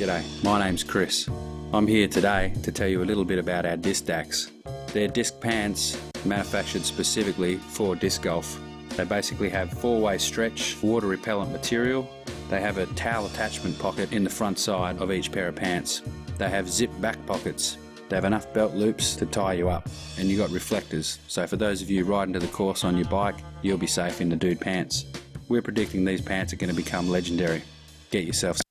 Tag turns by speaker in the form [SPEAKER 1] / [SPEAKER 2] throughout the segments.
[SPEAKER 1] G'day, my name's Chris. I'm here today to tell you a little bit about our disc stacks. They're disc pants manufactured specifically for disc golf. They basically have 4-way stretch, water repellent material. They have a towel attachment pocket in the front side of each pair of pants. They have zip back pockets. They have enough belt loops to tie you up, and you got reflectors. So for those of you riding to the course on your bike, you'll be safe in the dude pants. We're predicting these pants are going to become legendary. Get yourself some.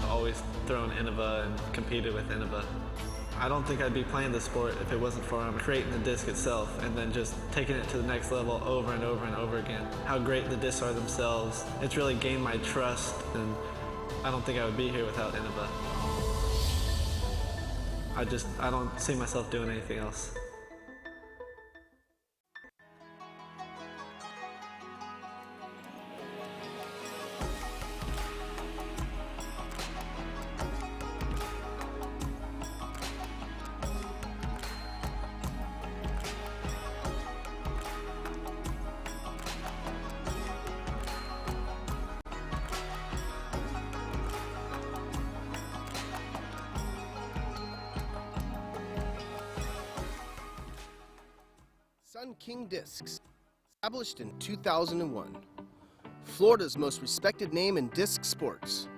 [SPEAKER 2] Always thrown Innova and competed with Innova. I don't think I'd be playing the sport if it wasn't for creating the disc itself and then just taking it to the next level over and over and over again. How great the discs are themselves. It's really gained my trust, and I don't think I would be here without Innova. I don't see myself doing anything else.
[SPEAKER 3] Sun King Discs, established in 2001. Florida's most respected name in disc sports.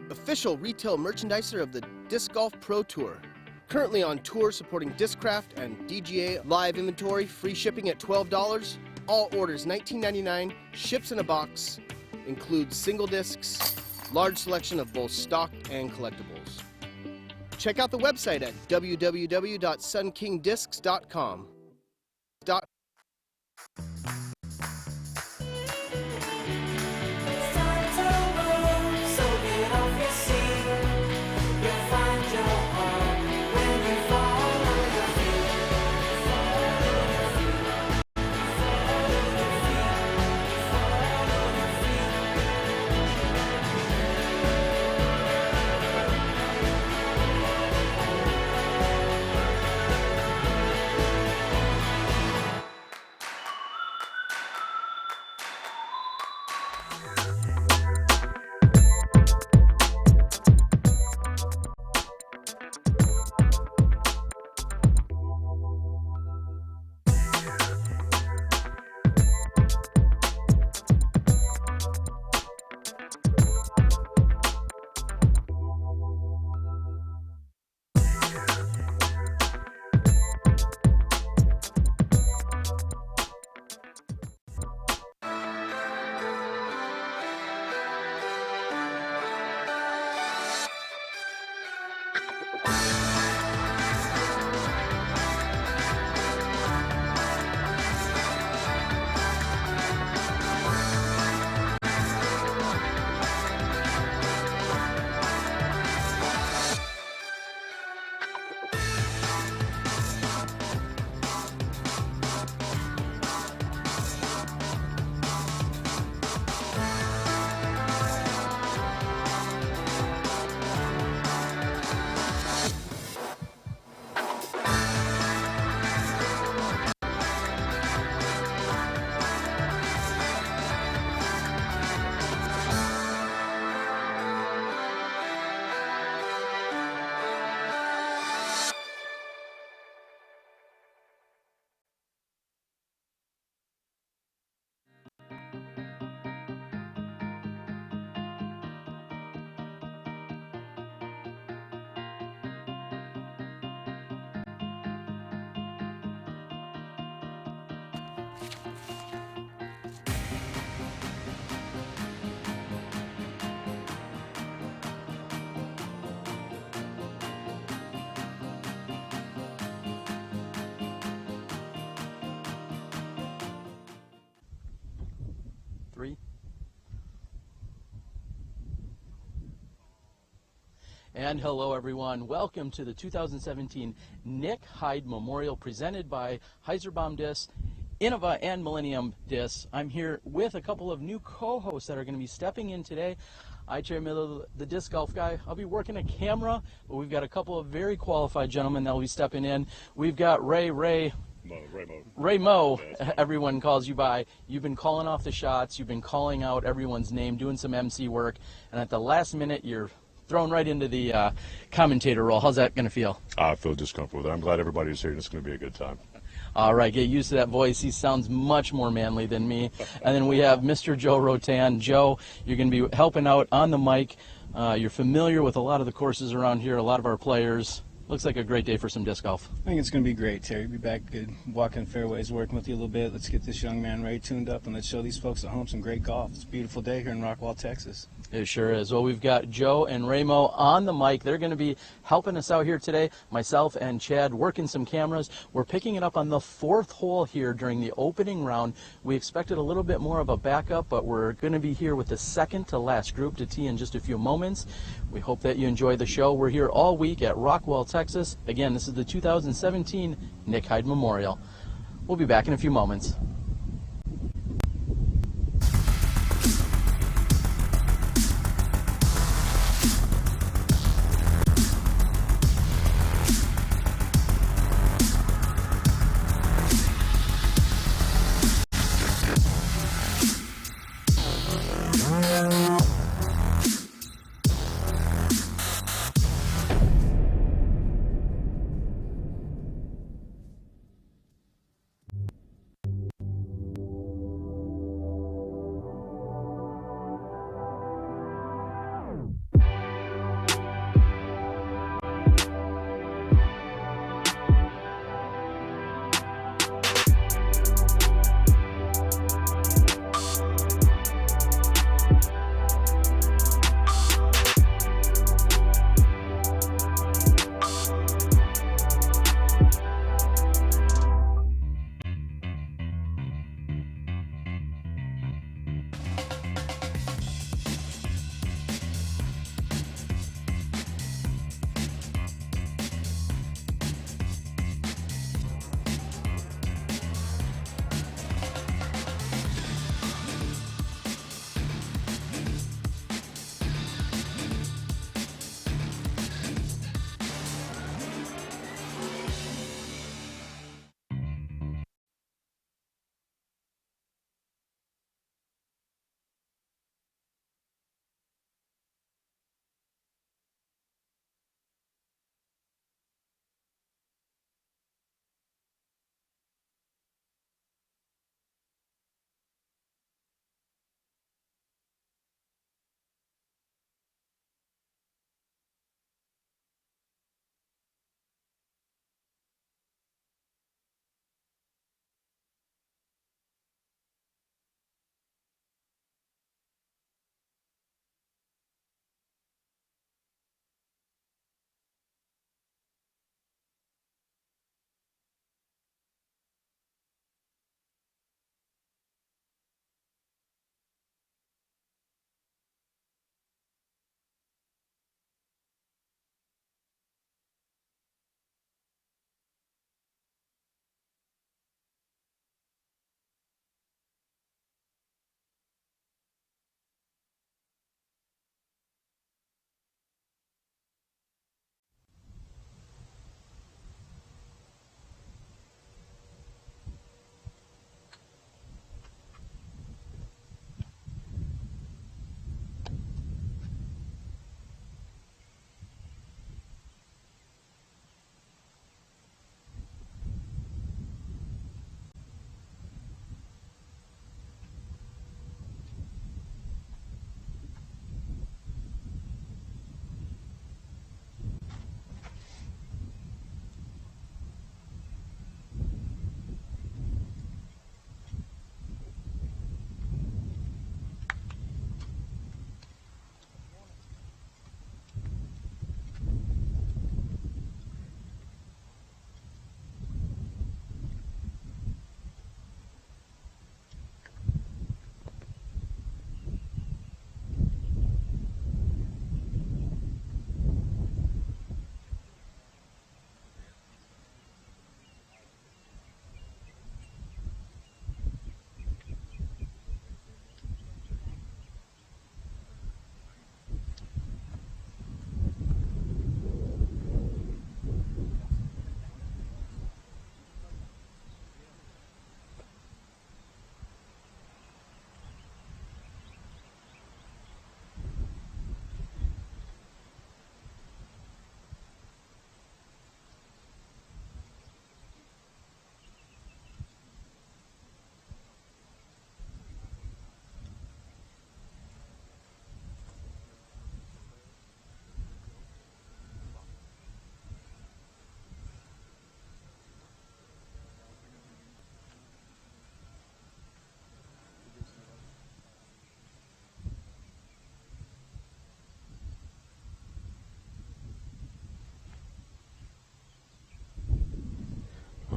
[SPEAKER 3] Official retail merchandiser of the Disc Golf Pro Tour. Currently on tour supporting Discraft and DGA live inventory, free shipping at $12. All orders $19.99, ships in a box, includes single discs, large selection of both stock and collectibles. Check out the website at www.sunkingdiscs.com.
[SPEAKER 4] And hello everyone, welcome to the 2017 Nick Hyde Memorial presented by Hyzerbomb Discs, Innova and Millennium Discs. I'm here with a couple of new co-hosts that are going to be stepping in today. I chair the disc golf guy. I'll be working a camera, but we've got a couple of very qualified gentlemen that will be stepping in. We've got Ray Mo, everyone calls you by. You've been calling off the shots, you've been calling out everyone's name, doing some MC work, and at the last minute you're thrown right into the commentator role. How's that going to feel?
[SPEAKER 5] I feel just comfortable with it. I'm glad everybody's here, and it's going to be a good time.
[SPEAKER 4] All right, get used to that voice. He sounds much more manly than me. And then we have Mr. Joe Rotan. Joe, you're going to be helping out on the mic. You're familiar with a lot of the courses around here, a lot of our players. Looks like a great day for some disc golf.
[SPEAKER 6] I think it's going to be great, Terry. Be back good, walking fairways, working with you a little bit. Let's get this young man Ray tuned up, and let's show these folks at home some great golf. It's a beautiful day here in Rockwall, Texas.
[SPEAKER 4] It sure is. Well, we've got Joe and Raymo on the mic. They're going to be helping us out here today. Myself and Chad working some cameras. We're picking it up on the fourth hole here during the opening round. We expected a little bit more of a backup, but we're going to be here with the second to last group to tee in just a few moments. We hope that you enjoy the show. We're here all week at Rockwall, Texas. Again, this is the 2017 Nick Hyde Memorial. We'll be back in a few moments.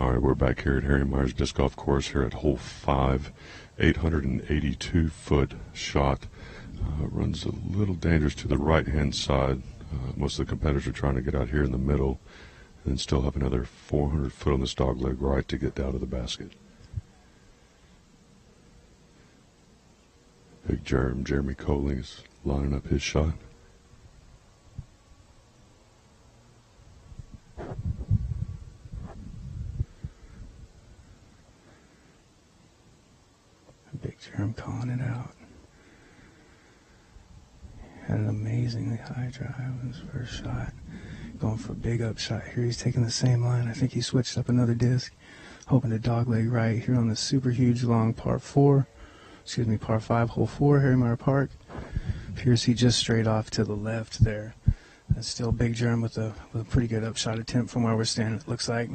[SPEAKER 5] All right, we're back here at Harry Myers Disc Golf Course here at hole 5, 882-foot shot. Runs a little dangerous to the right-hand side. Most of the competitors are trying to get out here in the middle and still have another 400 foot on this dog leg right to get down to the basket. Big Jeremy Coling is lining up his shot.
[SPEAKER 6] Big Jerem calling it out. Had an amazingly high drive on his first shot. Going for a big up shot here. He's taking the same line. I think he switched up another disc. Hoping to dogleg right here on the super huge long par 5, hole 4, Harry Meyer Park. Pierce, he just straight off to the left there. That's still Big Jerem with a pretty good upshot attempt from where we're standing, it looks like.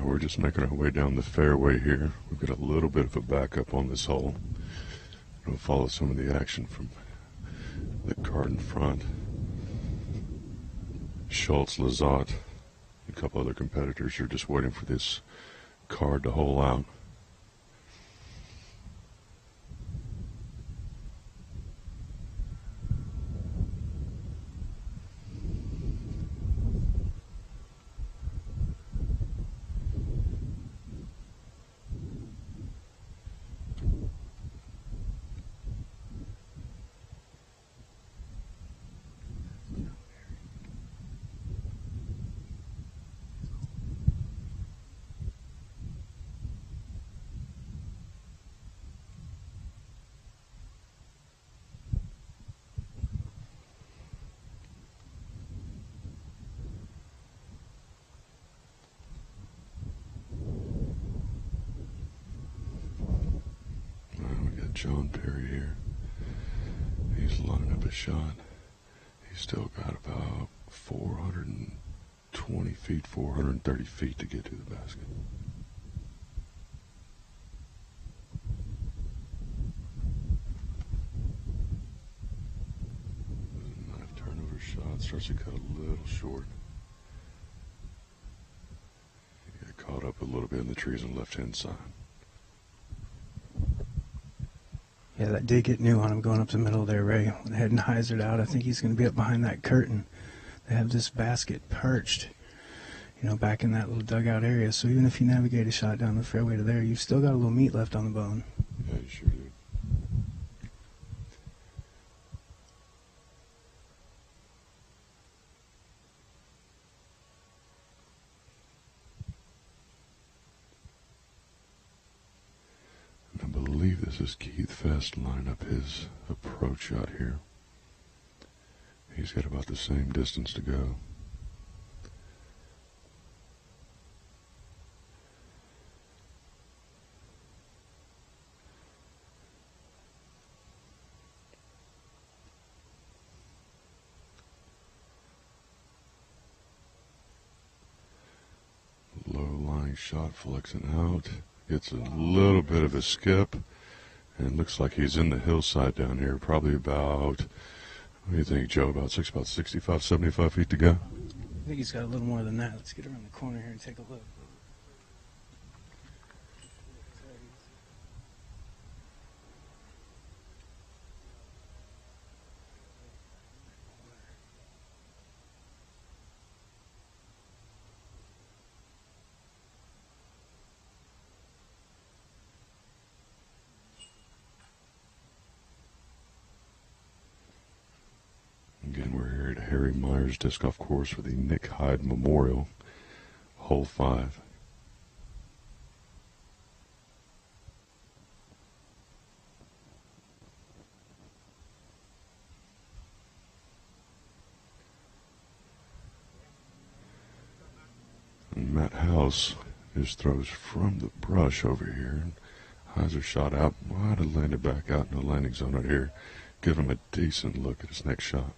[SPEAKER 5] We're just making our way down the fairway here. We've got a little bit of a backup on this hole. We'll follow some of the action from the card in front. Schultz, Lizotte, a couple other competitors are just waiting for this card to hole out. John Perry here. He's lining up a shot. He's still got about 420 feet, 430 feet to get to the basket. Knife turnover shot. Starts to cut a little short. He got caught up a little bit in the trees on the left-hand side.
[SPEAKER 6] Yeah, that did get new on him going up the middle there, Ray. Went ahead and hyzered out. I think he's going to be up behind that curtain. They have this basket perched, back in that little dugout area. So even if you navigate a shot down the fairway to there, you've still got a little meat left on the bone.
[SPEAKER 5] Yeah, you sure do. I believe this is Keith Fest lining up his approach shot here. He's got about the same distance to go. Low lying shot flexing out. Gets a little bit of a skip, and looks like he's in the hillside down here, probably about, what do you think, Joe, about 65, 75 feet to go?
[SPEAKER 6] I think he's got a little more than that. Let's get around the corner here and take a look.
[SPEAKER 5] Again, we're here at Harry Myers Disc Golf Course for the Nick Hyde Memorial, hole 5. And Matt House just throws from the brush over here. Hyzer shot out, might have landed back out in the landing zone right here. Give him a decent look at his next shot.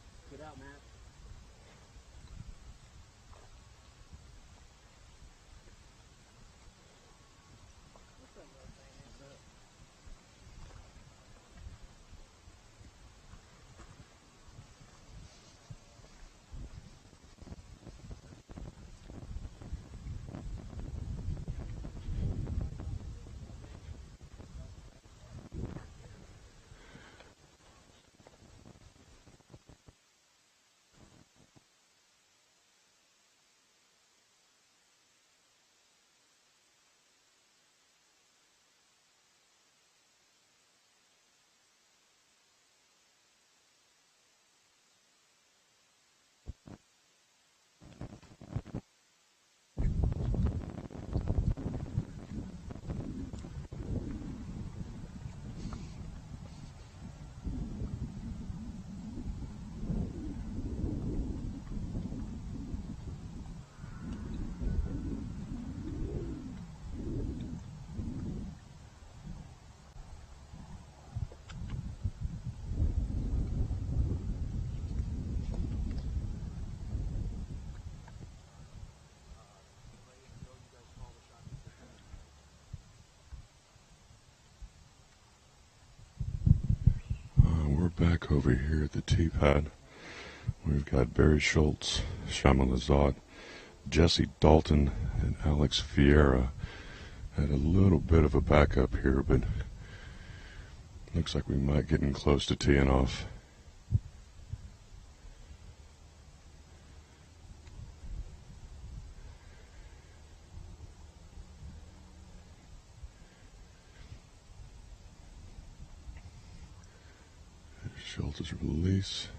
[SPEAKER 5] Back over here at the tee pad, we've got Barry Schultz, Lizotte, Jesse Dalton, and Alex Ferreira. Had a little bit of a backup here, but looks like we might getting close to teeing off. Schultz's release.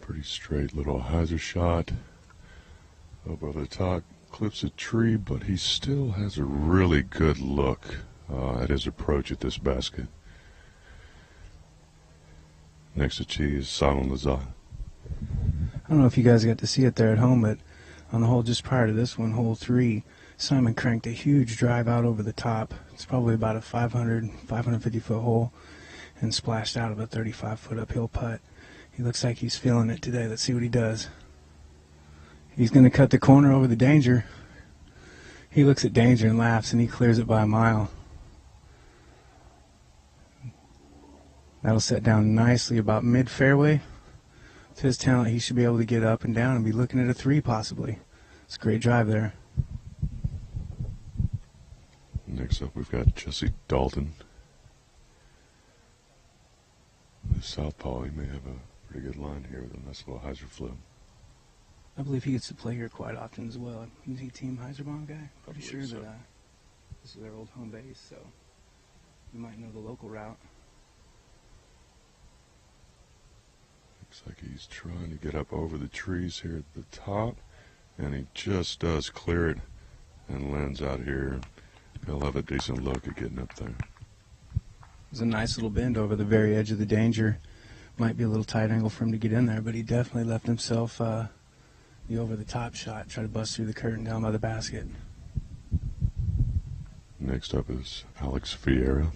[SPEAKER 5] Pretty straight little hyzer shot. Up over the top, clips a tree, but he still has a really good look at his approach at this basket. Next to tee is Lizotte.
[SPEAKER 6] I don't know if you guys got to see it there at home, but on the hole just prior to this one, hole 3, Simon cranked a huge drive out over the top. It's probably about a 550 foot hole, and splashed out of a 35-foot uphill putt. He looks like he's feeling it today. Let's see what he does. He's going to cut the corner over the danger. He looks at danger and laughs, and he clears it by a mile. That'll set down nicely about mid-fairway. With his talent, he should be able to get up and down and be looking at a 3 possibly. It's a great drive there.
[SPEAKER 5] Next up, we've got Jesse Dalton. The southpaw, he may have a pretty good line here with a nice little hyzer flip.
[SPEAKER 6] I believe he gets to play here quite often as well. Is he Team Hyzerbomb guy? Pretty sure
[SPEAKER 5] so.
[SPEAKER 6] that this is their old home base, so you might know the local route.
[SPEAKER 5] Looks like he's trying to get up over the trees here at the top, and he just does clear it and lands out here. He'll have a decent look at getting up there.
[SPEAKER 6] There's a nice little bend over the very edge of the danger. Might be a little tight angle for him to get in there, but he definitely left himself the over-the-top shot, try to bust through the curtain down by the basket.
[SPEAKER 5] Next up is Alex Ferreira.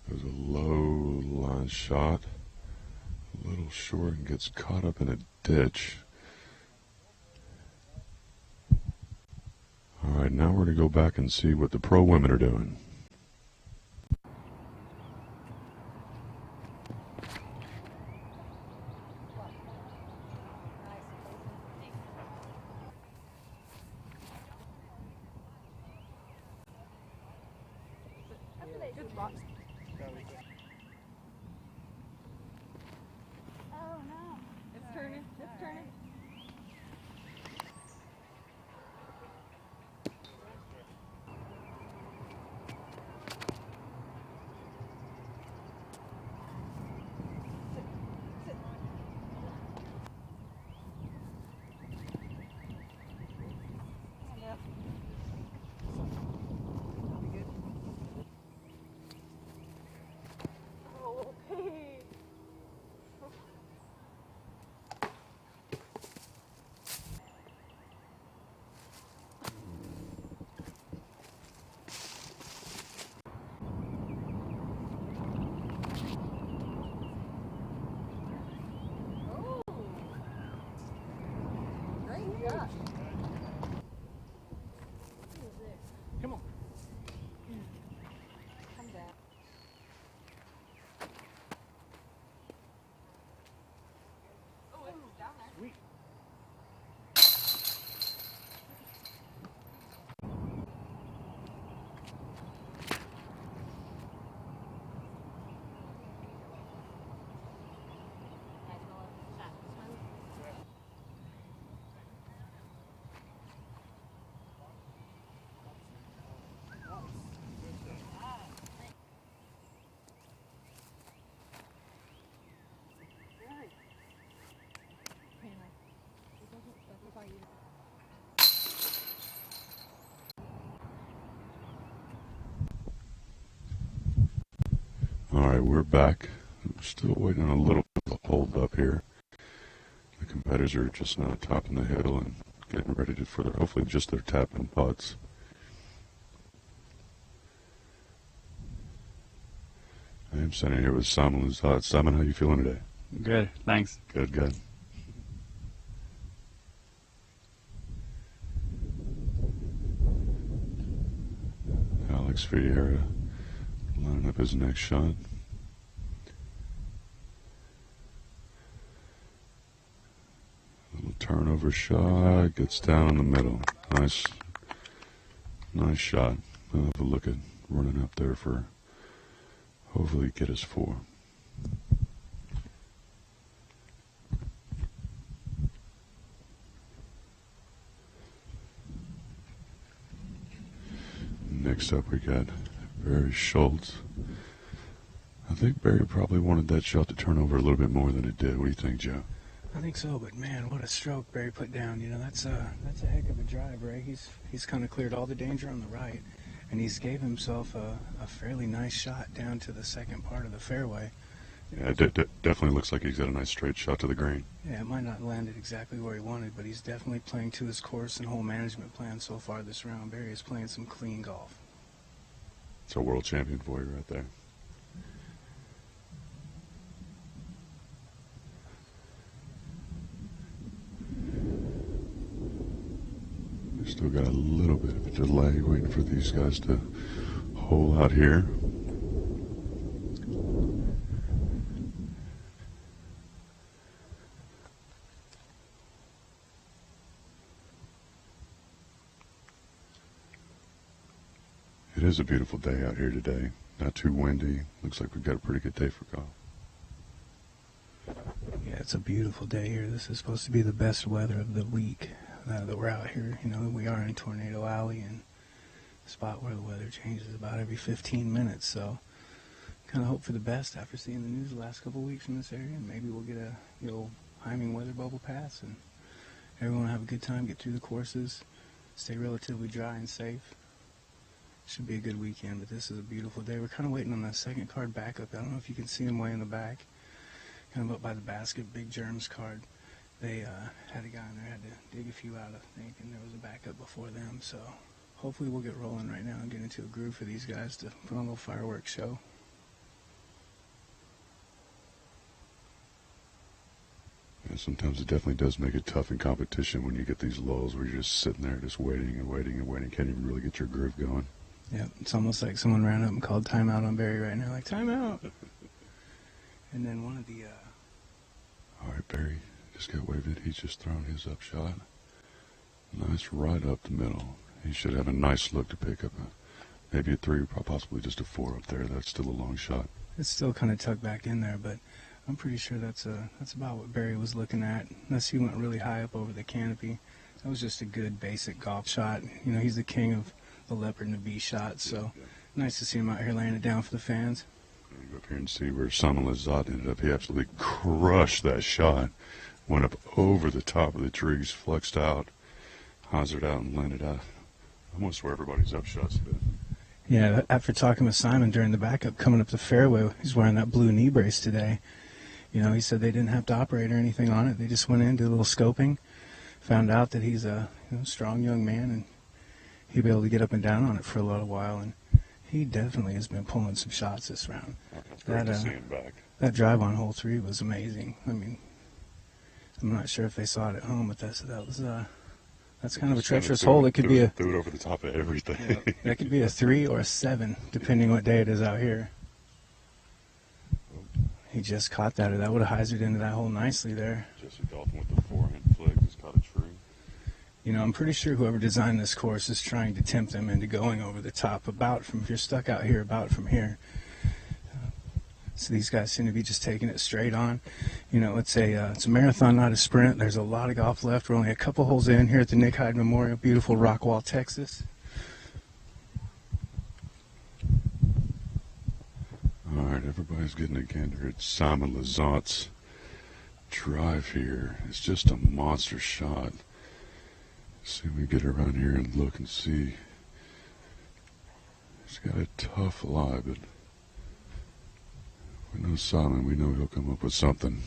[SPEAKER 5] There's a low line shot, a little short, and gets caught up in a ditch. All right, now we're going to go back and see what the pro women are doing.
[SPEAKER 7] Oh no, it's turning, it's turning.
[SPEAKER 4] Come on.
[SPEAKER 7] Come down. Oh, it's down there.
[SPEAKER 4] Sweet.
[SPEAKER 5] All right, we're back. We're still waiting on a little bit of a hold up here. The competitors are just now topping the hill and getting ready for their, hopefully just their tapping putts. I am standing here with Simon Lizotte. Simon, how you feeling today?
[SPEAKER 8] Good, thanks.
[SPEAKER 5] Good, good. Alex Ferreira lining up his next shot. Little turnover shot, gets down in the middle. Nice shot. I'll have a look at running up there for hopefully get us 4. Next up we got Barry Schultz. I think Barry probably wanted that shot to turn over a little bit more than it did. What do you think, Joe?
[SPEAKER 6] I think so, but man, what a stroke Barry put down. You know, that's a heck of a drive, Ray. He's kind of cleared all the danger on the right, and he's gave himself a fairly nice shot down to the second part of the fairway.
[SPEAKER 5] Yeah, it definitely looks like he's got a nice straight shot to the green.
[SPEAKER 6] Yeah, it might not land it exactly where he wanted, but he's definitely playing to his course and hole management plan so far this round. Barry is playing some clean golf.
[SPEAKER 5] It's a world champion for you right there. We've still got a little bit of a delay waiting for these guys to hole out here. It is a beautiful day out here today. Not too windy. Looks like we've got a pretty good day for golf.
[SPEAKER 6] Yeah, it's a beautiful day here. This is supposed to be the best weather of the week that we're out here. You know, we are in Tornado Alley, and a spot where the weather changes about every 15 minutes. So, kind of hope for the best after seeing the news the last couple of weeks from this area. And maybe we'll get a old Hyming weather bubble pass, and everyone will have a good time, get through the courses, stay relatively dry and safe. Should be a good weekend, but this is a beautiful day. We're kind of waiting on that second card backup. I don't know if you can see him way in the back, kind of up by the basket, Big Germs card. They had a guy in there, had to dig a few out, I think, and there was a backup before them. So hopefully we'll get rolling right now and get into a groove for these guys to put on a little fireworks show.
[SPEAKER 5] Yeah, sometimes it definitely does make it tough in competition when you get these lulls where you're just sitting there just waiting and waiting and waiting. Can't even really get your groove going.
[SPEAKER 6] Yeah, it's almost like someone ran up and called timeout on Barry right now, like, timeout. And then one of the...
[SPEAKER 5] All right, Barry just got waved. He's just thrown his up shot. Nice right up the middle. He should have a nice look to pick up maybe a 3, possibly just a 4 up there. That's still a long shot.
[SPEAKER 6] It's still kind of tucked back in there, but I'm pretty sure that's about what Barry was looking at, unless he went really high up over the canopy. That was just a good basic golf shot. You know, he's the king of the leopard and the bee shot, so nice to see him out here laying it down for the fans.
[SPEAKER 5] You go up here and see where Simon Lizotte ended up. He absolutely crushed that shot. Went up over the top of the trees, flexed out, hazard out, and landed out. Almost where everybody's up shots been.
[SPEAKER 6] Yeah, after talking with Simon during the backup coming up the fairway, he's wearing that blue knee brace today. You know, he said they didn't have to operate or anything on it. They just went in, did a little scoping, found out that he's a strong young man, and he'd be able to get up and down on it for a little while. And he definitely has been pulling some shots this round.
[SPEAKER 5] It's great to see him back.
[SPEAKER 6] That drive on hole 3 was amazing. I mean, I'm not sure if they saw it at home, but that That's kind of a treacherous hole. It could be
[SPEAKER 5] threw it over the top of everything.
[SPEAKER 6] Yeah, that could be a 3 or a 7, depending what day it is out here. He just caught that. That would have hyzered into that hole nicely there.
[SPEAKER 5] Jesse Dalton with the forehand flick just caught a tree.
[SPEAKER 6] You know, I'm pretty sure whoever designed this course is trying to tempt them into going over the top if you're stuck out here, about from here. So these guys seem to be just taking it straight on. You know, it's a marathon, not a sprint. There's a lot of golf left. We're only a couple holes in here at the Nick Hyde Memorial, beautiful Rockwall, Texas.
[SPEAKER 5] All right, everybody's getting a gander at Simon Lizotte's drive here. It's just a monster shot. See if we get around here and look and see. He's got a tough lie, but we know Simon. We know he'll come up with something.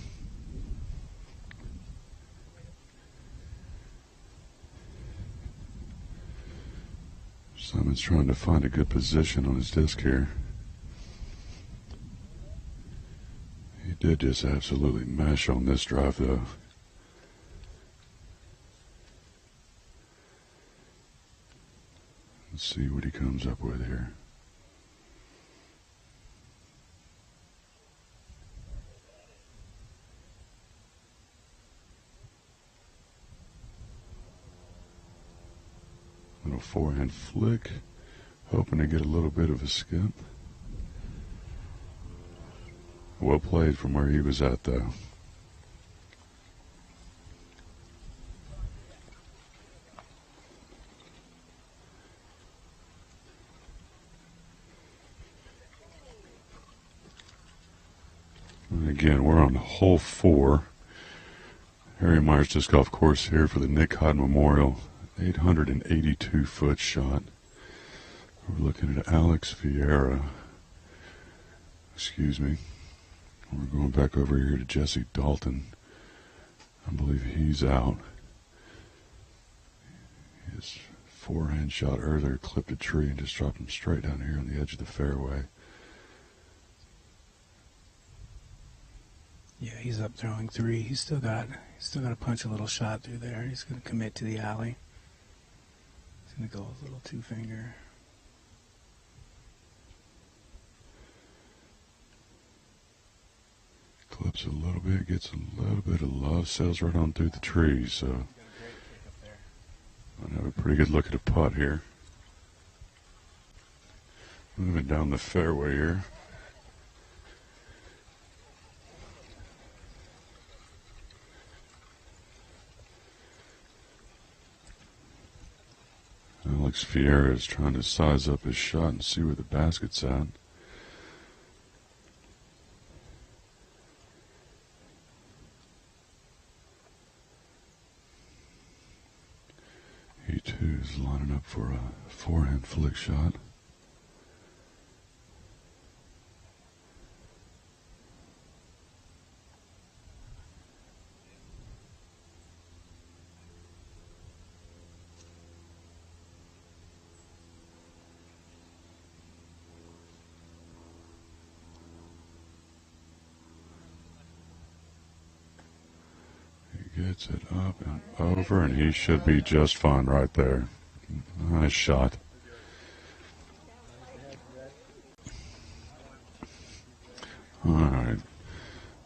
[SPEAKER 5] Simon's trying to find a good position on his disc here. He did just absolutely mash on this drive, though. Let's see what he comes up with here. Little forehand flick, hoping to get a little bit of a skip. Well played from where he was at, though. And again, we're on hole 4. Harry Myers Disc Golf Course here for the Nick Hyde Memorial. 882-foot shot. We're looking at Alex Ferreira. Excuse me. We're going back over here to Jesse Dalton. I believe he's out. His forehand shot earlier clipped a tree and just dropped him straight down here on the edge of the fairway.
[SPEAKER 6] Yeah, he's up throwing 3. He's still got to punch a little shot through there. He's going to commit to the alley. He's going to go with a little 2-finger.
[SPEAKER 5] Clips a little bit, gets a little bit of love, sails right on through the trees. So I have a pretty good look at a putt here. Moving down the fairway here. Alex Ferreira is trying to size up his shot and see where the basket's at. He too is lining up for a forehand flick shot. Gets it up and over, and he should be just fine right there. Nice shot. All right.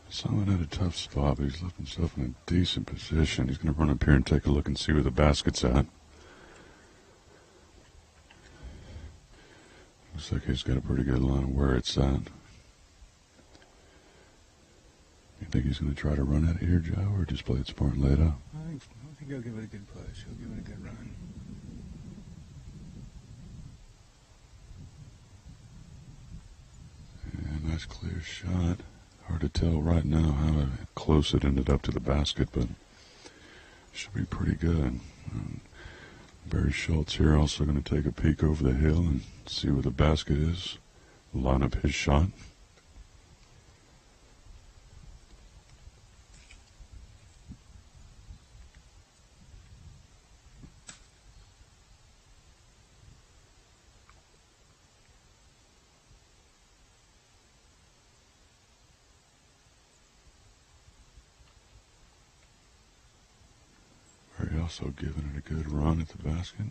[SPEAKER 5] Simon had a tough spot, but he's left himself in a decent position. He's going to run up here and take a look and see where the basket's at. Looks like he's got a pretty good line of where it's at. You think he's going to try to run out of here, Joe, or just play it smart and lay it up?
[SPEAKER 6] I think he'll give it a good push. He'll give it a good run.
[SPEAKER 5] Yeah, nice clear shot. Hard to tell right now how close it ended up to the basket, but should be pretty good. Barry Schultz here also going to take a peek over the hill and see where the basket is. Line up his shot. also giving it a good run at the basket.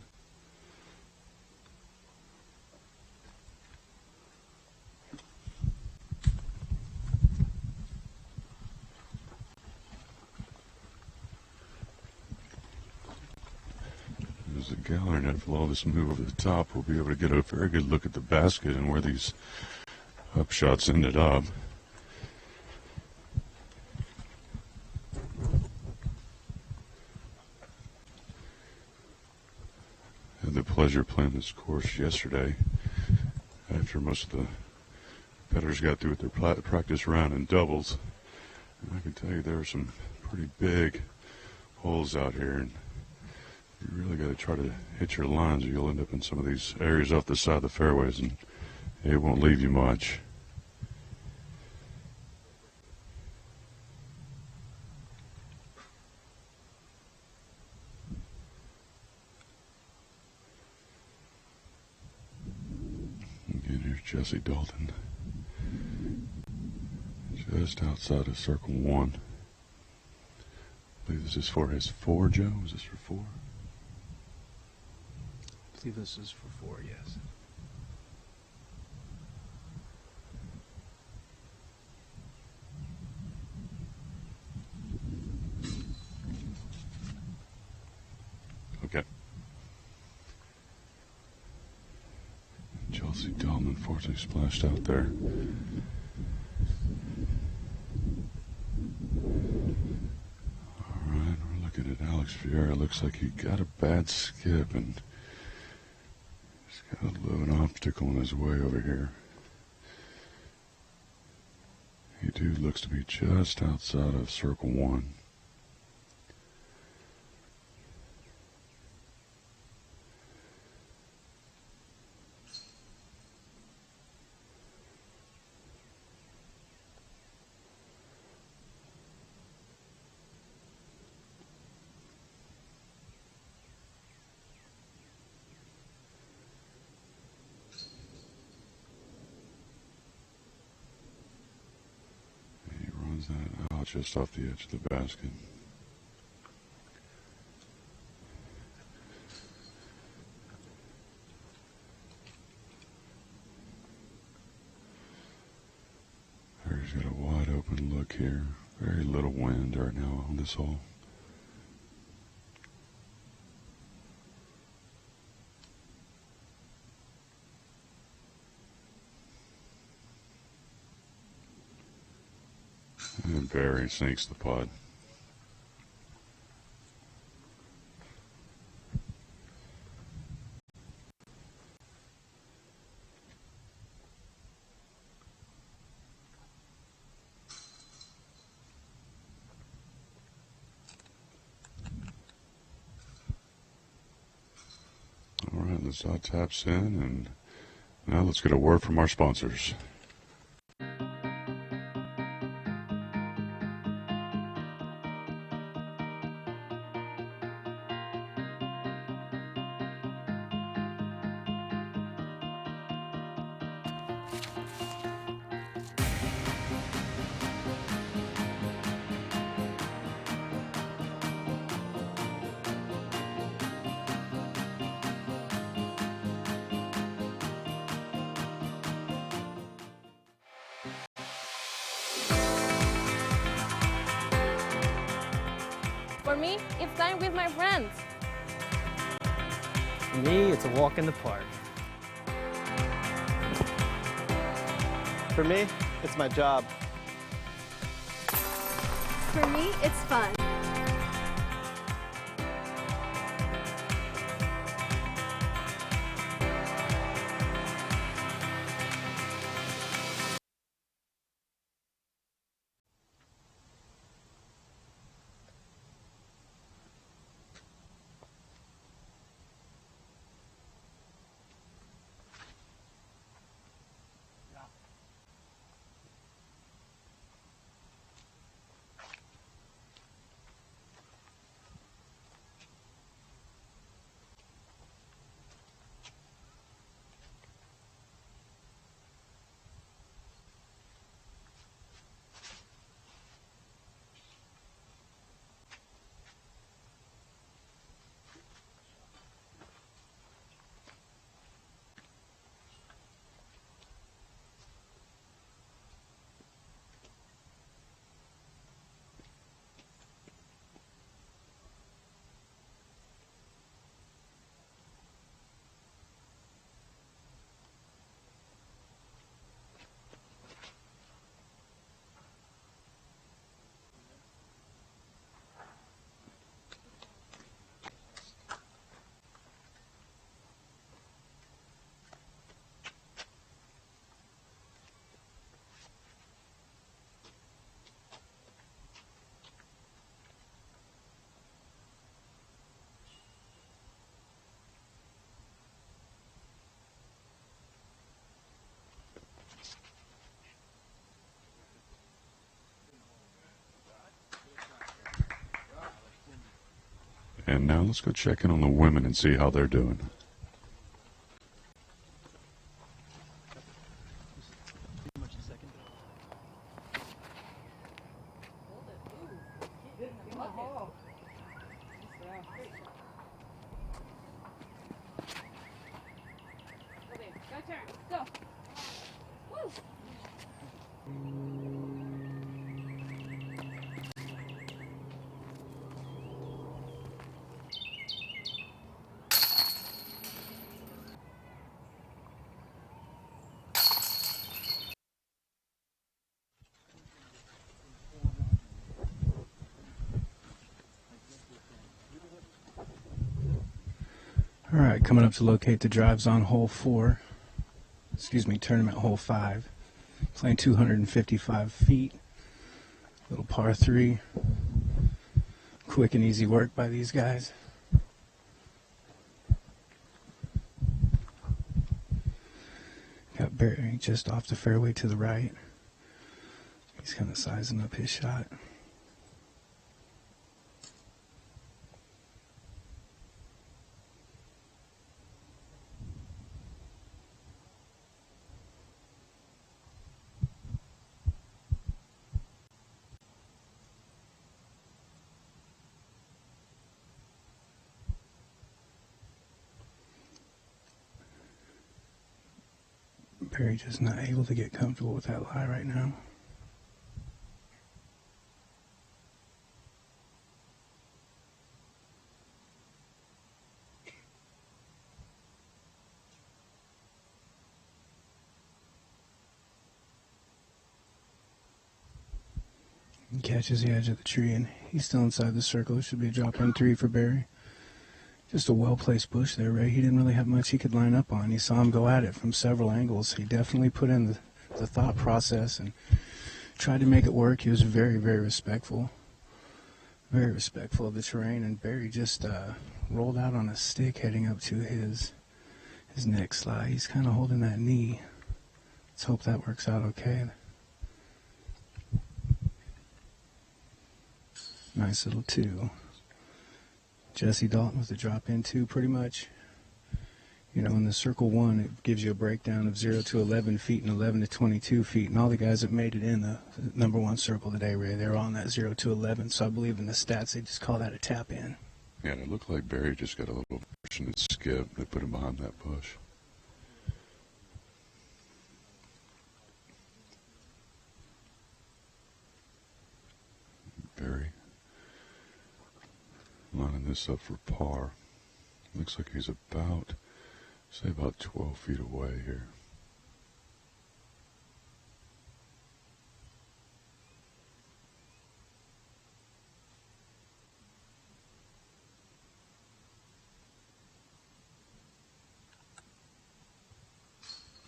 [SPEAKER 5] As the gallery net will all this move over the top, we'll be able to get a very good look at the basket and where these up shots ended up. Had the pleasure of playing this course yesterday after most of the bettors got through with their practice round in doubles. And I can tell you there are some pretty big holes out here, and you really got to try to hit your lines or you'll end up in some of these areas off the side of the fairways, and it won't leave you much. Again, here's Jesse Dalton, just outside of circle 1. I believe this is for his 4, Joe. Is this for 4?
[SPEAKER 6] I believe this is for 4, yes.
[SPEAKER 5] Okay. Chelsea Dalton unfortunately splashed out there. Alright, we're looking at Alex Ferreira. Looks like he got a bad skip and he's got a little obstacle in his way over here. He too looks to be just outside of circle 1. That out just off the edge of the basket. He's got a wide open look here. Very little wind right now on this hole. And Barry sinks the putt. All right, Lizotte taps in, and now let's get a word from our sponsors.
[SPEAKER 7] For me, it's time with my friends.
[SPEAKER 8] For me, it's a walk in the park.
[SPEAKER 3] For me, it's my job.
[SPEAKER 7] For me, it's fun.
[SPEAKER 5] And now let's go check in on the women and see how they're doing.
[SPEAKER 6] All right, coming up to locate the drives on hole 4. Tournament hole 5. Playing 255 feet. Little par 3. Quick and easy work by these guys. Got Barry just off the fairway to the right. He's kind of sizing up his shot. Barry just not able to get comfortable with that lie right now. He catches the edge of the tree and he's still inside the circle. It should be a drop-in 3 for Barry. Just a well-placed bush there, Ray. He didn't really have much he could line up on. You saw him go at it from several angles. He definitely put in the thought process and tried to make it work. He was very, very respectful. Very respectful of the terrain. And Barry just rolled out on a stick heading up to his next lie. He's kind of holding that knee. Let's hope that works out okay. Nice little 2. Jesse Dalton with the drop in 2 pretty much. You know, in the circle 1, it gives you a breakdown of 0 to 11 feet and 11 to 22 feet. And all the guys that made it in the number 1 circle today, Ray, they were on that 0 to 11. So I believe in the stats, they just call that a tap in.
[SPEAKER 5] Yeah, and it looked like Barry just got a little fortunate skip. They put him behind that bush. Barry lining this up for par. Looks like he's about 12 feet away here.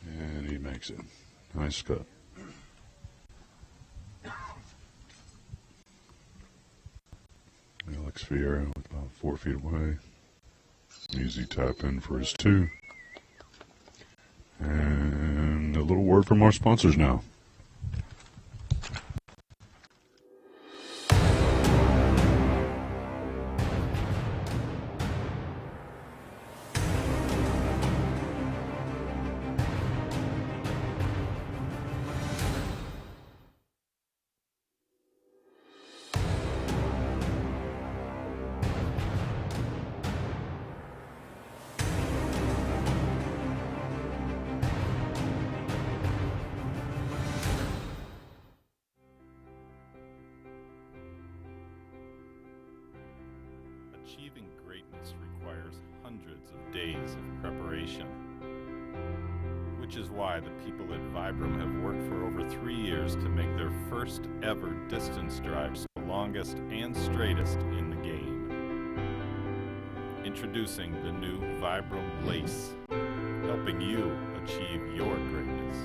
[SPEAKER 5] And he makes it. Nice cut. Alex Ferreira with about 4 feet away. Easy tap in for his 2. And a little word from our sponsors now.
[SPEAKER 9] Achieving greatness requires hundreds of days of preparation, which is why the people at Vibram have worked for over 3 years to make their first ever distance drives the longest and straightest in the game. Introducing the new Vibram Lace, helping you achieve your greatness.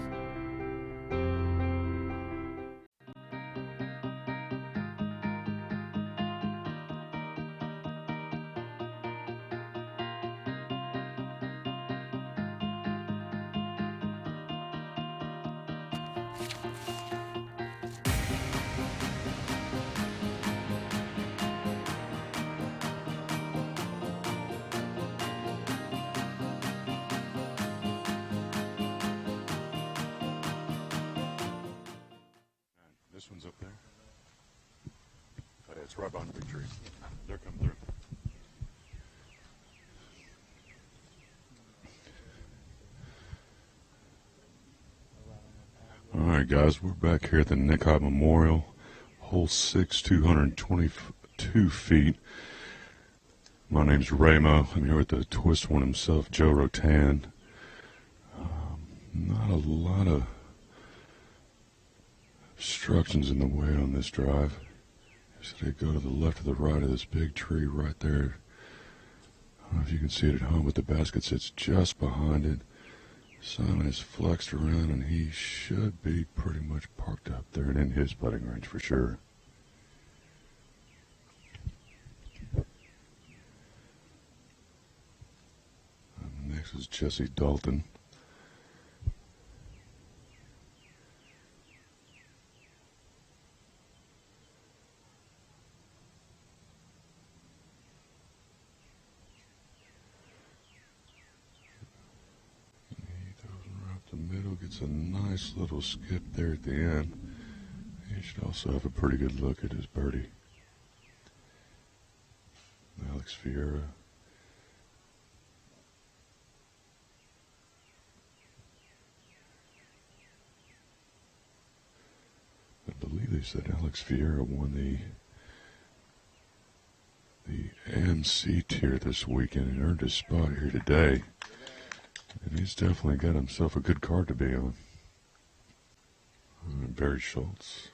[SPEAKER 5] it's right behind the big tree. They're coming through. All right, guys, we're back here at the Nick Hyde Memorial, hole 6, 222 feet. My name's Ramo. I'm here with the twist one himself, Joe Rotan. Not a lot of obstructions in the way on this drive. So they go to the left or the right of this big tree right there. I don't know if you can see it at home, but the basket sits just behind it. Simon is flexed around, and he should be pretty much parked up there and in his putting range for sure. Next is Jesse Dalton. Gets a nice little skip there at the end. He should also have a pretty good look at his birdie. Alex Ferreira. I believe they said Alex Ferreira won the MC tier this weekend and earned his spot here today. And he's definitely got himself a good card to be on. Barry Schultz.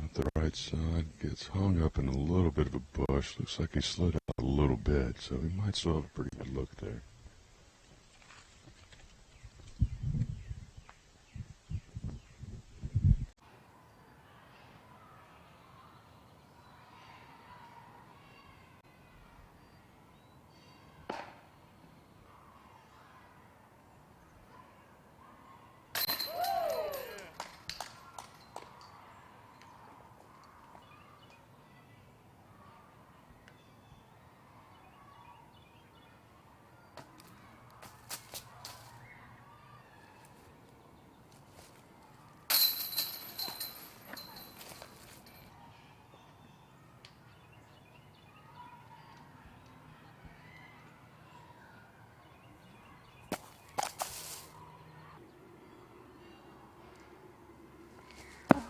[SPEAKER 5] At the right side, gets hung up in a little bit of a bush. Looks like he slid out a little bit, so he might still have a pretty good look there.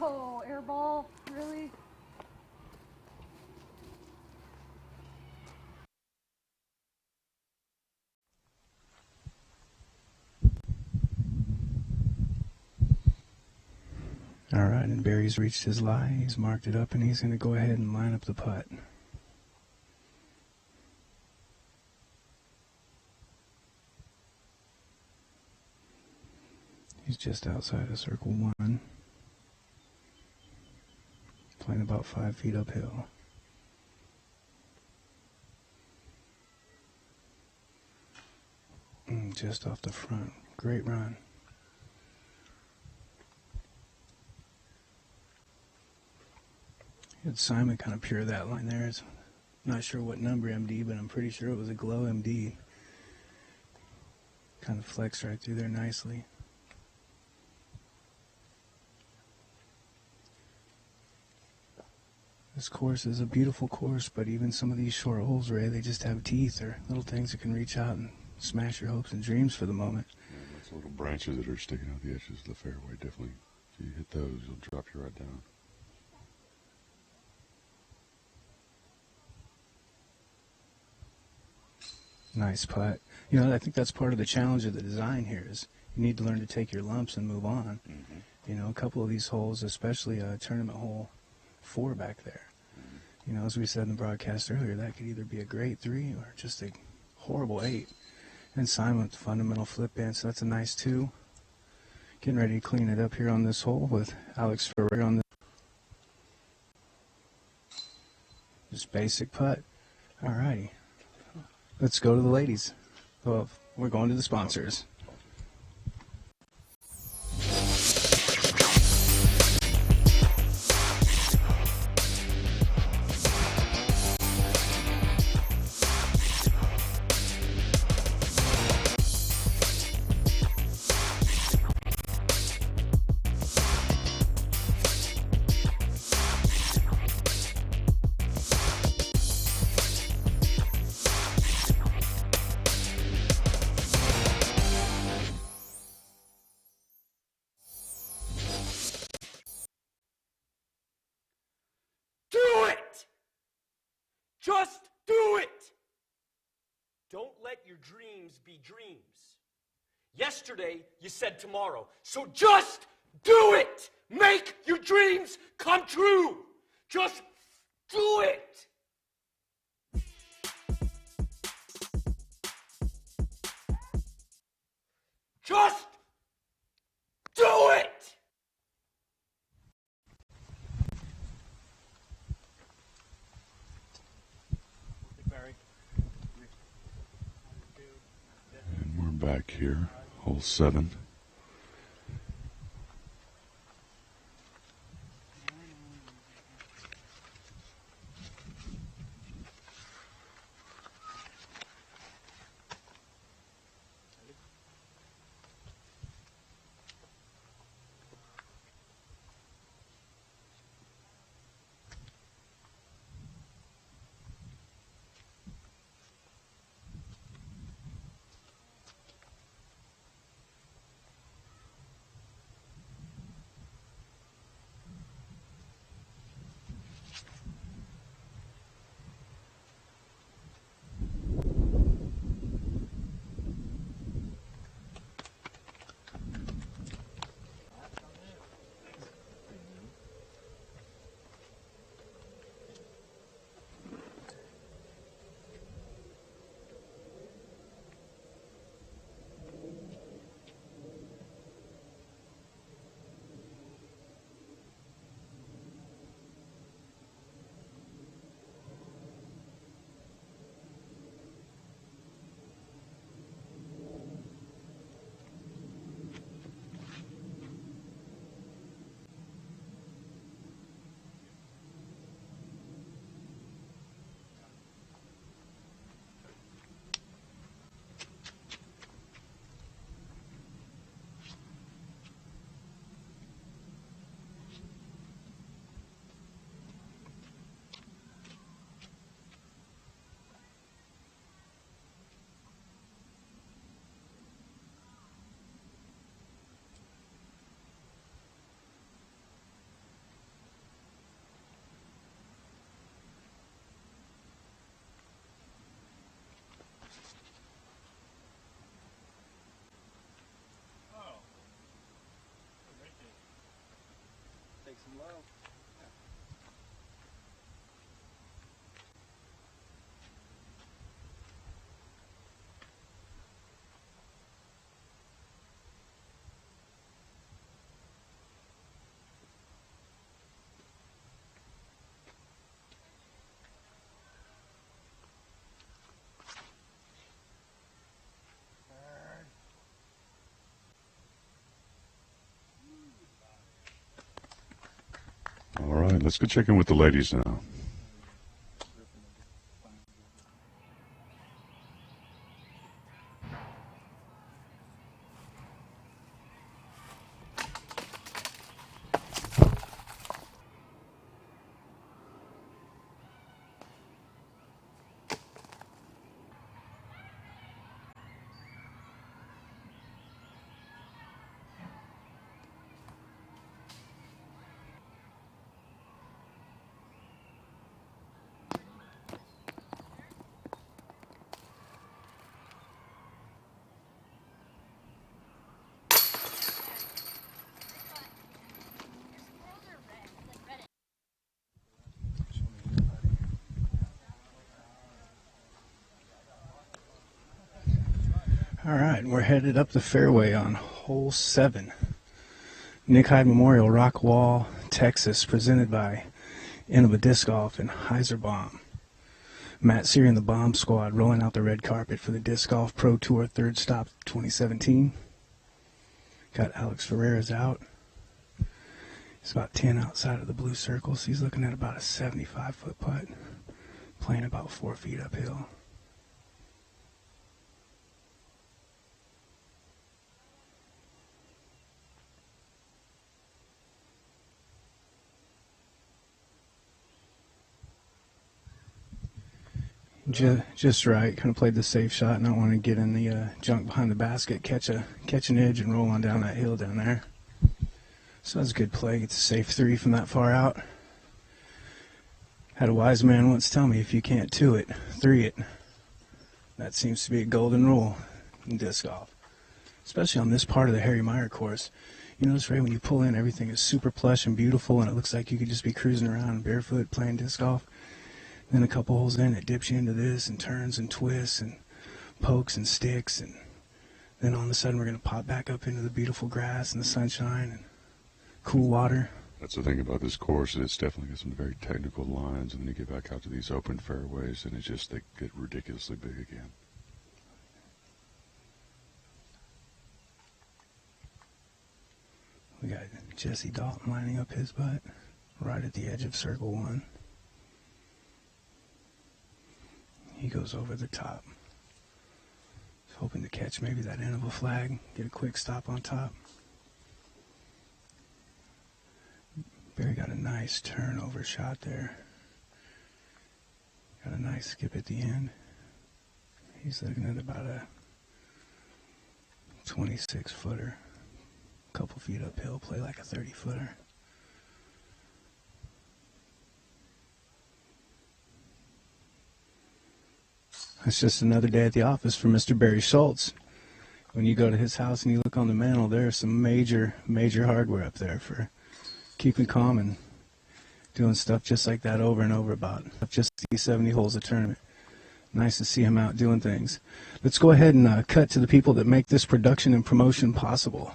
[SPEAKER 7] Oh, air ball, really?
[SPEAKER 6] All right, and Barry's reached his lie. He's marked it up, and he's going to go ahead and line up the putt. He's just outside of circle 1. Playing about 5 feet uphill. Just off the front. Great run. Had Simon kind of pure that line there. It's not sure what number MD, but I'm pretty sure it was a glow MD. Kind of flexed right through there nicely. This course is a beautiful course, but even some of these short holes, Ray, they just have teeth or little things that can reach out and smash your hopes and dreams for the moment.
[SPEAKER 5] Yeah, those little branches that are sticking out the edges of the fairway, definitely, if you hit those, you'll drop you right down.
[SPEAKER 6] Nice putt. You know, I think that's part of the challenge of the design here is you need to learn to take your lumps and move on.
[SPEAKER 5] Mm-hmm.
[SPEAKER 6] You know, a couple of these holes, especially tournament hole 4 back there. Mm-hmm. You know, as we said in the broadcast earlier, that could either be a great 3 or just a horrible 8. And Simon with the fundamental flip in, so that's a nice 2. Getting ready to clean it up here on this hole with Alex Ferreira on this basic putt. All righty. Let's go to the ladies. Well, we're going to the sponsors.
[SPEAKER 10] Just do it! Don't let your dreams be dreams. Yesterday, you said tomorrow. So just do it! Make your dreams come true! Just do it! Just do it!
[SPEAKER 5] And we're back here, hole 7. All right, let's go check in with the ladies now.
[SPEAKER 6] All right, we're headed up the fairway on hole 7. Nick Hyde Memorial, Rockwall, Texas, presented by Innova Disc Golf and Hyzerbomb. Matt Seary and the Bomb Squad rolling out the red carpet for the Disc Golf Pro Tour third stop 2017. Got Alex Ferreira's out. He's about 10 outside of the blue circle, so he's looking at about a 75-foot putt, playing about 4 feet uphill. Just right. Kind of played the safe shot. Not want to get in the junk behind the basket, catch an edge, and roll on down that hill down there. So that's a good play. Gets a safe 3 from that far out. Had a wise man once tell me, if you can't two it, three it. That seems to be a golden rule in disc golf, especially on this part of the Harry Meyer course. You notice right when you pull in, everything is super plush and beautiful, and it looks like you could just be cruising around barefoot playing disc golf. Then a couple holes in, it dips you into this and turns and twists and pokes and sticks, and then all of a sudden we're going to pop back up into the beautiful grass and the sunshine and cool water.
[SPEAKER 5] That's the thing about this course. It's definitely got some very technical lines, and then you get back out to these open fairways, and it's just, they get ridiculously big again.
[SPEAKER 6] We got Jesse Dalton lining up his butt right at the edge of circle one. He goes over the top. He's hoping to catch maybe that Innova flag, get a quick stop on top. Barry got a nice turnover shot there. Got a nice skip at the end. He's looking at about a 26-footer. A couple feet uphill, play like a 30-footer. It's just another day at the office for Mr. Barry Schultz. When you go to his house and you look on the mantle, there's some major hardware up there for keeping calm and doing stuff just like that over and over about just these 70 holes of tournament. Nice to see him out doing things. Let's go ahead and cut to the people that make this production and promotion possible.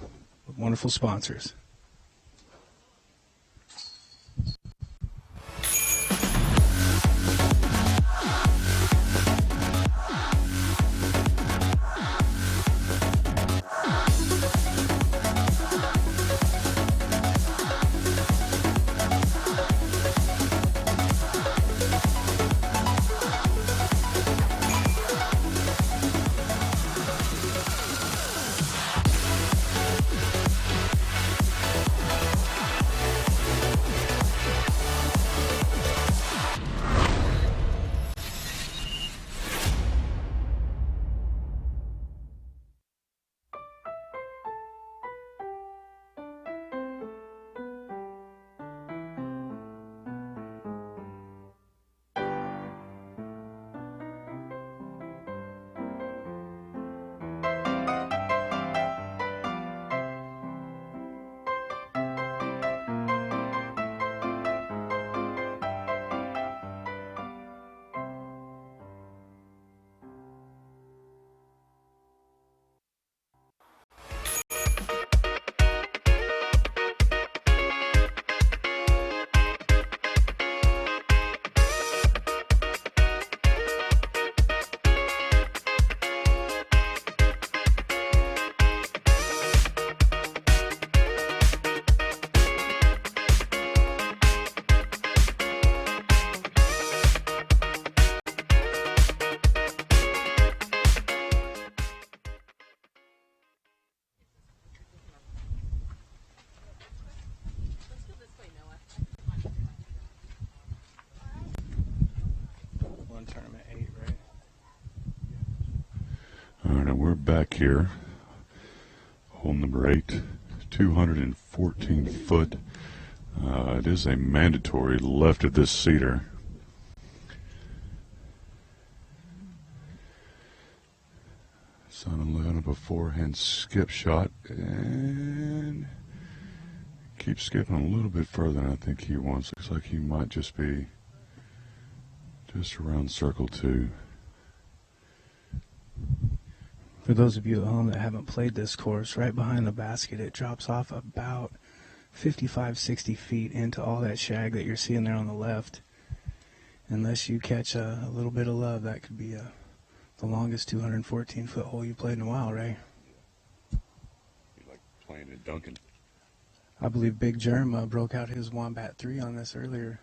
[SPEAKER 6] Wonderful sponsors. Tournament 8, right?
[SPEAKER 5] All right, we're back here. Hole number 8, 214 foot. It is a mandatory left of this seater. Son laying up a forehand skip shot and keeps skipping a little bit further than I think he wants. Looks like he might just be just around circle 2.
[SPEAKER 6] For those of you at home that haven't played this course, right behind the basket, it drops off about 55, 60 feet into all that shag that you're seeing there on the left. Unless you catch a little bit of love, that could be the longest 214-foot hole you played in a while, Ray.
[SPEAKER 5] You like playing at Duncan?
[SPEAKER 6] I believe Big Germ broke out his Wombat 3 on this earlier.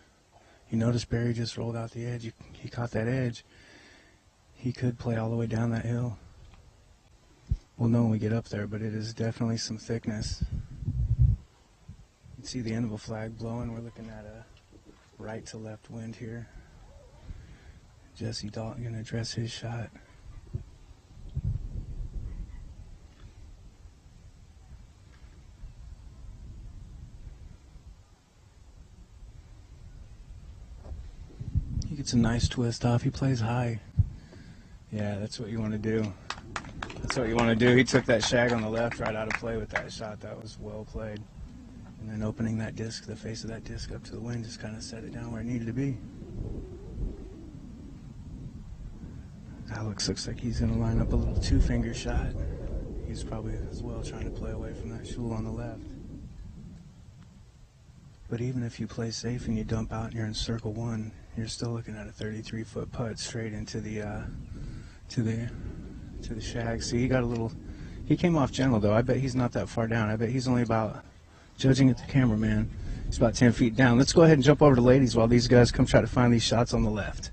[SPEAKER 6] You notice Barry just rolled out the edge. He caught that edge. He could play all the way down that hill. We'll know when we get up there, but it is definitely some thickness. You can see the end of a flag blowing. We're looking at a right to left wind here. Jesse Dalton going to address his shot. Gets a nice twist off. He plays high. Yeah, that's what you want to do. That's what you want to do. He took that shag on the left right out of play with that shot. That was well played. And then opening that disc, the face of that disc up to the wind, just kind of set it down where it needed to be. Alex looks like he's going to line up a little two-finger shot. He's probably as well trying to play away from that shul on the left. But even if you play safe and you dump out and you're in circle one, you're still looking at a 33-foot putt straight into the shag. See, he got a little. He came off gentle though. I bet he's not that far down. I bet he's only about, judging at the cameraman, he's about 10 feet down. Let's go ahead and jump over to ladies while these guys come try to find these shots on the left.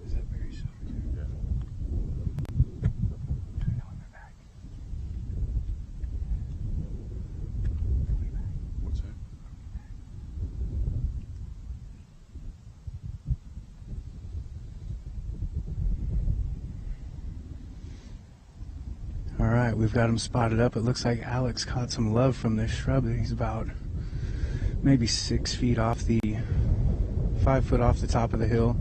[SPEAKER 6] Is that Barry Schultz? Yeah.
[SPEAKER 5] What's that?
[SPEAKER 6] All right, we've got him spotted up. It looks like Alex caught some love from this shrub. He's about maybe 6 feet off 5 foot off the top of the hill.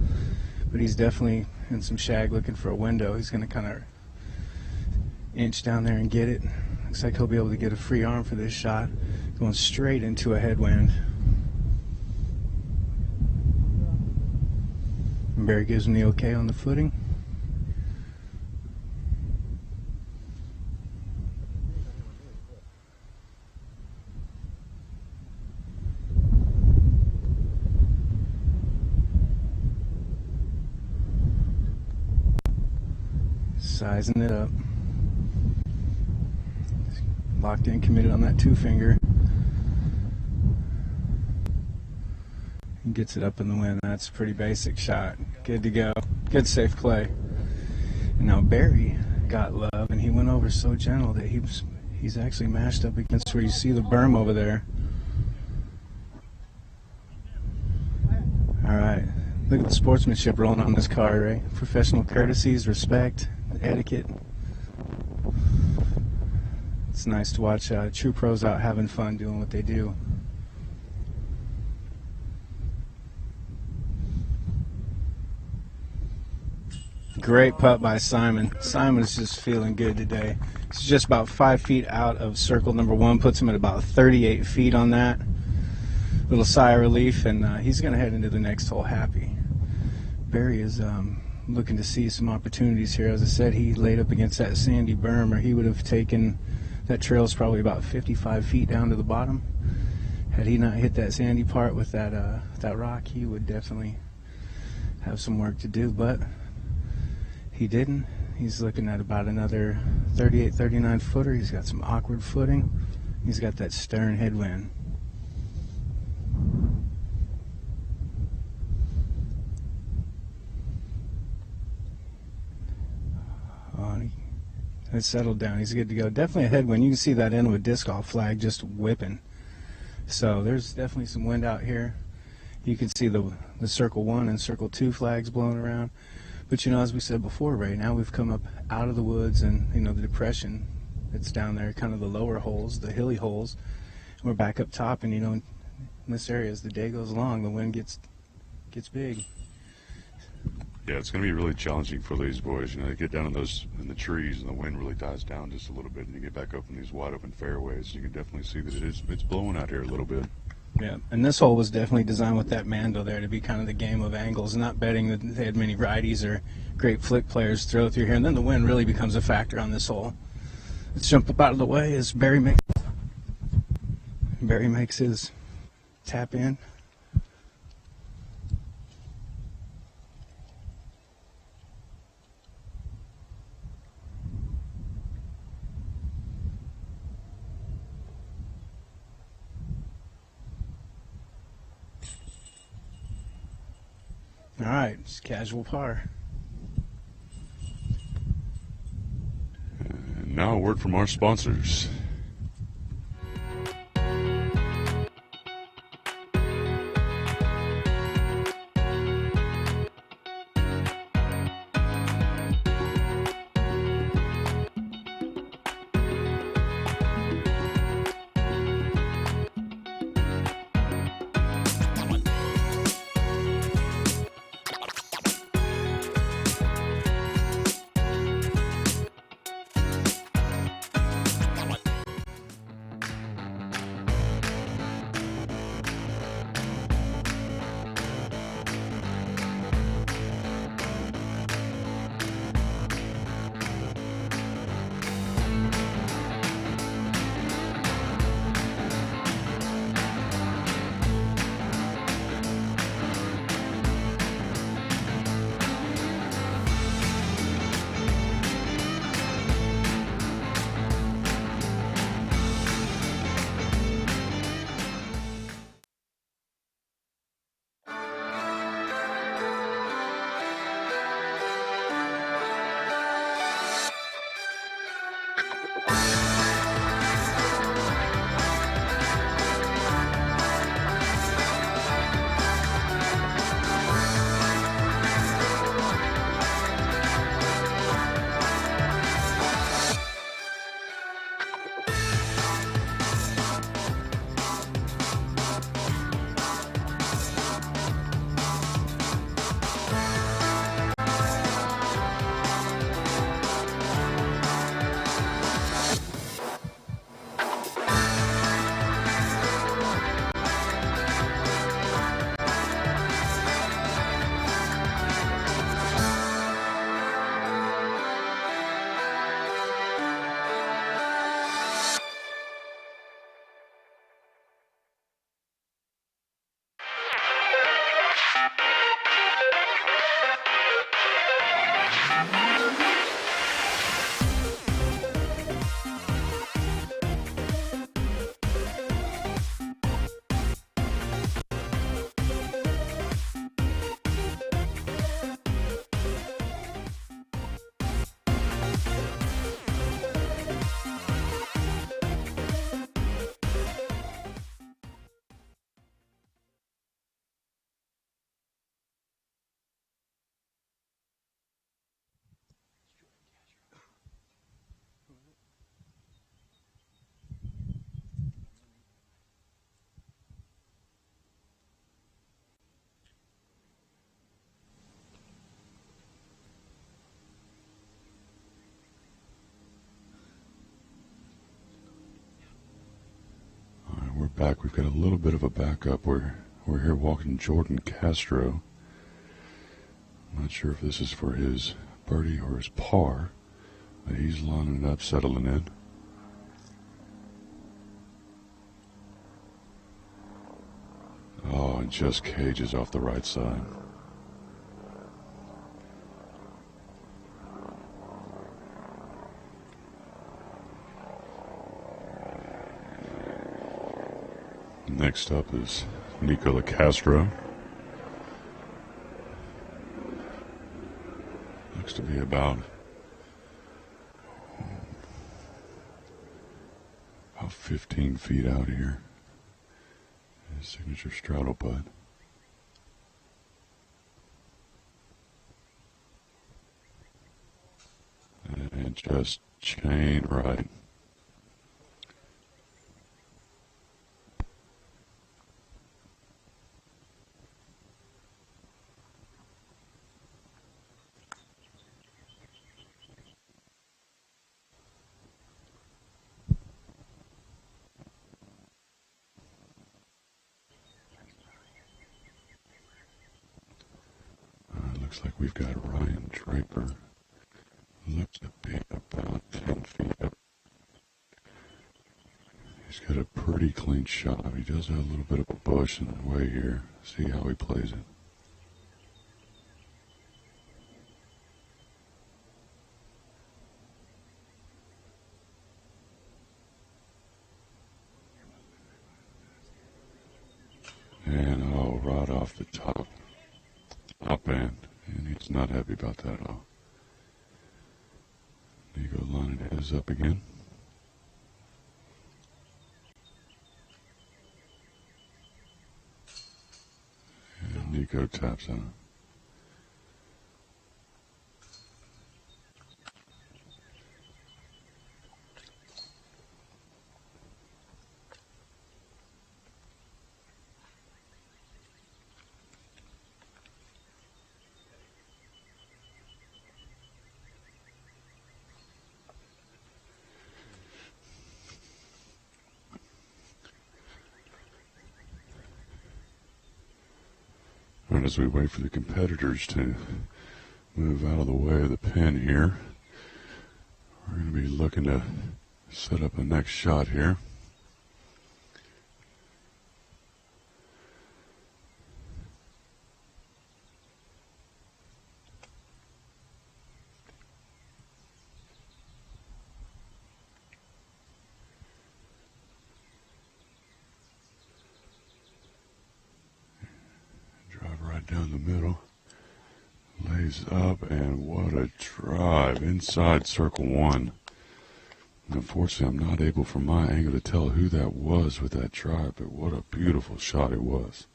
[SPEAKER 6] But he's definitely in some shag looking for a window. He's going to kind of inch down there and get it. Looks like he'll be able to get a free arm for this shot. Going straight into a headwind. And Barry gives him the okay on the footing. Sizing it up. Locked in, committed on that two-finger. And gets it up in the wind. That's a pretty basic shot. Good to go. Good safe play. And now Barry got love, and he went over so gentle that he's actually mashed up against where you see the berm over there. All right. Look at the sportsmanship rolling on this card, right? Professional courtesies, respect, etiquette. It's nice to watch true pros out having fun doing what they do. Great putt by Simon. Simon is just feeling good today. He's just about 5 feet out of circle number one, puts him at about 38 feet on that. Little sigh of relief, and he's going to head into the next hole happy. Barry is looking to see some opportunities here. As I said, he laid up against that sandy berm, or he would have taken, that trail's probably about 55 feet down to the bottom. Had he not hit that sandy part with that rock, he would definitely have some work to do, but he didn't. He's looking at about another 38, 39 footer. He's got some awkward footing. He's got that stern headwind. It's settled down. He's good to go. Definitely a headwind. You can see that Innova disc golf flag just whipping. So there's definitely some wind out here. You can see the circle 1 and circle 2 flags blowing around. But you know, as we said before, Ray, now we've come up out of the woods and, you know, the depression that's down there, kind of the lower holes, the hilly holes. And we're back up top, and you know, in this area, as the day goes along, the wind gets big.
[SPEAKER 5] Yeah, it's going to be really challenging for these boys. You know, they get down in the trees, and the wind really dies down just a little bit, and you get back up in these wide open fairways. You can definitely see that it's blowing out here a little bit.
[SPEAKER 6] Yeah, and this hole was definitely designed with that Mando there to be kind of the game of angles, not betting that they had many righties or great flick players throw through here, and then the wind really becomes a factor on this hole. Let's jump up out of the way as Barry makes his tap in. All right, it's casual par.
[SPEAKER 5] And now a word from our sponsors. Back, we've got a little bit of a backup. We're here walking Jordan Castro. I'm not sure if this is for his birdie or his par, but he's lining up, settling in. Oh, and just cages off the right side. Next up is Nicola Castro. Looks to be about 15 feet out here. His signature straddle putt. And just chain right. Looks like we've got Ryan Draper. Looks to be about 10 feet up. He's got a pretty clean shot. He does have a little bit of a bush in the way here. See how he plays it. And right off the top end. And he's not happy about that at all. Nico lining his up again. And Nico taps on it. And as we wait for the competitors to move out of the way of the pin here, we're going to be looking to set up a next shot here. Down the middle, lays up, and what a drive inside circle one. Unfortunately, I'm not able from my angle to tell who that was with that drive, but what a beautiful shot it was.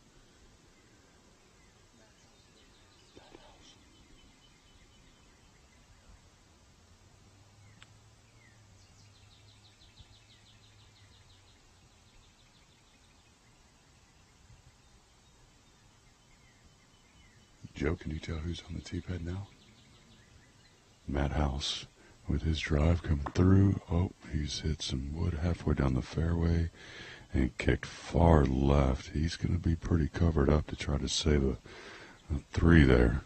[SPEAKER 5] Joe, can you tell who's on the tee pad now? Matt House with his drive coming through. Oh, he's hit some wood halfway down the fairway and kicked far left. He's going to be pretty covered up to try to save a three there.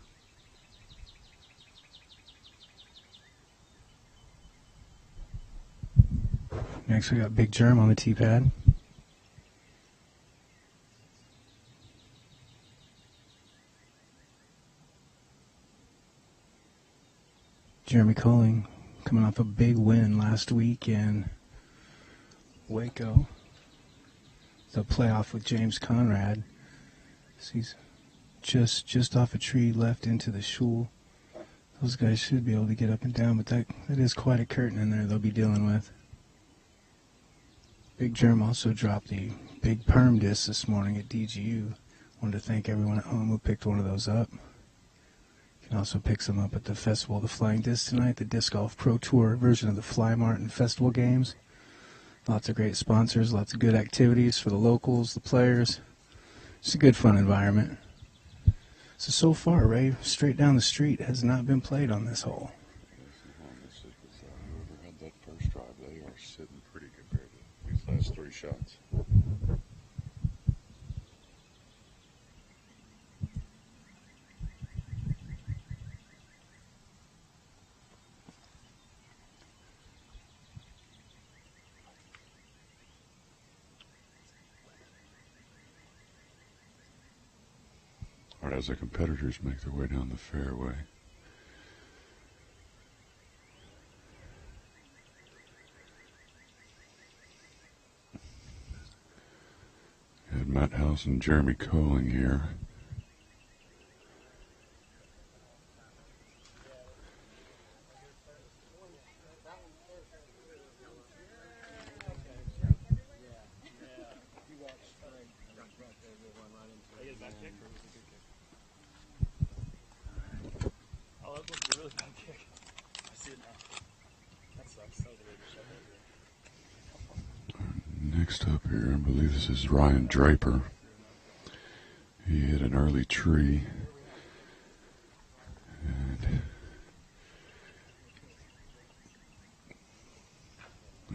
[SPEAKER 6] Next we got Big Germ on the tee pad. Jeremy Colling coming off a big win last week in Waco. The playoff with James Conrad. So he's just off a tree left into the shul. Those guys should be able to get up and down, but that is quite a curtain in there they'll be dealing with. Big Germ also dropped the big perm disc this morning at DGU. Wanted to thank everyone at home who picked one of those up. You can also pick some up at the Festival of the Flying Disc tonight, the Disc Golf Pro Tour version of the Fly Mart and Festival games. Lots of great sponsors, lots of good activities for the locals, the players. It's a good, fun environment. So far, Ray, straight down the street has not been played on this hole.
[SPEAKER 5] Whoever had that first drive, they are sitting pretty compared to these last three shots. All right, as the competitors make their way down the fairway, had Matt House and Jeremy Colling here. Next up here, I believe this is Ryan Draper. He hit an early tree. And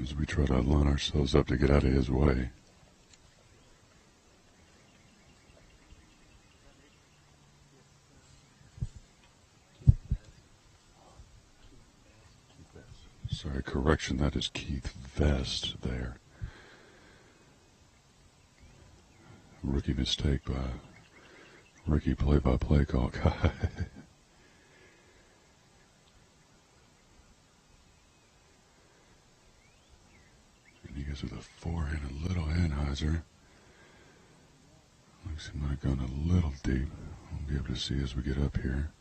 [SPEAKER 5] as we try to line ourselves up to get out of his way. Sorry, correction, that is Keith Vest there. Rookie mistake by rookie play-by-play call guy. And he goes with a forehand, a little Anheuser. Looks he might have gone a little deep. We'll be able to see as we get up here.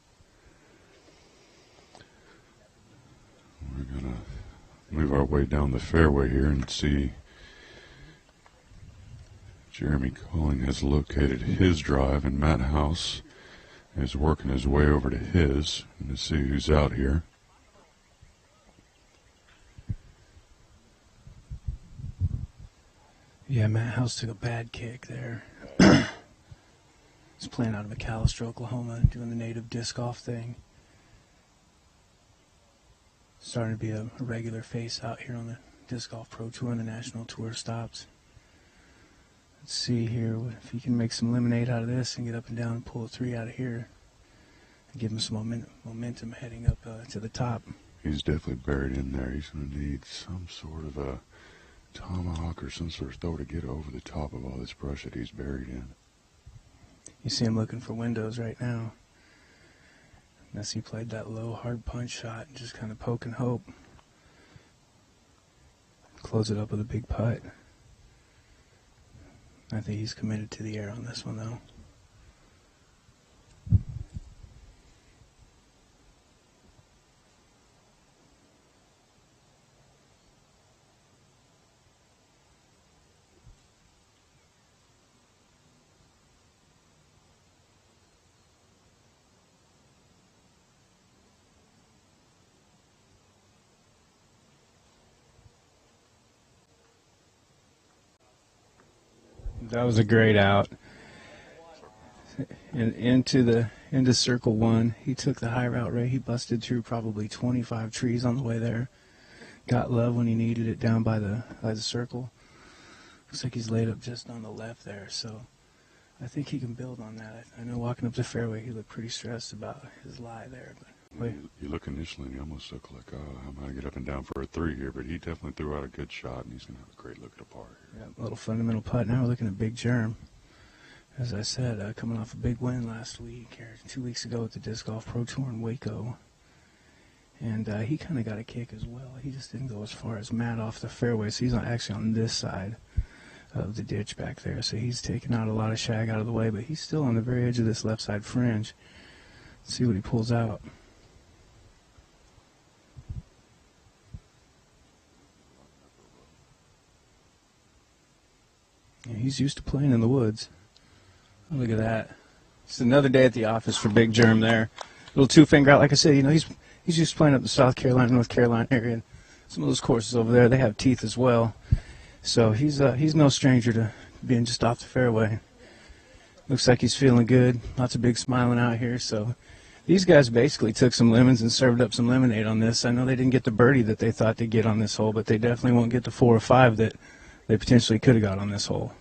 [SPEAKER 5] We're going to move our way down the fairway here and see Jeremy Colling has located his drive, and Matt House is working his way over to his and to see who's out here.
[SPEAKER 6] Yeah, Matt House took a bad kick there. He's playing out of McAllister, Oklahoma, doing the native disc golf thing. Starting to be a regular face out here on the Disc Golf Pro Tour and the National Tour stops. Let's see here if he can make some lemonade out of this and get up and down and pull a 3 out of here. And give him some momentum heading up to the top.
[SPEAKER 5] He's definitely buried in there. He's going to need some sort of a tomahawk or some sort of throw to get over the top of all this brush that he's buried in.
[SPEAKER 6] You see him looking for windows right now. Unless he played that low, hard punch shot and just kind of poke and hope. Close it up with a big putt. I think he's committed to the air on this one, though. That was a great out. And into circle 1. He took the high route right. He busted through probably 25 trees on the way there. Got love when he needed it down by the circle. Looks like he's laid up just on the left there. So I think he can build on that. I know walking up the fairway he looked pretty stressed about his lie there. But
[SPEAKER 5] you look initially and he almost looked like, oh, I'm going to get up and down for a 3 here, but he definitely threw out a good shot, and he's going to have a great look at a par here.
[SPEAKER 6] Yeah, a little fundamental putt. Now we're looking at Big Germ. As I said, coming off a big win last week, or 2 weeks ago at the Disc Golf Pro Tour in Waco. And he kind of got a kick as well. He just didn't go as far as Matt off the fairway, so he's actually on this side of the ditch back there. So he's taken out a lot of shag out of the way, but he's still on the very edge of this left side fringe. Let's see what he pulls out. Yeah, he's used to playing in the woods. Oh, look at that. It's another day at the office for Big Germ there. Little 2-finger out. Like I said, he's used to playing up the South Carolina, North Carolina area. Some of those courses over there, they have teeth as well. So he's no stranger to being just off the fairway. Looks like he's feeling good. Lots of big smiling out here. So these guys basically took some lemons and served up some lemonade on this. I know they didn't get the birdie that they thought they'd get on this hole, but they definitely won't get the 4 or 5 that they potentially could have got on this hole.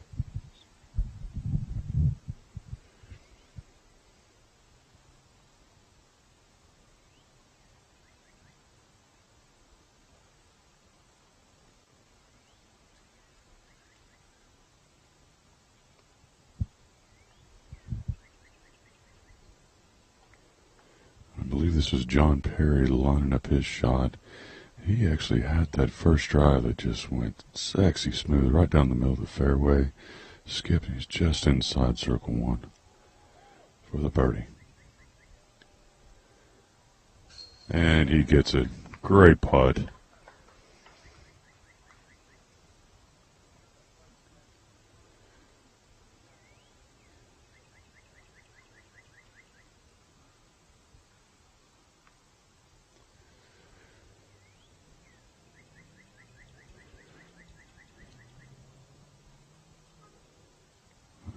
[SPEAKER 5] I believe this was John Perry lining up his shot. He actually had that first drive that just went sexy smooth right down the middle of the fairway. Skip, he's just inside circle 1 for the birdie. And he gets it. Great putt.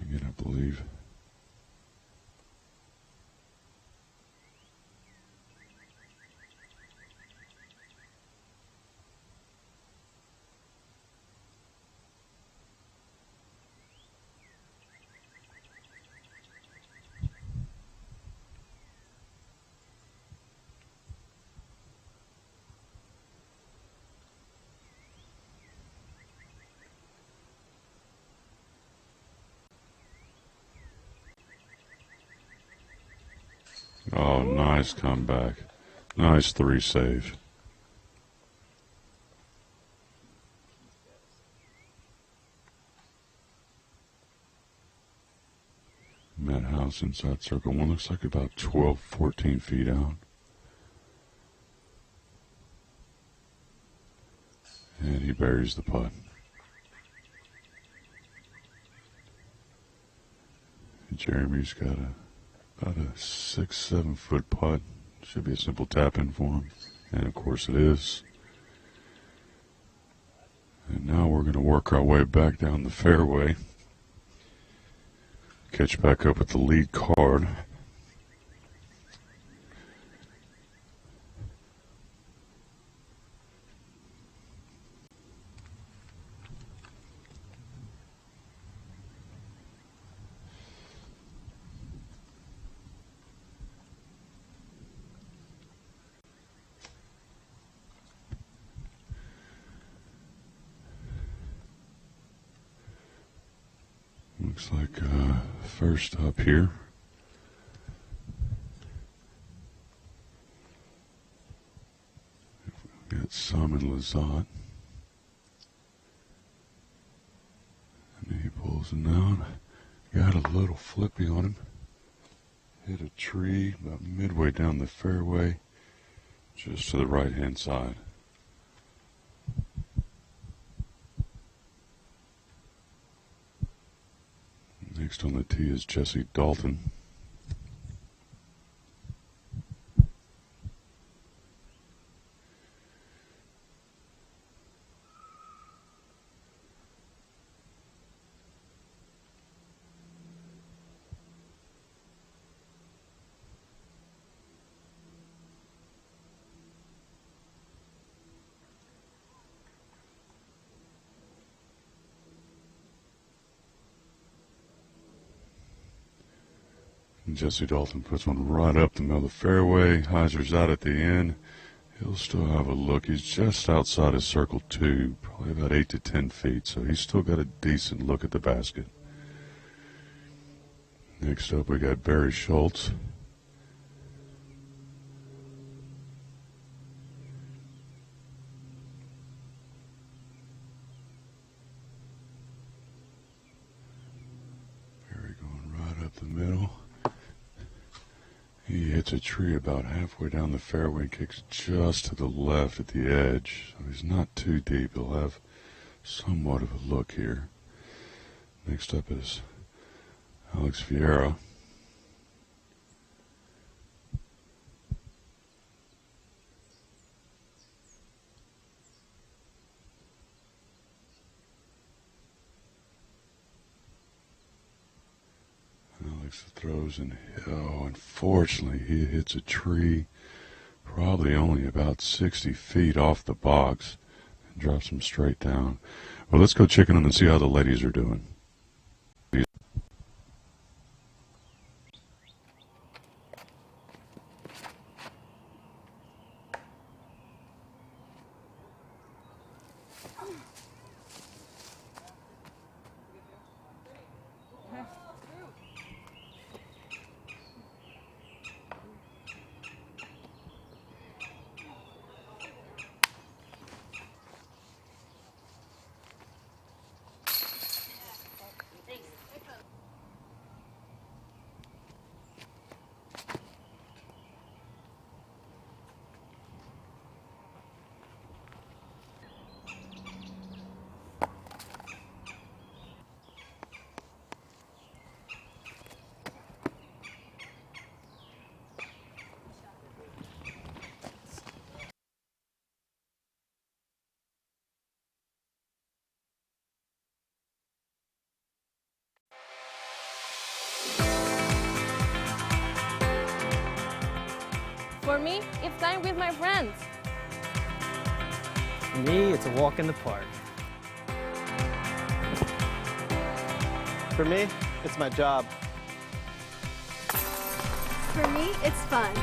[SPEAKER 5] Again, I believe. Oh, nice comeback. Nice 3 save. Matt House inside circle 1. Looks like about 12, 14 feet out. And he buries the putt. Jeremy's got about a 6-7 foot putt. Should be a simple tap in for him. And of course it is. And now we're going to work our way back down the fairway. Catch back up with the lead card. Looks like first up here. We've got Simon Lizotte. And he pulls him down. Got a little flippy on him. Hit a tree about midway down the fairway, just to the right hand side. Next on the tee is Jesse Dalton. Jesse Dalton puts one right up the middle of the fairway. Hyzer's out at the end. He'll still have a look. He's just outside of circle 2, probably about 8 to 10 feet, so he's still got a decent look at the basket. Next up, we got Barry Schultz. Barry going right up the middle. He hits a tree about halfway down the fairway and kicks just to the left at the edge. So he's not too deep. He'll have somewhat of a look here. Next up is Alex Ferreira. Alex throws and unfortunately he hits a tree probably only about 60 feet off the box and drops him straight down. Well, let's go check in and see how the ladies are doing.
[SPEAKER 7] For me, it's time with my friends.
[SPEAKER 8] For me, it's a walk in the park.
[SPEAKER 11] For me, it's my job.
[SPEAKER 12] For me, it's fun.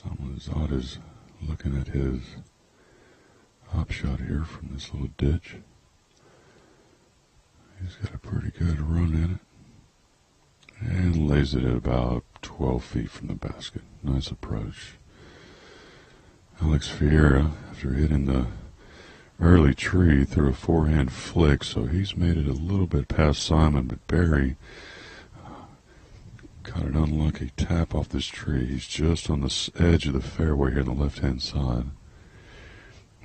[SPEAKER 5] Lizotte is looking at his hop shot here from this little ditch. He's got a pretty good run in it. And lays it at about 12 feet from the basket. Nice approach. Alex Ferreira, after hitting the early tree, threw a forehand flick, so he's made it a little bit past Simon, but Barry got an unlucky tap off this tree. He's just on the edge of the fairway here on the left-hand side.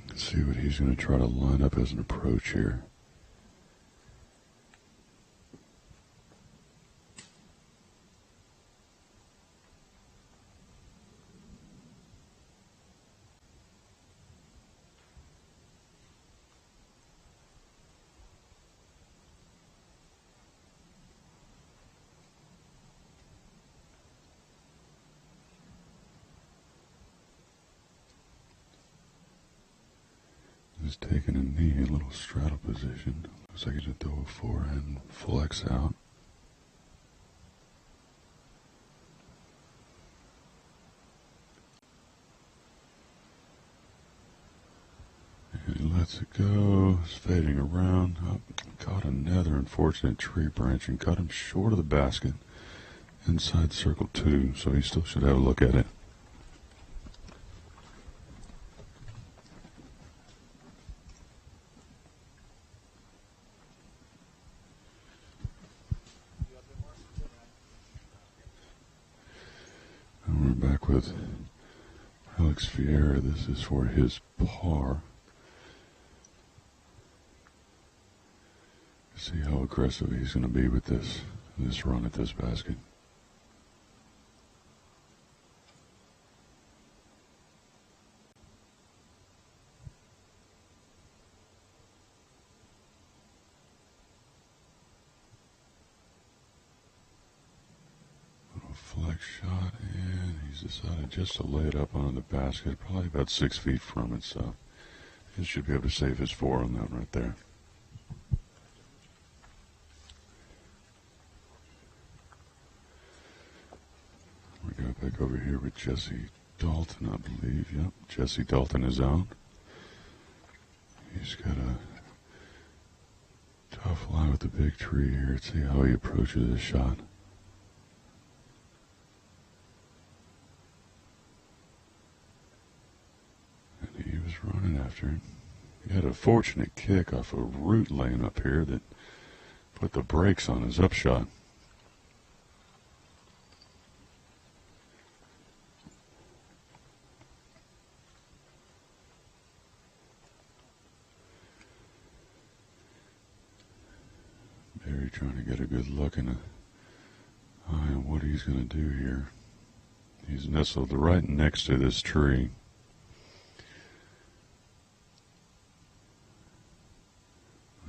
[SPEAKER 5] Let's see what he's going to try to line up as an approach here. He's taking a knee, a little straddle position. Looks like he's going to throw a forehand flex out. And he lets it go. It's fading around. Oh, caught another unfortunate tree branch and cut him short of the basket. Inside circle 2, so he still should have a look at it. We're back with Alex Ferreira. This is for his par. See how aggressive he's going to be with this run at this basket. Flex shot, and he's decided just to lay it up onto the basket, probably about 6 feet from it, so he should be able to save his 4 on that right there. We go back over here with Jesse Dalton, I believe. Yep, Jesse Dalton is out. He's got a tough lie with the big tree here. Let's see how he approaches this shot. He was running after it. He had a fortunate kick off a root laying up here that put the brakes on his upshot. Barry trying to get a good look in the eye on what he's going to do here. He's nestled right next to this tree.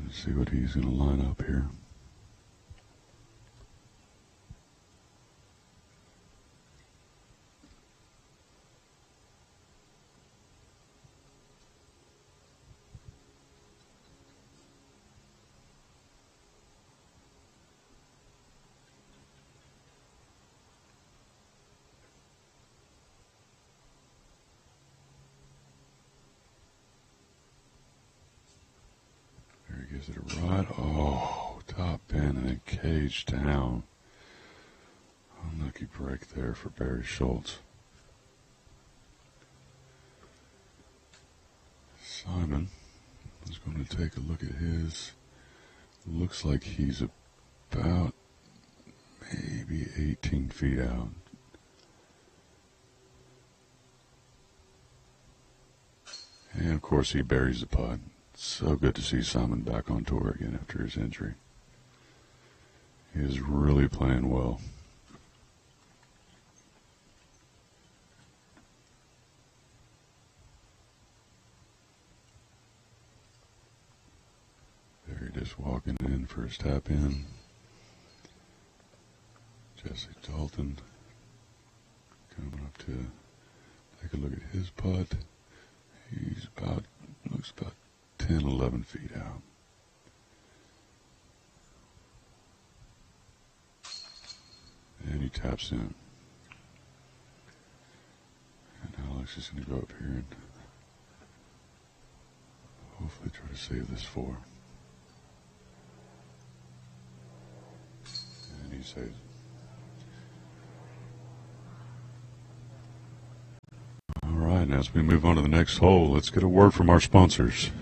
[SPEAKER 5] Let's see what he's going to line up here. Gives it a ride. Oh, top pin and then cage down. Unlucky break there for Barry Schultz. Simon is going to take a look at his. Looks like he's about maybe 18 feet out. And of course he buries the putt. So good to see Simon back on tour again after his injury. He is really playing well. Barry just walking in for his tap in. Jesse Dalton coming up to take a look at his putt. He's looks about 10, 11 feet out. And he taps in. Alex is going to go up here and hopefully try to save this 4. And he saves it. All right, and as we move on to the next hole, let's get a word from our sponsors.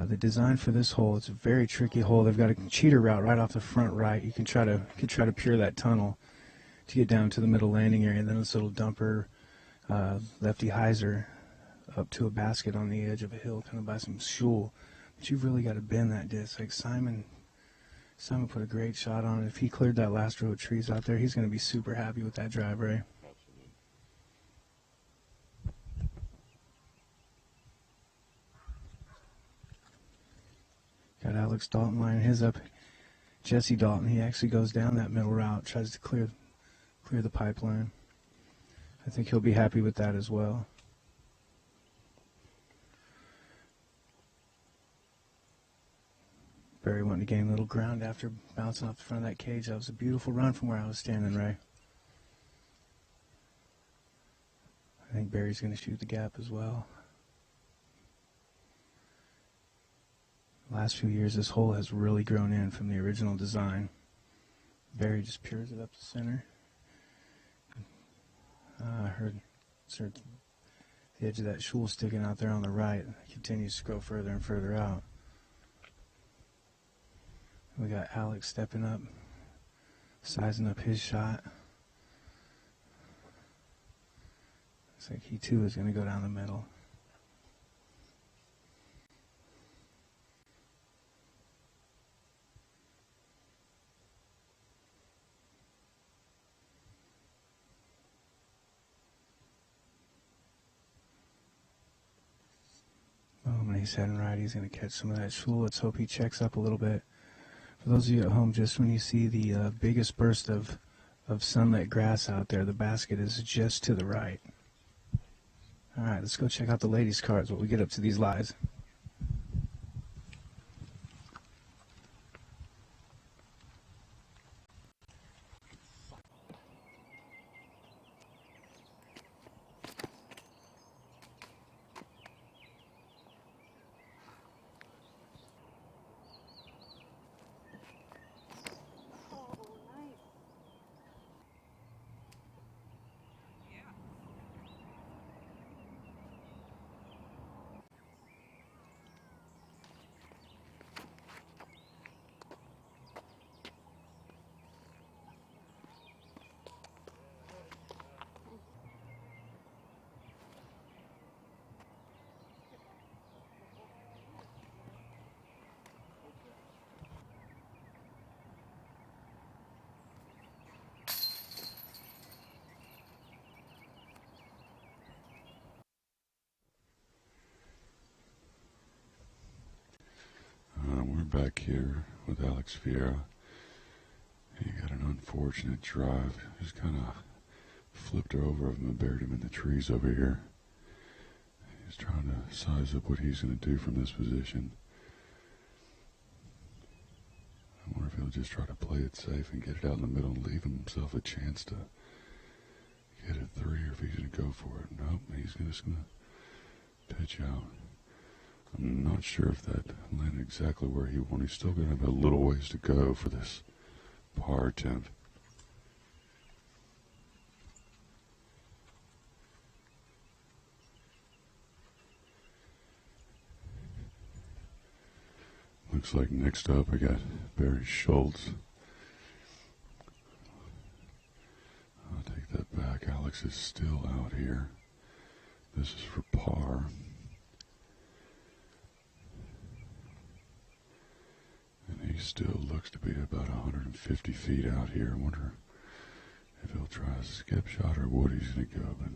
[SPEAKER 6] The design for this hole, it's a very tricky hole. They've got a cheater route right off the front right. You can try to pure that tunnel to get down to the middle landing area, and then this little dumper lefty hyzer up to a basket on the edge of a hill, kind of by some shul. But you've really got to bend that disc. Like Simon put a great shot on it. If he cleared that last row of trees out there, he's going to be super happy with that drive, Ray. Got Alex Alex Dalton lining his up. Jesse Dalton, he actually goes down that middle route, tries to clear the pipeline. I think he'll be happy with that as well. Barry wanting to gain a little ground after bouncing off the front of that cage. That was a beautiful run from where I was standing, Ray. I think Barry's going to shoot the gap as well. The last few years, this hole has really grown in from the original design. Barry just peers it up the center. I heard the edge of that shoal sticking out there on the right. It continues to grow further and further out. We got Alex stepping up, sizing up his shot. Looks like he too is going to go down the middle. When he's heading right, he's going to catch some of that shoal. Let's hope he checks up a little bit. For those of you at home, just when you see the biggest burst of sunlit grass out there, the basket is just to the right. All right, let's go check out the ladies' cards while we get up to these lies.
[SPEAKER 5] We're back here with Alex Ferreira. He got an unfortunate drive. Just kind of flipped her over and buried him in the trees over here. He's trying to size up what he's going to do from this position. I wonder if he'll just try to play it safe and get it out in the middle and leave himself a chance to get a three, or if he's going to go for it. Nope, he's just going to pitch out. I'm not sure if that landed exactly where he wanted. He's still going to have a little ways to go for this par attempt. Looks like next up I got Barry Schultz. I'll take that back. Alex is still out here. This is for par. And he still looks to be about 150 feet out here. I wonder if he'll try a skip shot or what he's going to go. But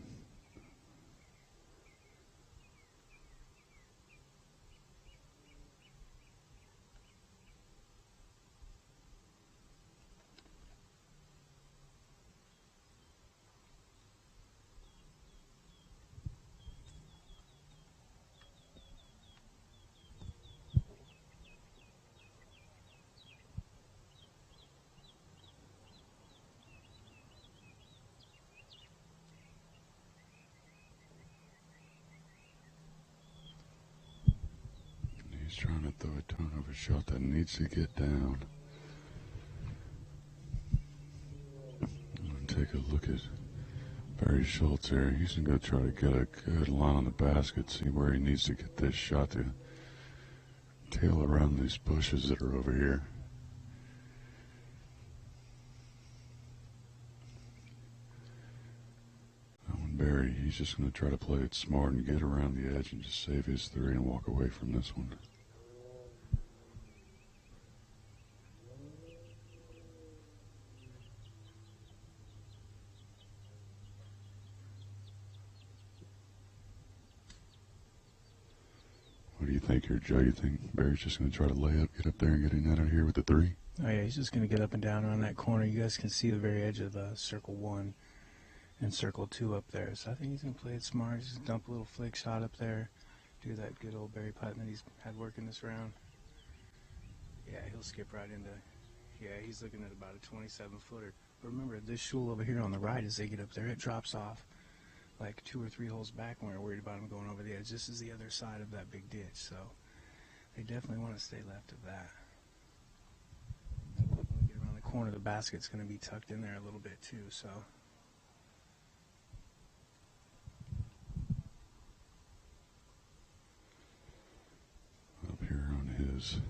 [SPEAKER 5] he's trying to throw a ton of a shot that needs to get down. I'm going to take a look at Barry Schultz here. He's going to go try to get a good line on the basket, see where he needs to get this shot to tail around these bushes that are over here. Barry, he's just going to try to play it smart and get around the edge and just save his three and walk away from this one. What do you think here, Joe? You think Barry's just going to try to lay up, get up there, and get in out of here with the 3?
[SPEAKER 6] Oh, yeah, he's just going to get up and down around that corner. You guys can see the very edge of circle 1 and circle 2 up there. So I think he's going to play it smart. Just dump a little flick shot up there. Do that good old Barry putt that he's had working this round. Yeah, he'll skip right into, yeah, he's looking at about a 27-footer. But remember, this shul over here on the right, as they get up there, it drops off like 2 or 3 holes back when we were worried about him going over the edge. This is the other side of that big ditch, so they definitely want to stay left of that. When we get around the corner, the basket's going to be tucked in there a little bit too, so.
[SPEAKER 5] Up here on his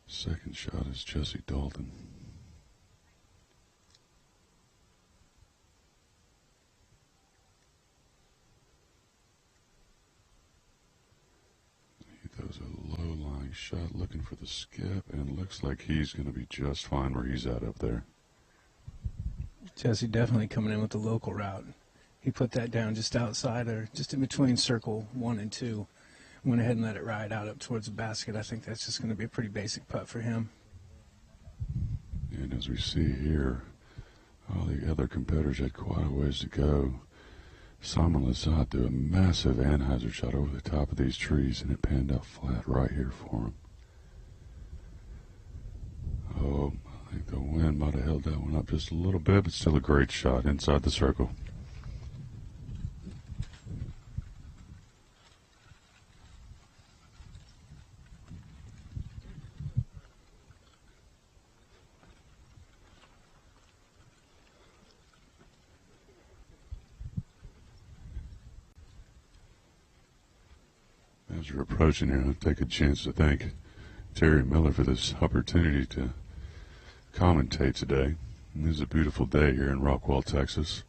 [SPEAKER 5] second shot is Jesse Dalton. Throws a low-lying shot, looking for the skip, and looks like he's going to be just fine where he's at up there.
[SPEAKER 6] Jesse definitely coming in with the local route. He put that down just outside, or just in between circle 1 and 2. Went ahead and let it ride out up towards the basket. I think that's just going to be a pretty basic putt for him.
[SPEAKER 5] And as we see here, all the other competitors had quite a ways to go. Simon Lizotte do a massive anhyzer shot over the top of these trees, and it panned out flat right here for him. Oh, I think the wind might have held that one up just a little bit, but still a great shot inside the circle. As we're approaching here, I'll take a chance to thank Terry Miller for this opportunity to commentate today. And this is a beautiful day here in Rockwall, Texas.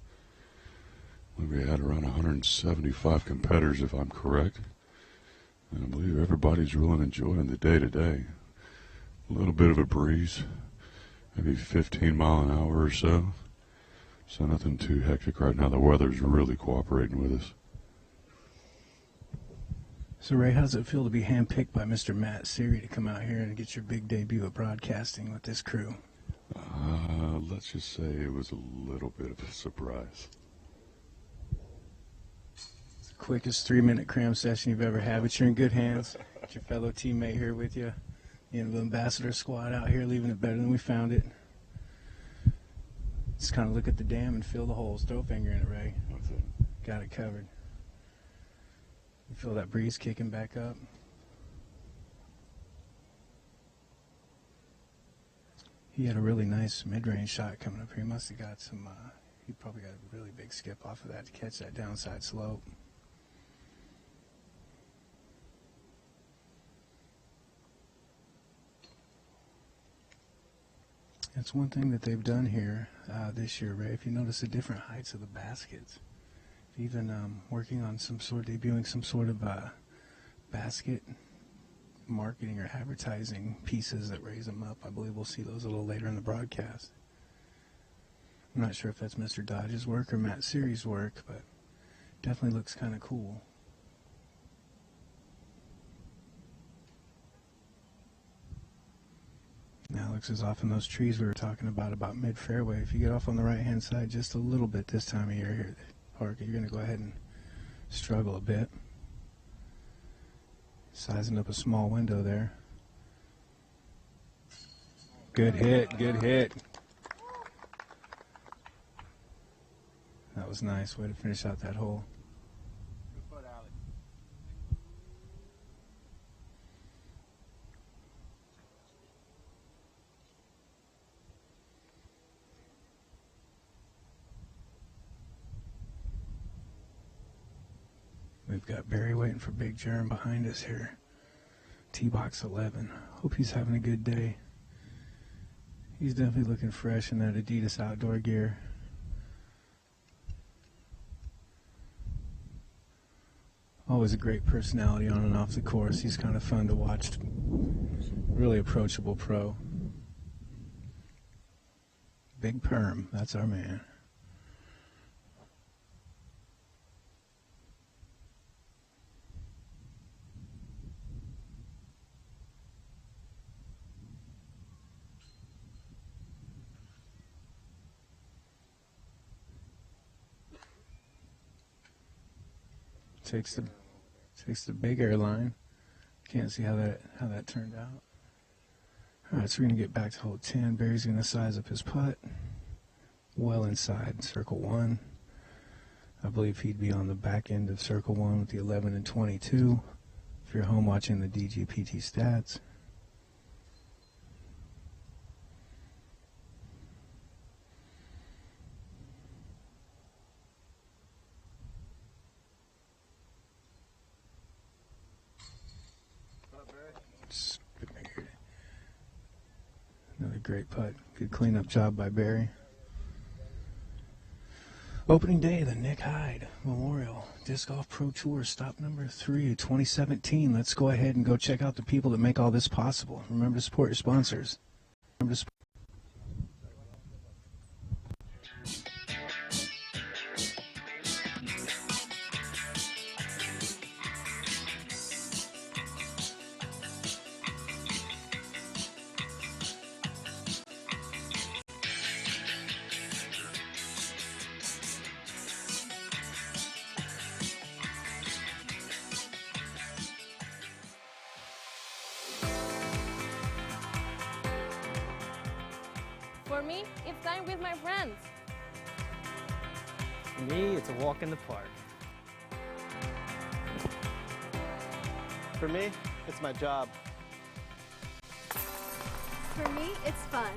[SPEAKER 5] We had around 175 competitors, if I'm correct. And I believe everybody's really enjoying the day today. A little bit of a breeze, maybe 15 mile an hour or so. So nothing too hectic right now. The weather's really cooperating with us.
[SPEAKER 6] So, Ray, how does it feel to be handpicked by Mr. Matt Seary to come out here and get your big debut at broadcasting with this crew?
[SPEAKER 5] Let's just say it was a little bit of a surprise.
[SPEAKER 6] It's the quickest 3-minute cram session you've ever had, but you're in good hands. Got your fellow teammate here with you. The ambassador squad out here leaving it better than we found it. Just kind of look at the dam and feel the holes. Throw a finger in it, Ray.
[SPEAKER 5] That's it.
[SPEAKER 6] Got it covered. You feel that breeze kicking back up? He had a really nice mid-range shot coming up here. He must have got some, he probably got a really big skip off of that to catch that downside slope. That's one thing that they've done here this year, Ray. If you notice the different heights of the baskets, even working on debuting some sort of basket marketing or advertising pieces that raise them up. I believe we'll see those a little later in the broadcast. I'm not sure if that's Mr. Dodge's work or Matt Seary's work, but definitely looks kind of cool. Now Alex is off in those trees we were talking about mid-fairway. If you get off on the right-hand side just a little bit this time of year here, Parker, you're going to go ahead and struggle a bit. Sizing up a small window there. Good hit, good hit. That was nice. Way to finish out that hole.
[SPEAKER 11] Good foot, Alex.
[SPEAKER 6] We've got Barry waiting for Big Germ behind us here. T-Box 11. Hope he's having a good day. He's definitely looking fresh in that Adidas outdoor gear. Always a great personality on and off the course. He's kind of fun to watch. Really approachable pro. Big Perm, that's our man. takes the big airline. Can't see how that turned out. All right, so we're going to get back to hole 10. Barry's going to size up his putt. Well inside circle 1. I believe he'd be on the back end of circle 1 with the 11 and 22. If you're home watching the DGPT stats. Another great putt. Good cleanup job by Barry. Opening day of the Nick Hyde Memorial Disc Golf Pro Tour, stop number 3 of 2017. Let's go ahead and go check out the people that make all this possible. Remember to support your sponsors. Remember to support
[SPEAKER 7] For me, it's time with my friends.
[SPEAKER 8] For me, it's a walk in the park.
[SPEAKER 11] For me, it's my job.
[SPEAKER 12] For me, it's fun.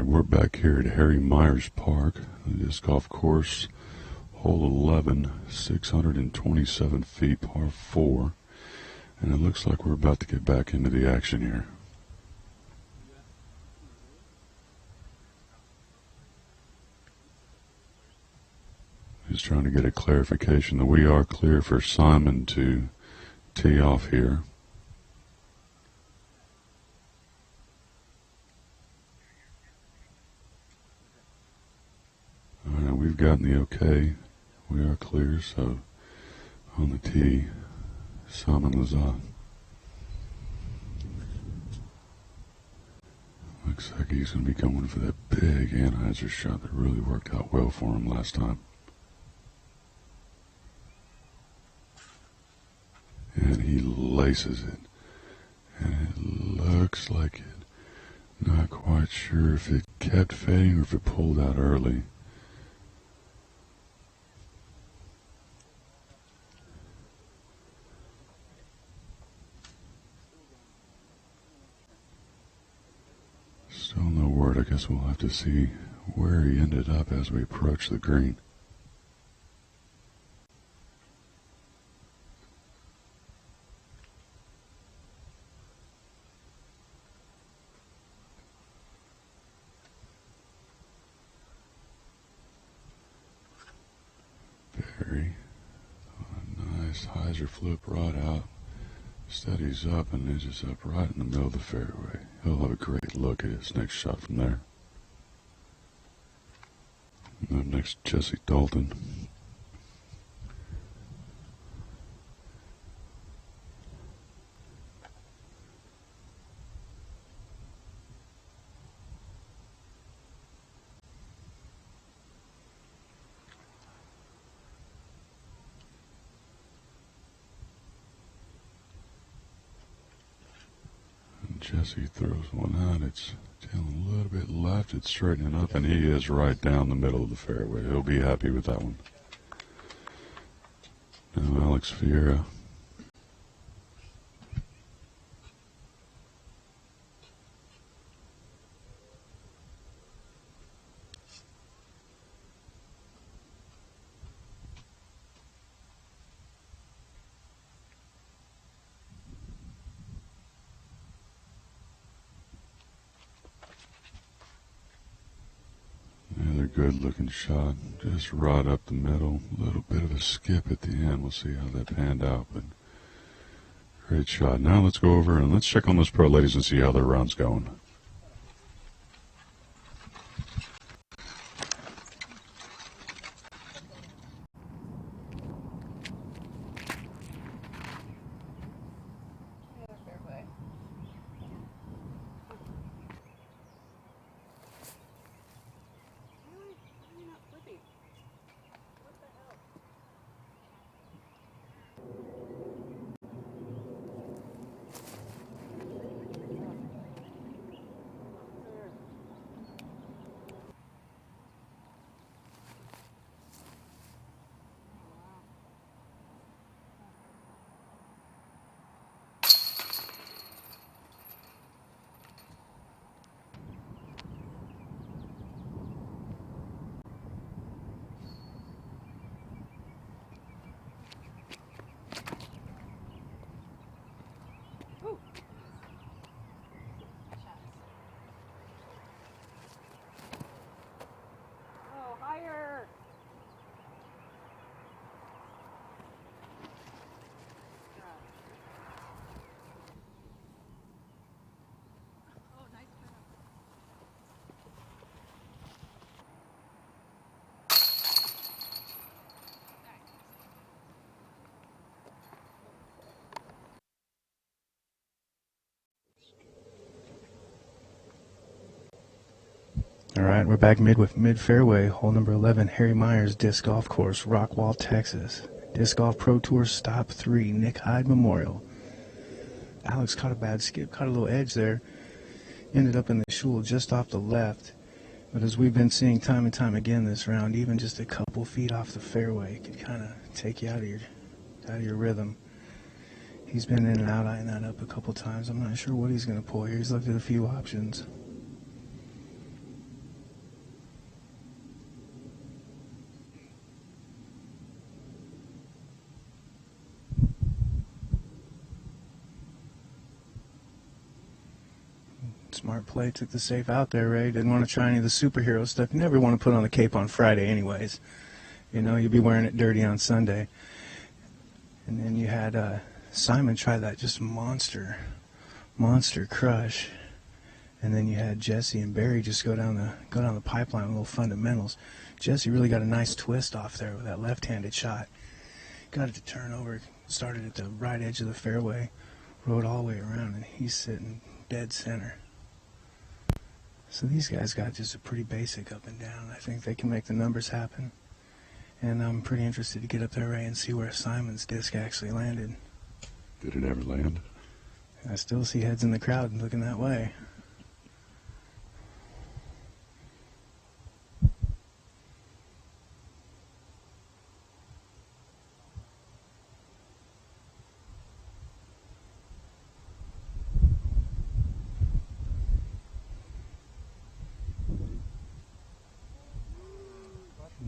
[SPEAKER 5] Alright, we're back here at Harry Myers Park, the disc golf course, hole 11, 627 feet, par 4, and it looks like we're about to get back into the action here. Just trying to get a clarification that we are clear for Simon to tee off here. Alright, we've gotten the okay. We are clear, so on the tee, Simon Lizotte. Looks like he's going to be going for that big anhyzer shot that really worked out well for him last time. And he laces it. And it looks like it. Not quite sure if it kept fading or if it pulled out early. Still no word. I guess we'll have to see where he ended up as we approach the green. Barry, a nice hyzer flip right out, steadies up and edges up right in the middle of the fairway. He'll have a great look at his next shot from there. And up next, Jesse Dalton. Jesse throws one out. It's tailing a little bit left. It's straightening up, and he is right down the middle of the fairway. He'll be happy with that one. Now Alex Ferreira. Good looking shot, just right up the middle, a little bit of a skip at the end. We'll see how that panned out, but great shot. Now let's go over and let's check on those pro ladies and see how their round's going.
[SPEAKER 6] All right, we're back mid-fairway, hole number 11, Harry Myers Disc Golf Course, Rockwall, Texas. Disc Golf Pro Tour Stop 3, Nick Hyde Memorial. Alex caught a bad skip, caught a little edge there. Ended up in the shul just off the left. But as we've been seeing time and time again this round, even just a couple feet off the fairway could kind of take you out of your rhythm. He's been in and out, eyeing that up a couple times. I'm not sure what he's going to pull here. He's looked at a few options. Smart play, took the safe out there, Ray. Didn't want to try any of the superhero stuff. You never want to put on the cape on Friday anyways. You know, you'll be wearing it dirty on Sunday. And then you had Simon try that just monster crush. And then you had Jesse and Barry just go down the pipeline with little fundamentals. Jesse really got a nice twist off there with that left-handed shot. Got it to turn over, started at the right edge of the fairway, rode all the way around, and he's sitting dead center. So these guys got just a pretty basic up and down. I think they can make the numbers happen. And I'm pretty interested to get up there, Ray, and see where Simon's disc actually landed.
[SPEAKER 5] Did it ever land?
[SPEAKER 6] I still see heads in the crowd looking that way.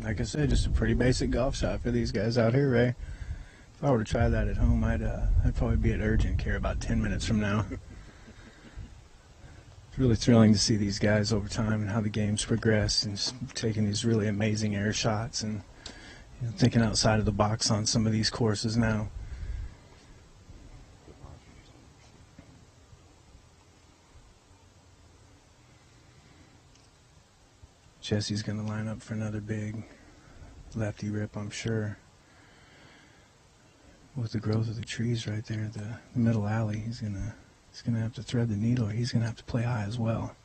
[SPEAKER 6] Like I said, just a pretty basic golf shot for these guys out here, Ray. If I were to try that at home, I'd probably be at urgent care about 10 minutes from now. It's really thrilling to see these guys over time and how the game's progressed and just taking these really amazing air shots and thinking outside of the box on some of these courses now. Jesse's going to line up for another big lefty rip, I'm sure. With the growth of the trees right there, the middle alley, he's going to have to thread the needle, or he's going to have to play high as well.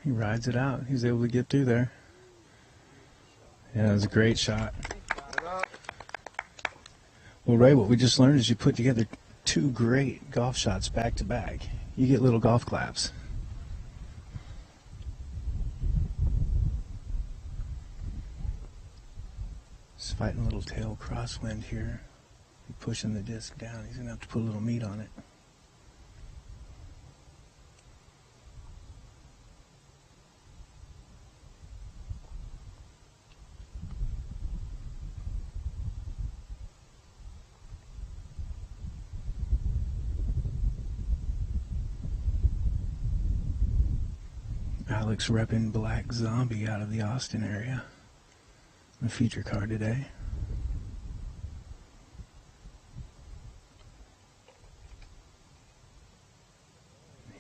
[SPEAKER 6] He rides it out. He's able to get through there. Yeah, it was a great shot. Well, Ray, what we just learned is you put together two great golf shots back to back. You get little golf claps. He's fighting a little tail crosswind here. He's pushing the disc down. He's going to have to put a little meat on it. Alex repping Black Zombie out of the Austin area. A feature card today.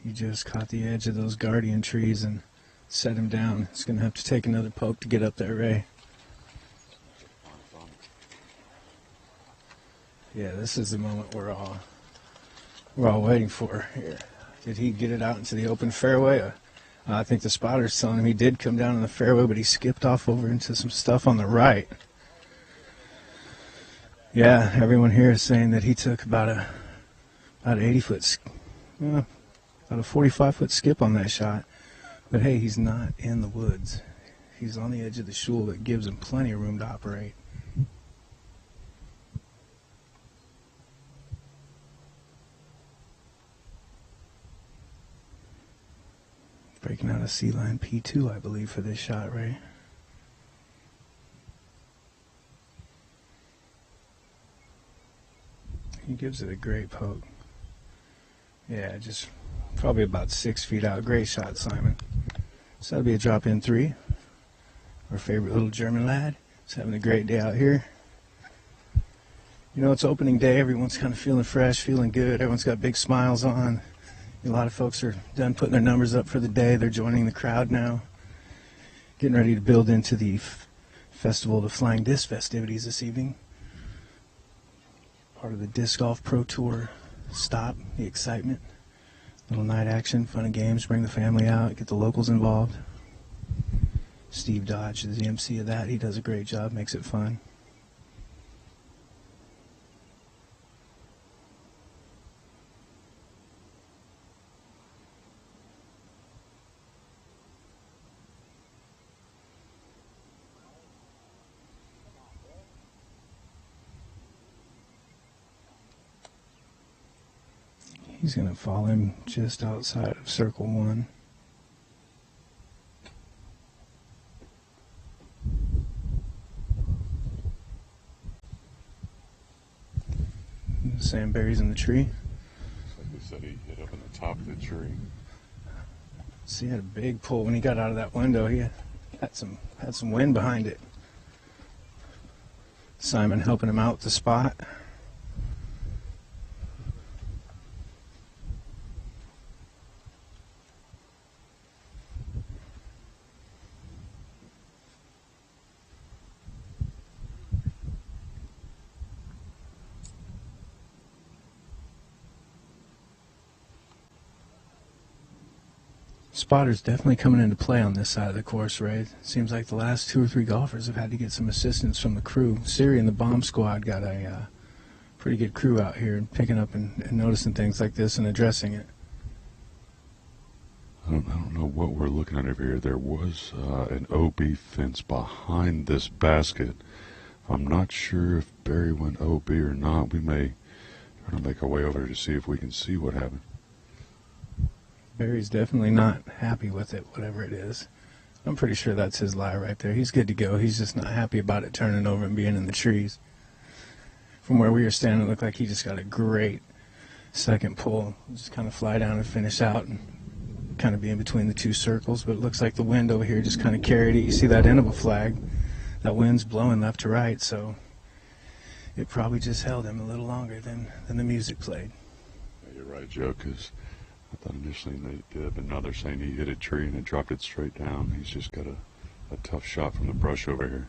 [SPEAKER 6] He just caught the edge of those guardian trees and set him down. He's going to have to take another poke to get up there, Ray. Yeah, this is the moment we're all waiting for here. Did he get it out into the open fairway? I think the spotter's telling him he did come down in the fairway, but he skipped off over into some stuff on the right. Yeah, everyone here is saying that he took about an 80-foot, about a 45-foot skip on that shot. But hey, he's not in the woods. He's on the edge of the shul that gives him plenty of room to operate. Breaking out a C-line P2, I believe, for this shot, Ray. He gives it a great poke. Yeah, just probably about 6 feet out. Great shot, Simon. So that'll be a drop-in 3. Our favorite little German lad. He's having a great day out here. You know, it's opening day. Everyone's kind of feeling fresh, feeling good. Everyone's got big smiles on. A lot of folks are done putting their numbers up for the day. They're joining the crowd now. Getting ready to build into the Festival of the Flying Disc festivities this evening. Part of the Disc Golf Pro Tour stop, the excitement. Little night action, fun and games, bring the family out, get the locals involved. Steve Dodge is the MC of that. He does a great job, makes it fun. He's going to fall in just outside of circle 1. Sam Barry's in the tree.
[SPEAKER 5] Like they said, he hit up in the top of the tree.
[SPEAKER 6] So he had a big pull when he got out of that window. He had some wind behind it. Simon helping him out with the spot. Spotter's definitely coming into play on this side of the course, Ray. It seems like the last 2 or 3 golfers have had to get some assistance from the crew. Siri and the bomb squad got a pretty good crew out here picking up and noticing things like this and addressing it.
[SPEAKER 5] I don't know what we're looking at over here. There was an OB fence behind this basket. I'm not sure if Barry went OB or not. We may try to make our way over to see if we can see what happened.
[SPEAKER 6] Barry's definitely not happy with it, whatever it is. I'm pretty sure that's his lie right there. He's good to go. He's just not happy about it turning over and being in the trees. From where we were standing, it looked like he just got a great second pull. Just kind of fly down and finish out and kind of be in between the 2 circles. But it looks like the wind over here just kind of carried it. You see that Innova flag? That wind's blowing left to right, so it probably just held him a little longer than the music played.
[SPEAKER 5] Yeah, you're right, Joe, because I thought initially they did, but now they're saying he hit a tree and it dropped it straight down. He's just got a tough shot from the brush over here.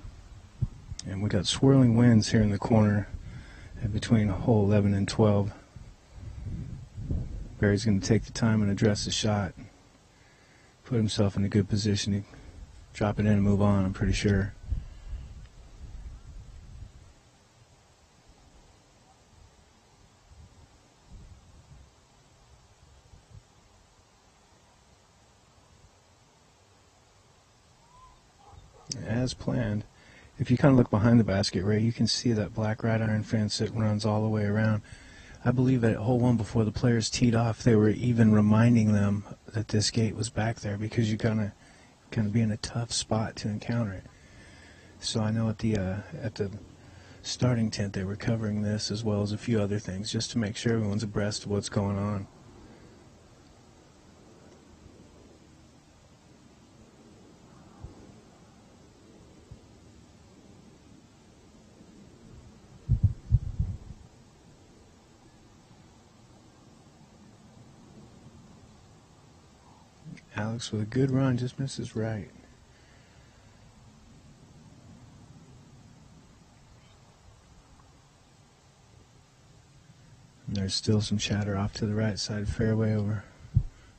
[SPEAKER 6] And we got swirling winds here in the corner between hole 11 and 12. Barry's going to take the time and address the shot. Put himself in a good position to drop it in and move on, I'm pretty sure. As planned, if you kind of look behind the basket, Ray, you can see that black right iron fence that runs all the way around. I believe at hole 1 before the players teed off, they were even reminding them that this gate was back there because you kind of be in a tough spot to encounter it. So I know at the starting tent they were covering this as well as a few other things just to make sure everyone's abreast of what's going on. Alex with a good run, just misses right. And there's still some chatter off to the right side of fairway over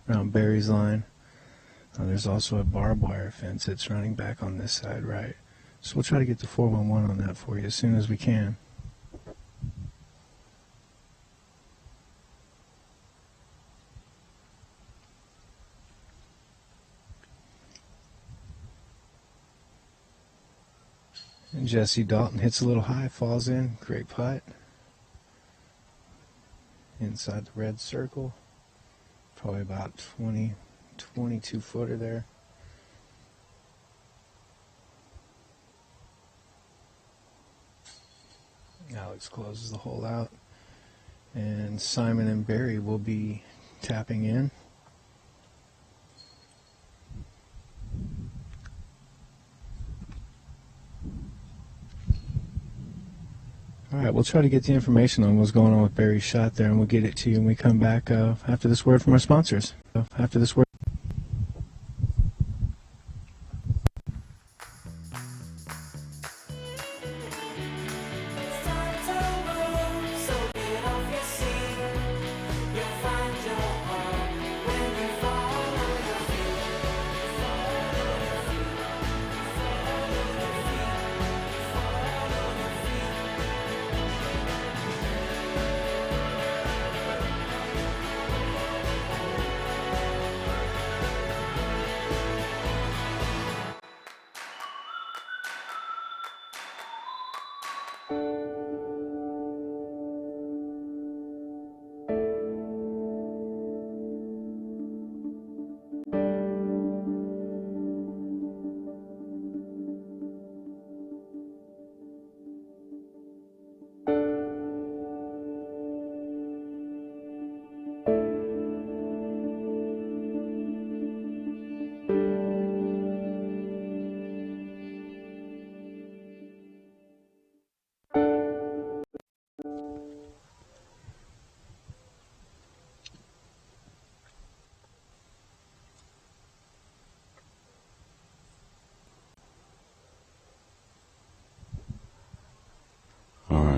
[SPEAKER 6] around Barry's line. There's also a barbed wire fence that's running back on this side right. So we'll try to get the 411 on that for you as soon as we can. And Jesse Dalton hits a little high, falls in, great putt. Inside the red circle, probably about 22 footer there. Alex closes the hole out, and Simon and Barry will be tapping in. All right, we'll try to get the information on what's going on with Barry's shot there, and we'll get it to you when we come back after this word from our sponsors. After this word.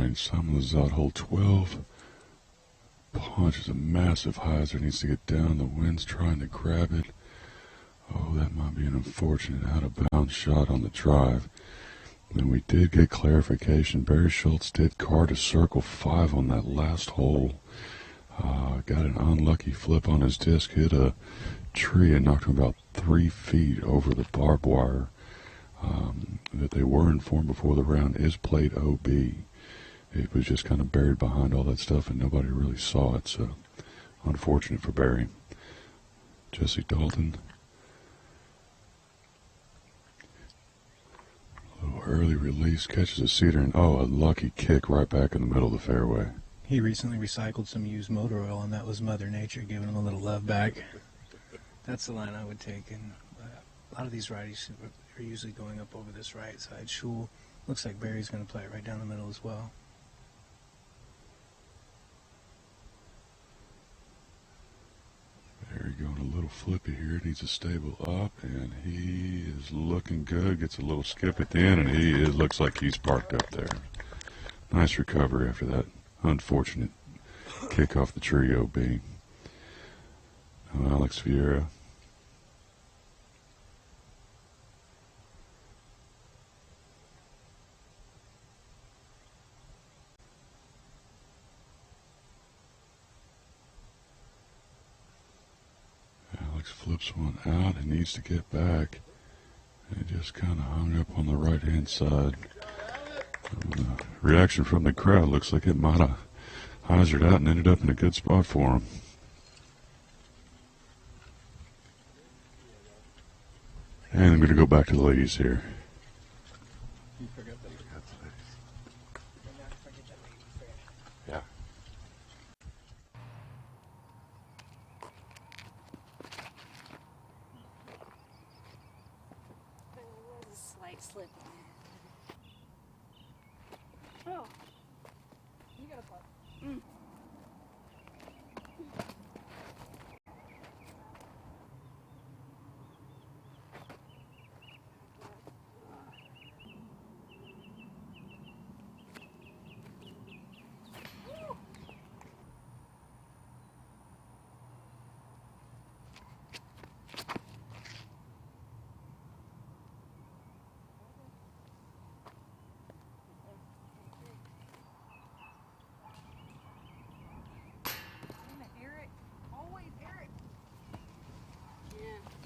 [SPEAKER 5] 9. Simon Lizotte, hole 12. Punches a massive hyzer, needs to get down. The wind's trying to grab it. Oh, that might be an unfortunate out-of-bounds shot on the drive. And we did get clarification. Barry Schultz did card a circle 5 on that last hole. Got an unlucky flip on his disc, hit a tree and knocked him about 3 feet over the barbed wire. That they were informed before the round is plate OB. It was just kind of buried behind all that stuff and nobody really saw it, so unfortunate for Barry. Jesse Dalton. A little early release, catches a cedar, and oh, a lucky kick right back in the middle of the fairway.
[SPEAKER 6] He recently recycled some used motor oil, and that was Mother Nature giving him a little love back. That's the line I would take, and a lot of these righties are usually going up over this right side. Schul looks like Barry's going to play it right down the middle as well.
[SPEAKER 5] Barry going a little flippy here, needs a stable up, and he is looking good. Gets a little skip at the end, and he looks like he's parked up there. Nice recovery after that unfortunate kick off the tree OB. Alex Ferreira. Alex flips one out and needs to get back. And it just kind of hung up on the right-hand side. Reaction from the crowd looks like it might have hyzered out and ended up in a good spot for him. And I'm going to go back to the ladies here. Yeah.
[SPEAKER 12] There was a slight slip. Oh. You got a putt.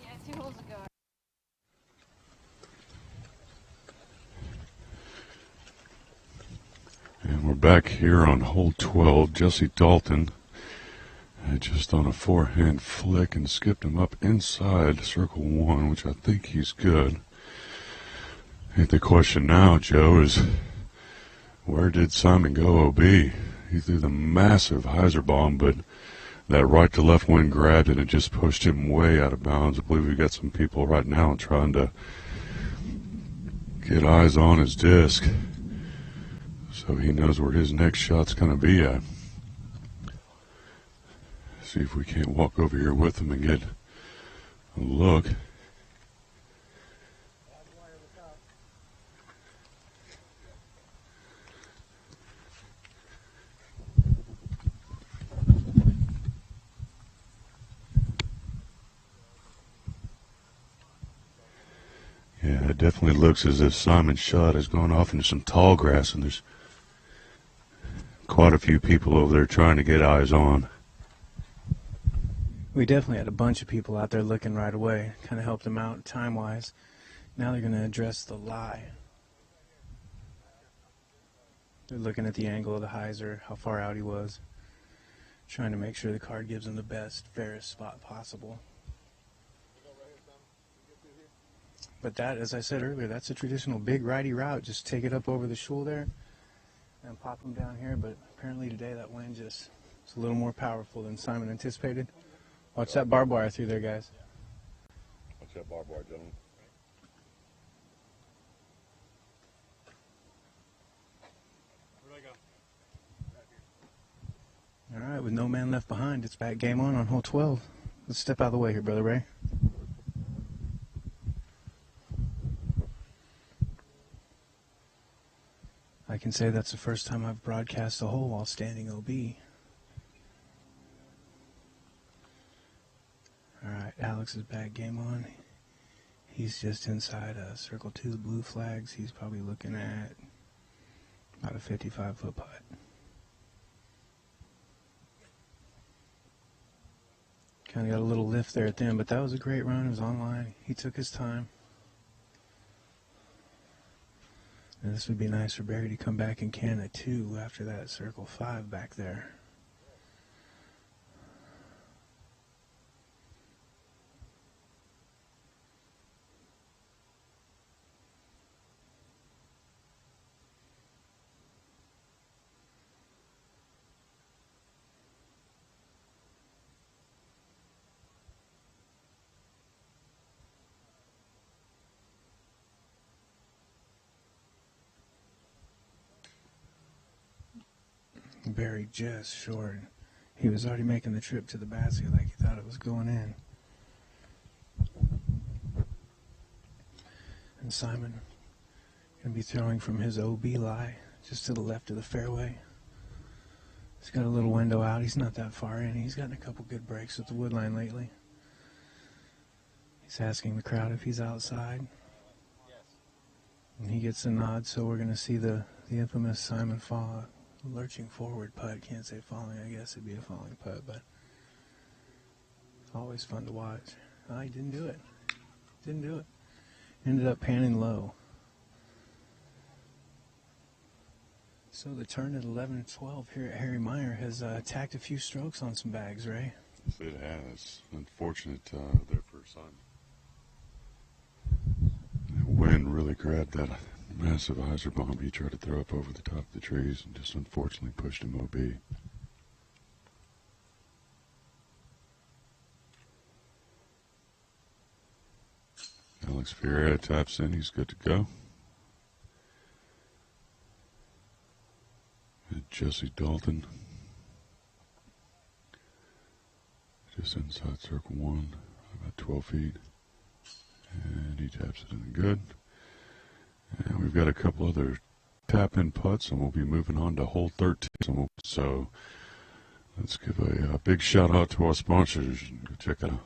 [SPEAKER 12] Yeah, 2 holes ago.
[SPEAKER 5] And we're back here on hole 12. Jesse Dalton just on a forehand flick and skipped him up inside circle 1, which I think he's good. I think the question now, Joe, is where did Simon go OB? He threw the massive Hyzerbomb, but that right to left wind grabbed it and just pushed him way out of bounds. I believe we've got some people right now trying to get eyes on his disc so he knows where his next shot's going to be at. See if we can't walk over here with him and get a look. Yeah, it definitely looks as if Simon's shot has gone off into some tall grass, and there's quite a few people over there trying to get eyes on.
[SPEAKER 6] We definitely had a bunch of people out there looking right away. Kind of helped them out time-wise. Now they're going to address the lie. They're looking at the angle of the hyzer, how far out he was. Trying to make sure the card gives them the best, fairest spot possible. But that, as I said earlier, that's a traditional big righty route. Just take it up over the Schul there and pop them down here. But apparently today that wind just is a little more powerful than Simon anticipated. Watch that barbed wire through there, guys.
[SPEAKER 5] Watch that barbed wire, gentlemen. Where'd I go?
[SPEAKER 6] All right, with no man left behind, it's back game on hole 12. Let's step out of the way here, Brother Ray. I can say that's the first time I've broadcast a hole while standing OB. Alright, Alex's back game on. He's just inside circle 2 blue flags. He's probably looking at about a 55-foot putt. Kind of got a little lift there at the end, but that was a great run. It was online. He took his time. And this would be nice for Barry to come back and can a 2 after that circle 5 back there. Barry just short. He was already making the trip to the basket like he thought it was going in. And Simon going to be throwing from his OB lie just to the left of the fairway. He's got a little window out. He's not that far in. He's gotten a couple good breaks with the wood line lately. He's asking the crowd if he's outside. And he gets a nod, so we're going to see the infamous Simon fall. Lurching forward putt. Can't say falling. I guess it'd be a falling putt, but always fun to watch. Oh, he didn't do it. Didn't do it. Ended up panning low. So the turn at 11-12 here at Harry Meyer has tacked a few strokes on some bags, Ray.
[SPEAKER 5] Yes, it has. Unfortunate there for Simon. The wind really grabbed that massive Hyzerbomb he tried to throw up over the top of the trees and just unfortunately pushed him OB. Alex Ferreira taps in. He's good to go. And Jesse Dalton just inside circle 1, about 12 feet. And he taps it in good. And we've got a couple other tap-in putts, and we'll be moving on to hole 13. So let's give a big shout-out to our sponsors. Go check it out.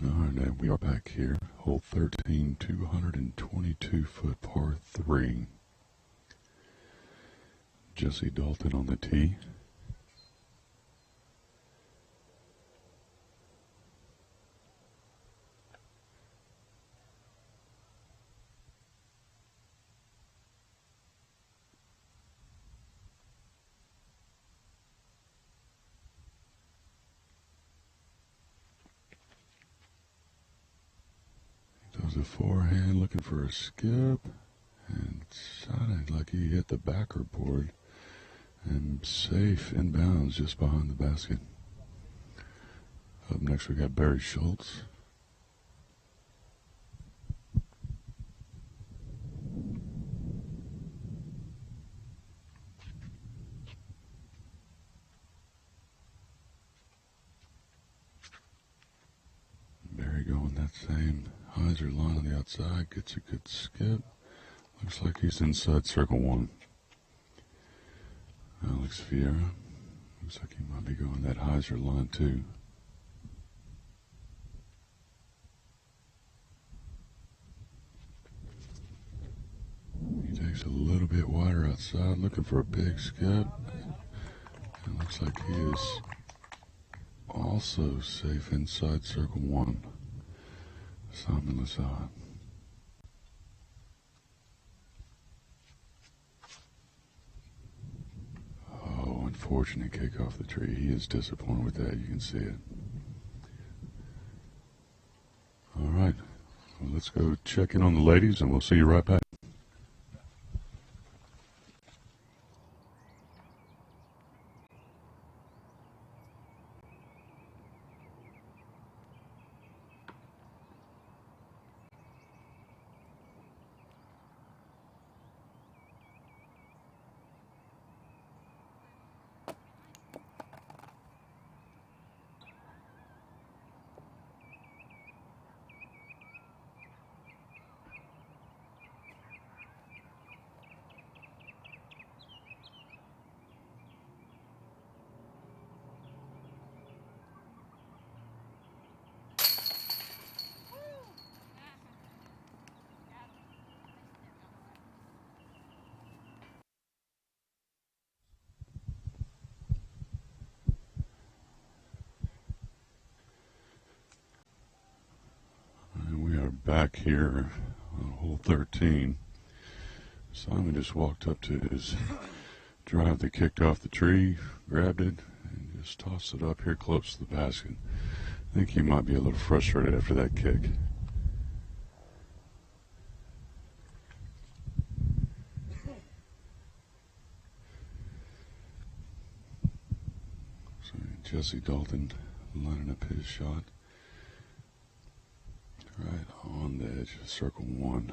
[SPEAKER 5] Alright, we are back here. Hole 13, 222-foot par 3. Jesse Dalton on the tee. A forehand looking for a skip, and sounded like he hit the backer board and safe inbounds just behind the basket. Up next we got Barry Schultz. Barry going that same Hyzer line on the outside, gets a good skip. Looks like he's inside circle 1. Alex Ferreira. Looks like he might be going that hyzer line too. He takes a little bit wider outside, looking for a big skip. It looks like he is also safe inside circle one. Simon Lizotte. Oh, unfortunate kick off the tree. He is disappointed with that. You can see it. All right. Well, let's go check in on the ladies, and we'll see you right back. Back here on hole 13. Simon just walked up to his drive that kicked off the tree, grabbed it, and just tossed it up here close to the basket. I think he might be a little frustrated after that kick. So Jesse Dalton lining up his shot. Right on the edge of circle one.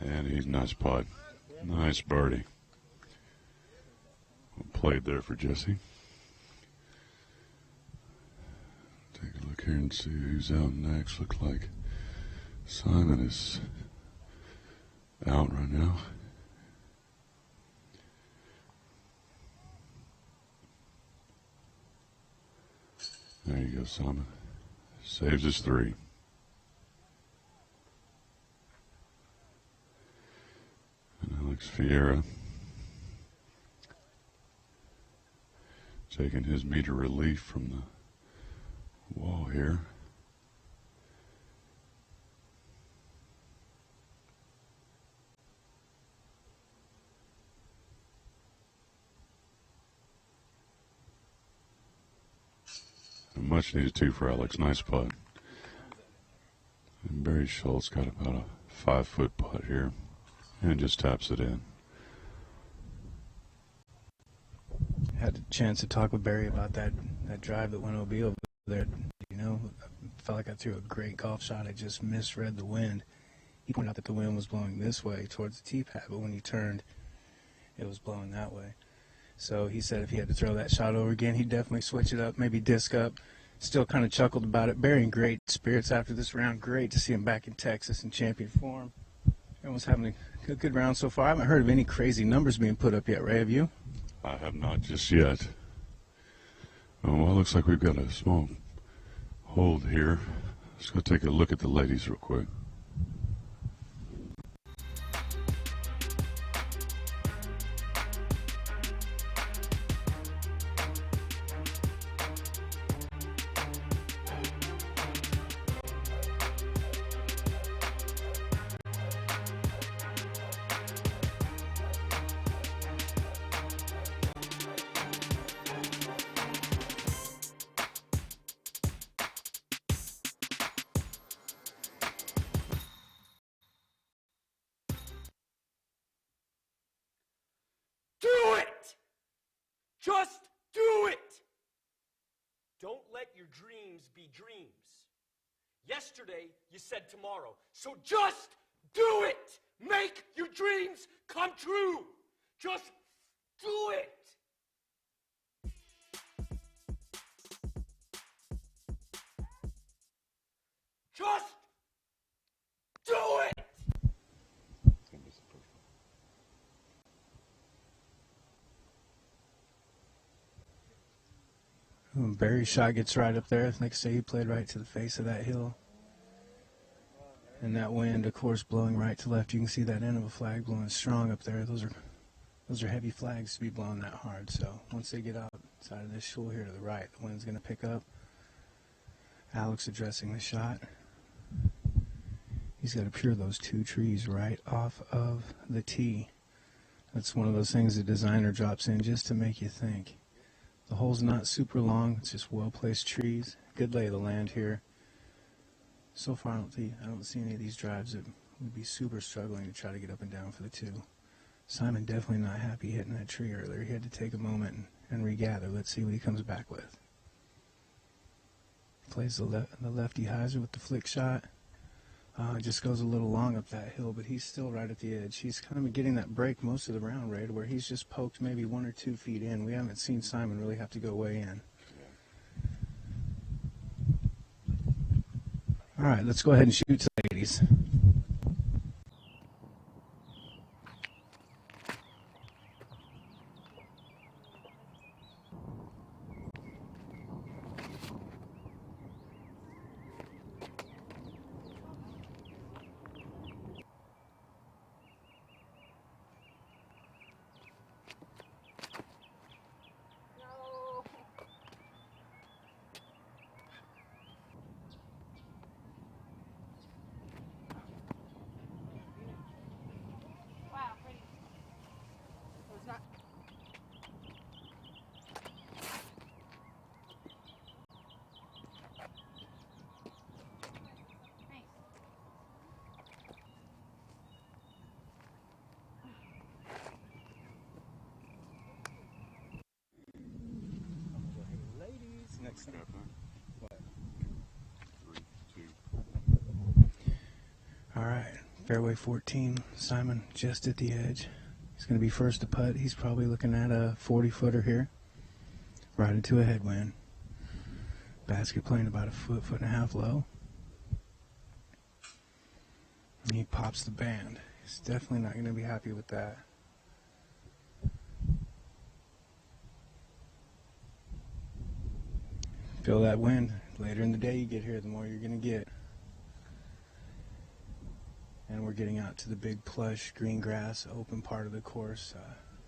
[SPEAKER 5] And he's nice putt. Nice birdie. Well played there for Jesse. Take a look here and see who's out next. Looks like Simon is out right now. There you go, Simon. Saves his three. And Alex Ferreira taking his meter relief from the wall here. A much needed two for Alex. Nice putt. And Barry Schultz got about a 5-foot putt here and just taps it in.
[SPEAKER 6] Had a chance to talk with Barry about that drive that went OB over there. You know, I felt like I threw a great golf shot. I just misread the wind. He pointed out that the wind was blowing this way towards the tee pad, but when he turned, it was blowing that way. So he said if he had to throw that shot over again, he'd definitely switch it up, maybe disc up. Still kind of chuckled about it. Barry in great spirits after this round. Great to see him back in Texas in champion form. Everyone's having a good round so far. I haven't heard of any crazy numbers being put up yet, Ray. Have you?
[SPEAKER 5] I have not just yet. Well, it looks like we've got a small hold here. Let's go take a look at the ladies real quick.
[SPEAKER 10] Do it! Just do it! Don't let your dreams be dreams. Yesterday, you said tomorrow. So just do it! Make your dreams come true! Just do it! Just do it!
[SPEAKER 6] Barry's shot gets right up there. Like I say, he played right to the face of that hill. And that wind, of course, blowing right to left. You can see that end of a flag blowing strong up there. Those are heavy flags to be blowing that hard. So once they get outside of this shul here to the right, the wind's going to pick up. Alex addressing the shot. He's got to pure those two trees right off of the tee. That's one of those things the designer drops in just to make you think. The hole's not super long. It's just well-placed trees. Good lay of the land here. So far, I don't see any of these drives that would be super struggling to try to get up and down for the two. Simon definitely not happy hitting that tree earlier. He had to take a moment and regather. Let's see what he comes back with. Plays the lefty hyzer with the flick shot. Just goes a little long up that hill, but he's still right at the edge. He's kind of getting that break most of the round, Ray, where he's just poked maybe 1 or 2 feet in. We haven't seen Simon really have to go way in. All right, let's go ahead and shoot, ladies. Next time. What? 3, 2. All right, fairway 14. Simon just at the edge. He's going to be first to putt. He's probably looking at a 40-footer here. Right into a headwind. Basket playing about a foot and a half low. And he pops the band. He's definitely not going to be happy with that. Feel that wind. Later in the day you get here, the more you're going to get. And we're getting out to the big plush green grass open part of the course.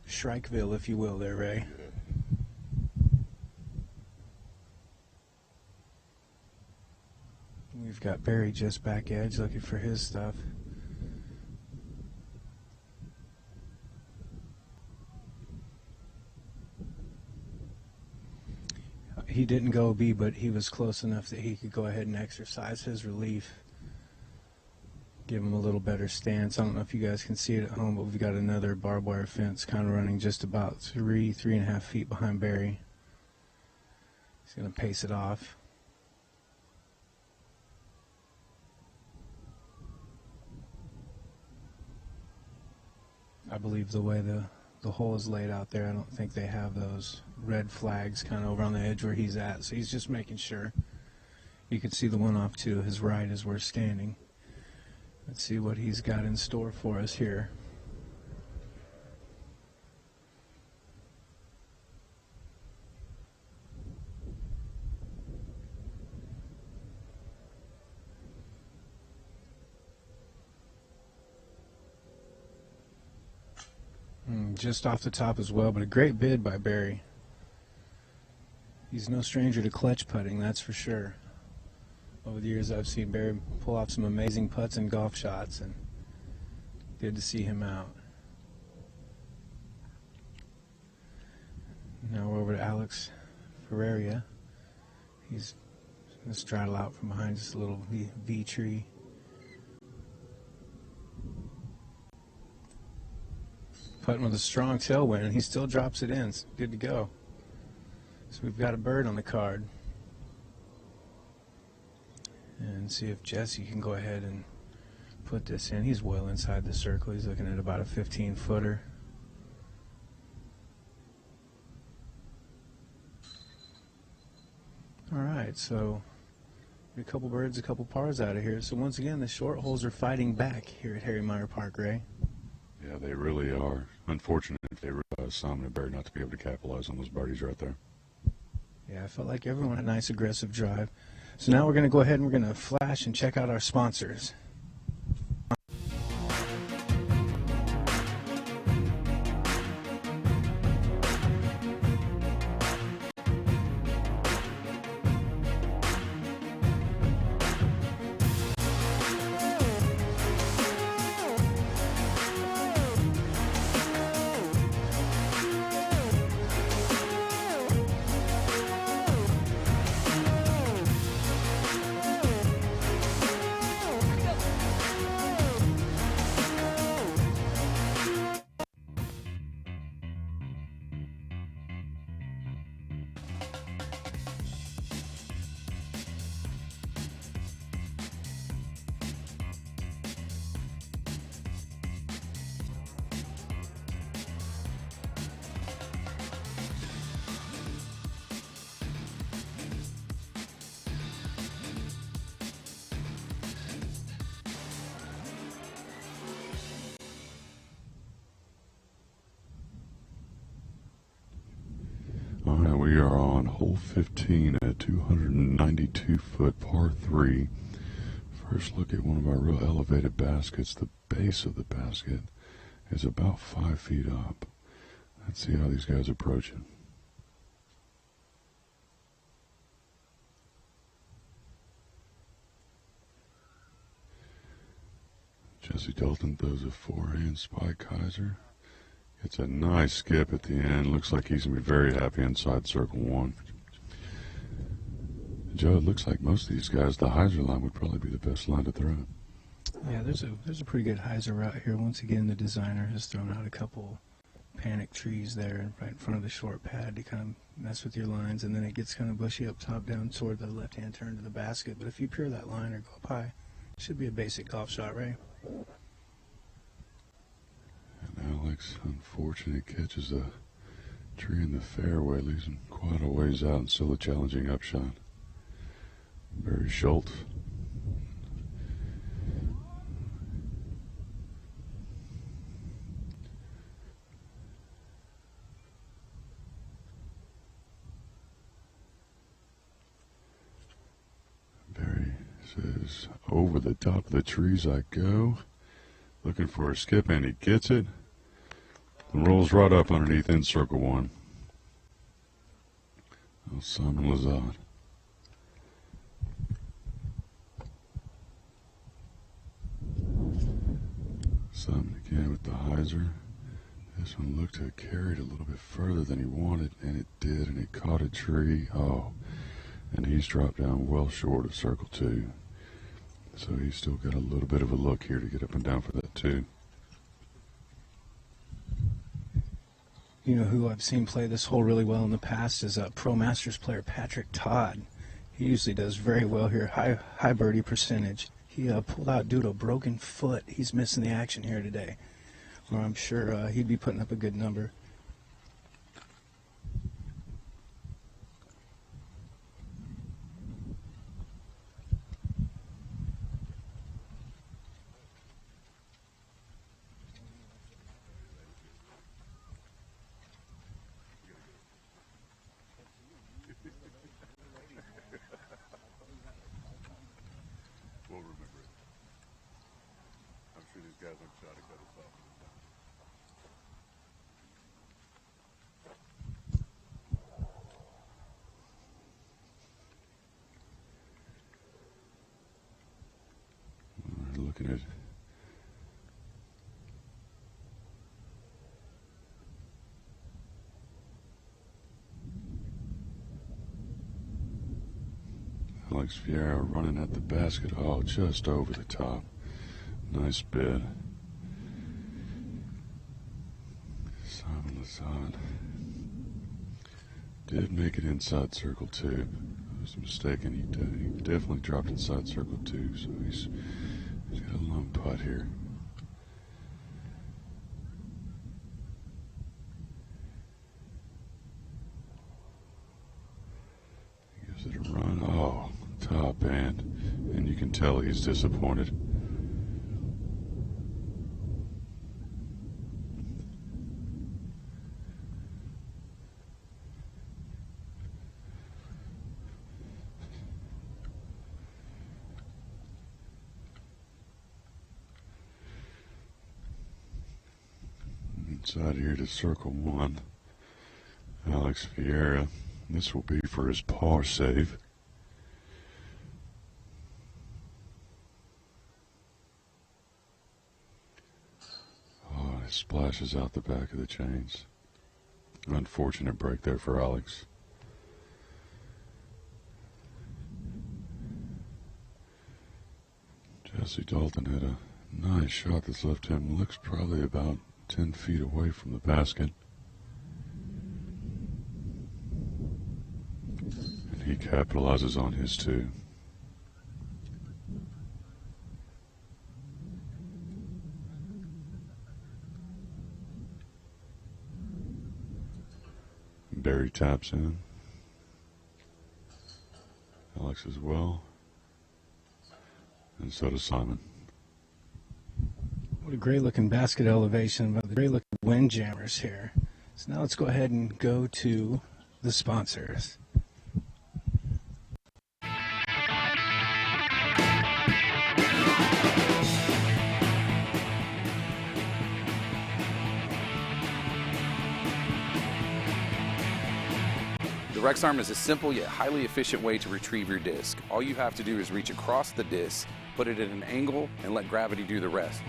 [SPEAKER 6] Shrikeville, if you will, there, Ray. We've got Barry just back edge looking for his stuff. He didn't go B, but he was close enough that he could go ahead and exercise his relief. Give him a little better stance. I don't know if you guys can see it at home, but we've got another barbed wire fence kind of running just about 3.5 feet behind Barry. He's going to pace it off. I believe the way the hole is laid out there, I don't think they have those red flags kind of over on the edge where he's at. So he's just making sure. You can see the one off to his right as we're standing. Let's see what he's got in store for us here. Just off the top as well, but a great bid by Barry. He's no stranger to clutch putting, that's for sure. Over the years I've seen Barry pull off some amazing putts and golf shots, and good to see him out. Now we're over to Alex Ferreira. He's going to straddle out from behind just a little V tree. Putting with a strong tailwind, and he still drops it in. It's good to go. So we've got a bird on the card. And see if Jesse can go ahead and put this in. He's well inside the circle. He's looking at about a 15-footer. All right, so a couple birds, a couple pars out of here. So once again, the short holes are fighting back here at Harry Meyer Park, Ray.
[SPEAKER 5] Yeah, they really are. Unfortunate if they Simon and Barry not to be able to capitalize on those birdies right there.
[SPEAKER 6] Yeah, I felt like everyone had a nice aggressive drive. So now we're going to go ahead and we're going to flash and check out our sponsors.
[SPEAKER 5] All right, we are on hole 15 at 292-foot par 3. First look at one of our real elevated baskets. The base of the basket is about 5 feet up. Let's see how these guys approach it. Jesse Dalton throws a forehand spike hyzer. It's a nice skip at the end. Looks like he's going to be very happy inside circle 1. Joe, it looks like most of these guys, the hyzer line would probably be the best line to throw.
[SPEAKER 6] Yeah, there's a pretty good hyzer route here. Once again, the designer has thrown out a couple panic trees there right in front of the short pad to kind of mess with your lines, and then it gets kind of bushy up top down toward the left-hand turn to the basket. But if you pure that line or go up high, it should be a basic golf shot, Ray.
[SPEAKER 5] And Alex, unfortunately, catches a tree in the fairway, leaves him quite a ways out, and still a challenging upshot. Barry Schultz. Barry says, over the top of the trees I go. Looking for a skip, and he gets it. And rolls right up underneath in circle 1. Oh, Simon Lizotte. Simon again with the hyzer. This one looked to have carried a little bit further than he wanted, and it did, and it caught a tree. Oh, and he's dropped down well short of circle 2. So he's still got a little bit of a look here to get up and down for that 2.
[SPEAKER 6] You know who I've seen play this hole really well in the past is a Pro Masters player, Patrick Todd. He usually does very well here, high birdie percentage. He pulled out due to a broken foot. He's missing the action here today, or I'm sure he'd be putting up a good number.
[SPEAKER 5] We'll remember it. I'm sure these guys aren't shot to cut us off. We're looking at Alex Ferreira running at the basket. Oh, just over the top. Nice bid. Simon Lizotte did make it inside circle 2. I was mistaken. He definitely dropped inside circle 2, so he's got a long putt here. Gives it a run. top band, and you can tell he's disappointed. Inside here to circle one, Alex Ferreira. This will be for his par save. Oh, it splashes out the back of the chains. Unfortunate break there for Alex. Jesse Dalton had a nice shot that's left him. Looks probably about 10 feet away from the basket. And he capitalizes on his too. Barry taps in. Alex as well. And so does Simon.
[SPEAKER 6] What a great looking basket elevation, but the great looking windjammers here. So now let's go ahead and go to the sponsors.
[SPEAKER 13] The Rex Arm is a simple yet highly efficient way to retrieve your disc. All you have to do is reach across the disc, put it at an angle, and let gravity do the rest.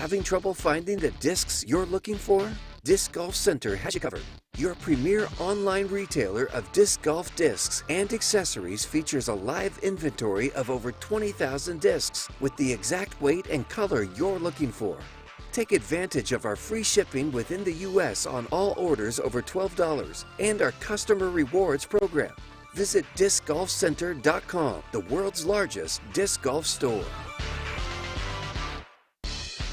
[SPEAKER 14] Having trouble finding the discs you're looking for? Disc Golf Center has you covered. Your premier online retailer of disc golf discs and accessories features a live inventory of over 20,000 discs with the exact weight and color you're looking for. Take advantage of our free shipping within the U.S. on all orders over $12 and our customer rewards program. Visit discgolfcenter.com, the world's largest disc golf store.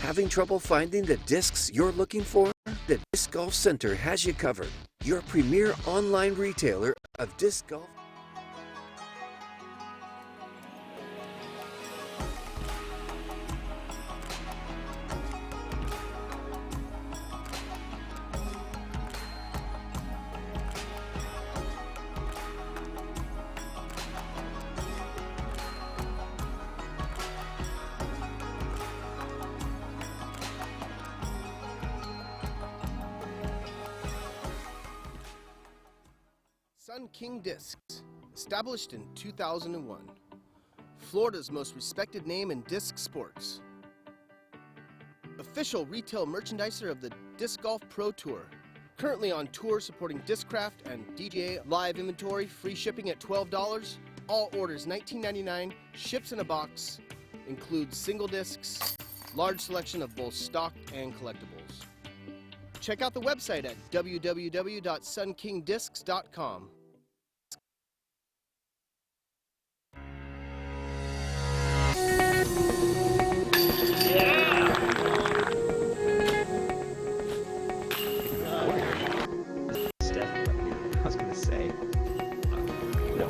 [SPEAKER 14] Having trouble finding the discs you're looking for? The Disc Golf Center has you covered. Your premier online retailer of disc golf.
[SPEAKER 3] Sun King Discs, established in 2001. Florida's most respected name in disc sports. Official retail merchandiser of the Disc Golf Pro Tour. Currently on tour supporting Discraft and DGA live inventory, free shipping at $12. All orders $19.99, ships in a box, includes single discs, large selection of both stock and collectibles. check out the website at www.sunkingdiscs.com.
[SPEAKER 8] I was gonna say. No.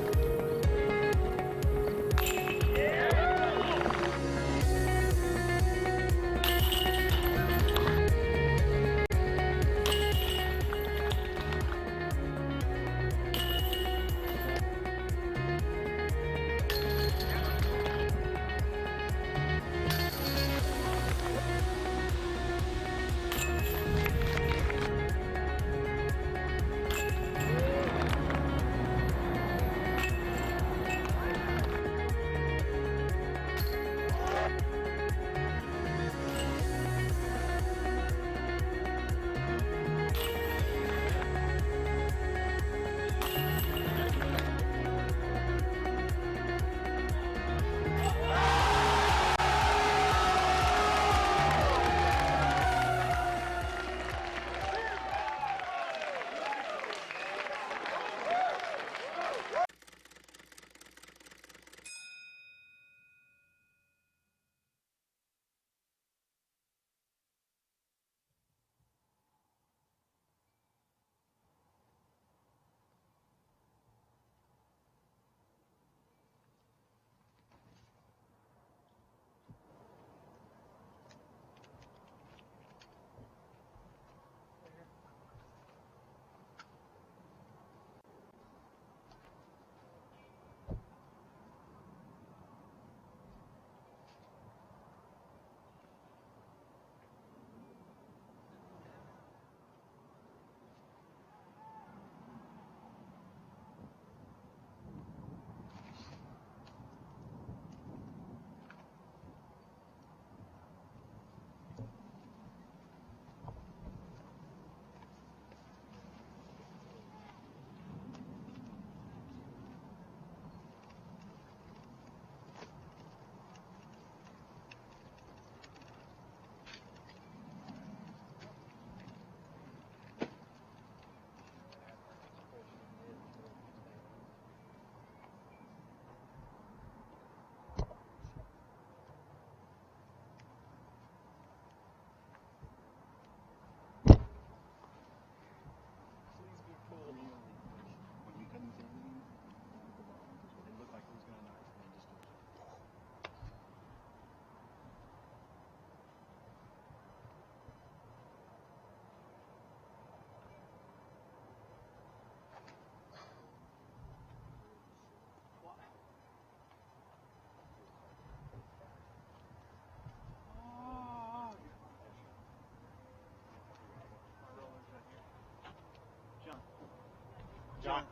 [SPEAKER 15] John,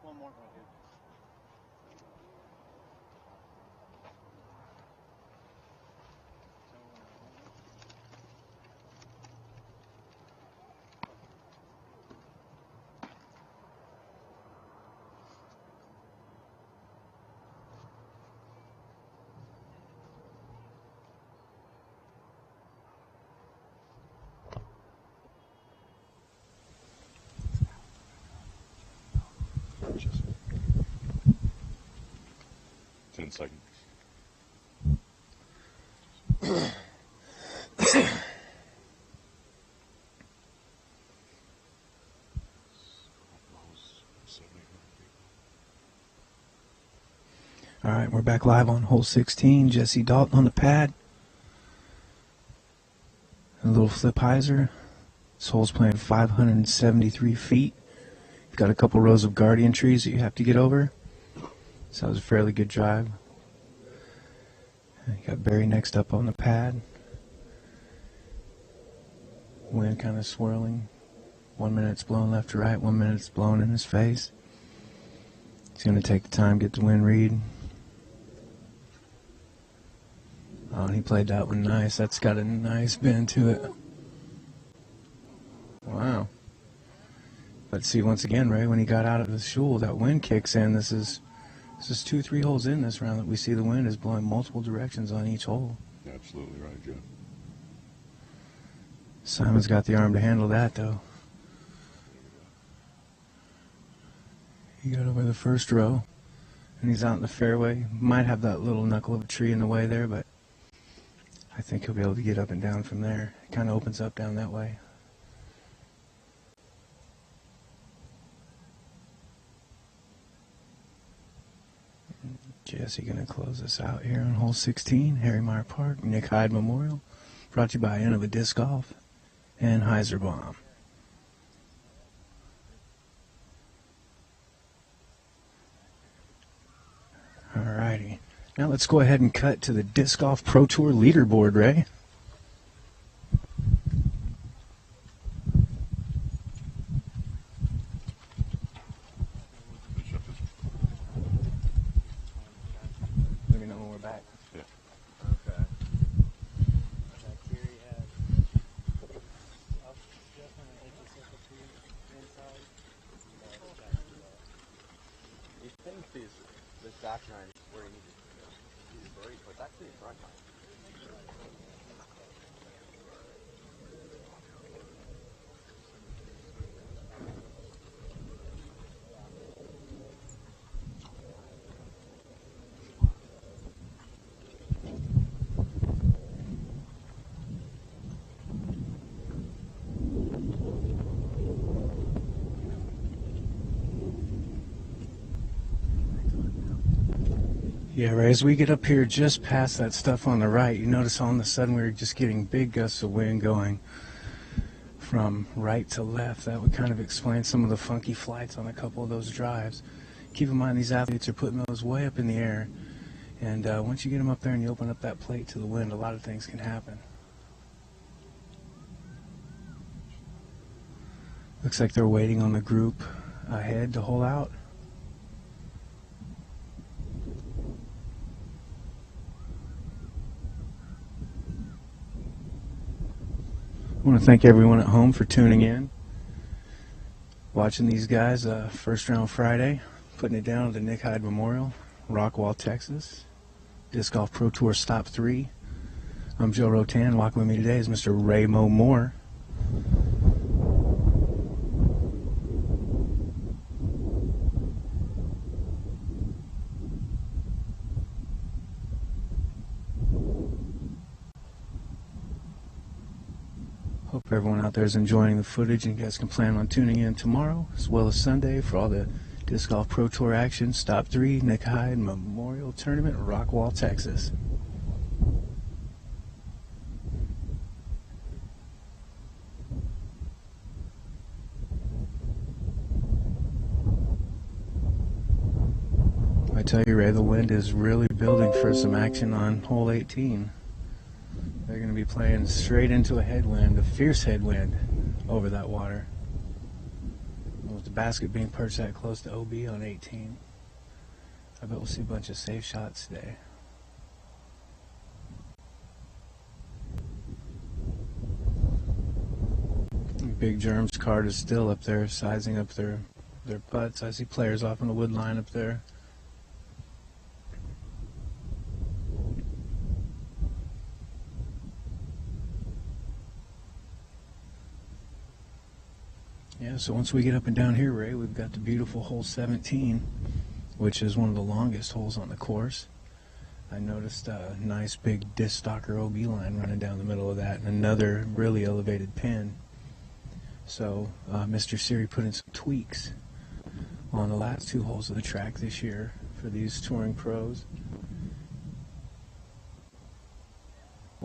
[SPEAKER 15] one more right here.
[SPEAKER 5] Just 10 seconds.
[SPEAKER 6] All right, we're back live on hole 16. Jesse Dalton on the pad. A little flip hyzer. This hole's playing 573 feet. You've got a couple rows of guardian trees that you have to get over. So that was a fairly good drive. You got Barry next up on the pad. Wind kind of swirling. 1 minute it's blowing left to right, 1 minute it's blowing in his face. He's going to take the time, get the wind read. Oh, and he played that one nice. That's got a nice bend to it. Wow. But see, once again, Ray, when he got out of the shul, that wind kicks in. This is 2-3 holes in this round that we see the wind is blowing multiple directions on each hole.
[SPEAKER 5] Absolutely right, Joe.
[SPEAKER 6] Simon's got the arm to handle that, though. He got over the first row, and he's out in the fairway. Might have that little knuckle of a tree in the way there, but I think he'll be able to get up and down from there. It kind of opens up down that way. Jesse going to close us out here on hole 16, Harry Meyer Park, Nick Hyde Memorial, brought to you by Innova Disc Golf and Hyzerbomb. Alrighty, now let's go ahead and cut to the Disc Golf Pro Tour leaderboard, Ray. Let me know when we're back.
[SPEAKER 5] Yeah.
[SPEAKER 6] Okay.
[SPEAKER 8] You think this back nine is where you need to break, but it's actually a front nine.
[SPEAKER 6] Yeah, Ray, as we get up here just past that stuff on the right, you notice all of a sudden we were just getting big gusts of wind going from right to left. That would kind of explain some of the funky flights on a couple of those drives. Keep in mind these athletes are putting those way up in the air, and once you get them up there and you open up that plate to the wind, a lot of things can happen. Looks like they're waiting on the group ahead to hole out. I want to thank everyone at home for tuning in, watching these guys first round Friday, putting it down at the Nick Hyde Memorial, Rockwall, Texas. Disc Golf Pro Tour Stop 3. I'm Joe Rotan. Walking with me today is Mr. Ray Mo Moore. Hope everyone out there is enjoying the footage, and you guys can plan on tuning in tomorrow as well as Sunday for all the Disc Golf Pro Tour action. Stop 3, Nick Hyde Memorial Tournament, Rockwall, Texas. I tell you, Ray, the wind is really building for some action on hole 18. They're going to be playing straight into a headwind, a fierce headwind over that water. With the basket being perched that close to OB on 18, I bet we'll see a bunch of safe shots today. Big Germ's card is still up there, sizing up their putts. I see players off on the wood line up there. Yeah, so once we get up and down here, Ray, we've got the beautiful hole 17, which is one of the longest holes on the course. I noticed a nice big disc stalker OB line running down the middle of that, and another really elevated pin. So Mr. Siri put in some tweaks on the last two holes of the track this year for these touring pros.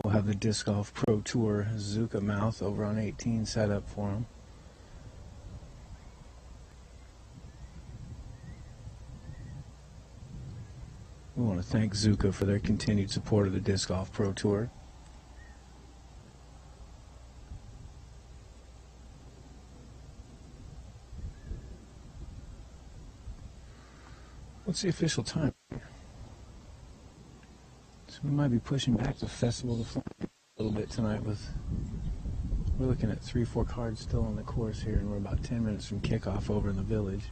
[SPEAKER 6] We'll have the Disc Golf Pro Tour Zuka mouth over on 18 set up for them. We want to thank Zuka for their continued support of the Disc Golf Pro Tour. What's the official time? So we might be pushing back the festival to fly a little bit tonight. We're looking at 3-4 cards still on the course here, and we're about 10 minutes from kickoff over in the village.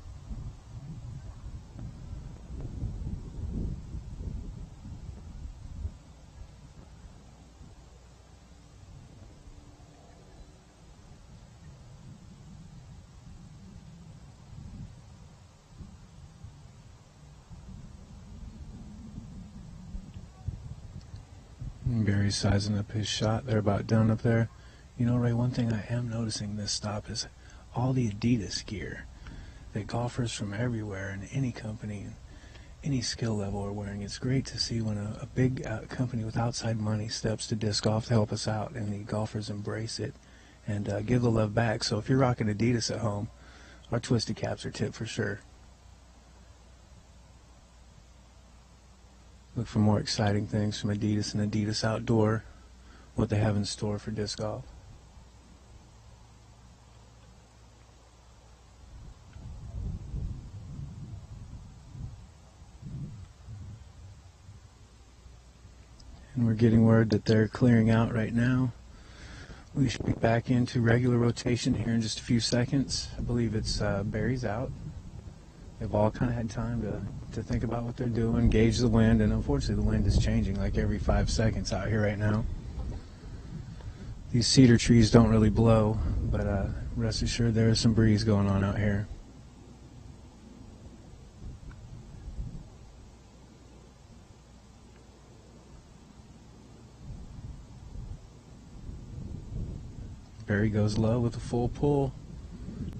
[SPEAKER 6] Barry's sizing up his shot. They're about done up there. You know, Ray, one thing I am noticing this stop is all the Adidas gear that golfers from everywhere and any company and any skill level are wearing. It's great to see when a big company with outside money steps to disc golf to help us out, and the golfers embrace it and give the love back. So if you're rocking Adidas at home, our twisted caps are tipped for sure. Look for more exciting things from Adidas and Adidas Outdoor, what they have in store for disc golf. And we're getting word that they're clearing out right now. We should be back into regular rotation here in just a few seconds. I believe it's Barry's out. They've all kind of had time to think about what they're doing, gauge the wind, and unfortunately the wind is changing like every 5 seconds out here right now. These cedar trees don't really blow, but rest assured there is some breeze going on out here. Barry goes low with a full pull.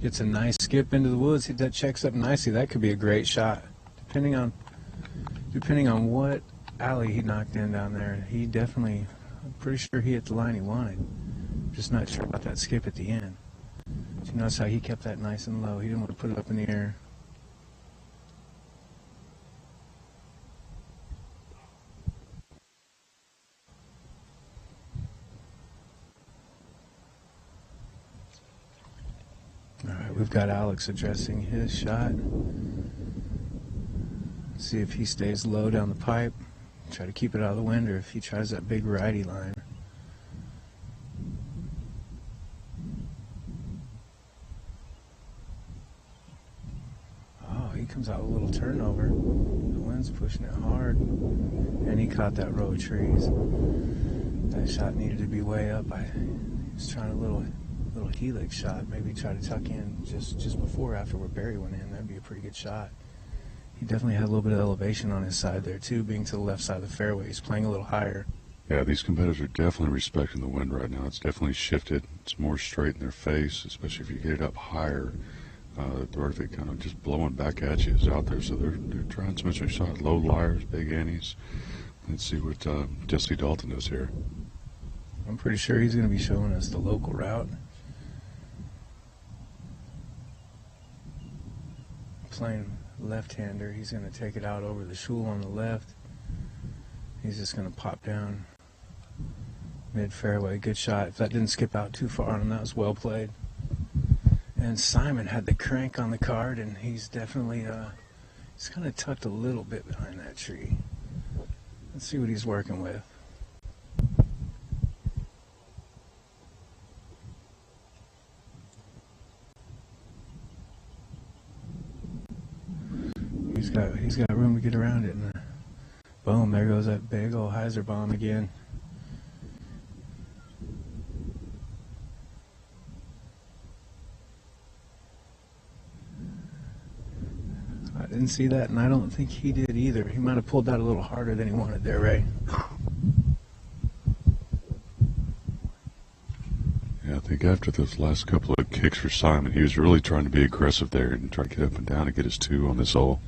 [SPEAKER 6] Gets a nice skip into the woods. That checks up nicely. That could be a great shot. Depending on what alley he knocked in down there, he definitely, I'm pretty sure he hit the line he wanted. Just not sure about that skip at the end. But you notice how he kept that nice and low. He didn't want to put it up in the air. Alright, we've got Alex addressing his shot. See if he stays low down the pipe. Try to keep it out of the wind, or if he tries that big righty line. Oh, he comes out with a little turnover. The wind's pushing it hard. And he caught that row of trees. That shot needed to be way up. He was trying a little helix shot, maybe try to tuck in just before or after where Barry went in. That'd be a pretty good shot. He definitely had a little bit of elevation on his side there too, being to the left side of the fairway. He's playing a little higher.
[SPEAKER 5] Yeah, these competitors are definitely respecting the wind right now. It's definitely shifted. It's more straight in their face, especially if you get it up higher. The threat of it kind of just blowing back at you is out there. So they're trying to switch their shot. Low liars, big antes. Let's see what Jesse Dalton does here.
[SPEAKER 6] I'm pretty sure he's going to be showing us the local route. Playing left-hander, he's going to take it out over the shul on the left. He's just going to pop down mid-fairway. Good shot. If that didn't skip out too far on him, that was well played. And Simon had the crank on the card, and he's definitely he's kind of tucked a little bit behind that tree. Let's see what he's working with. He's got room to get around it, and boom, there goes that big old Hyzerbomb again. I didn't see that, and I don't think he did either. He might have pulled that a little harder than he wanted there, Ray.
[SPEAKER 5] Yeah, I think after those last couple of kicks for Simon, he was really trying to be aggressive there and try to get up and down and get his 2 on this hole.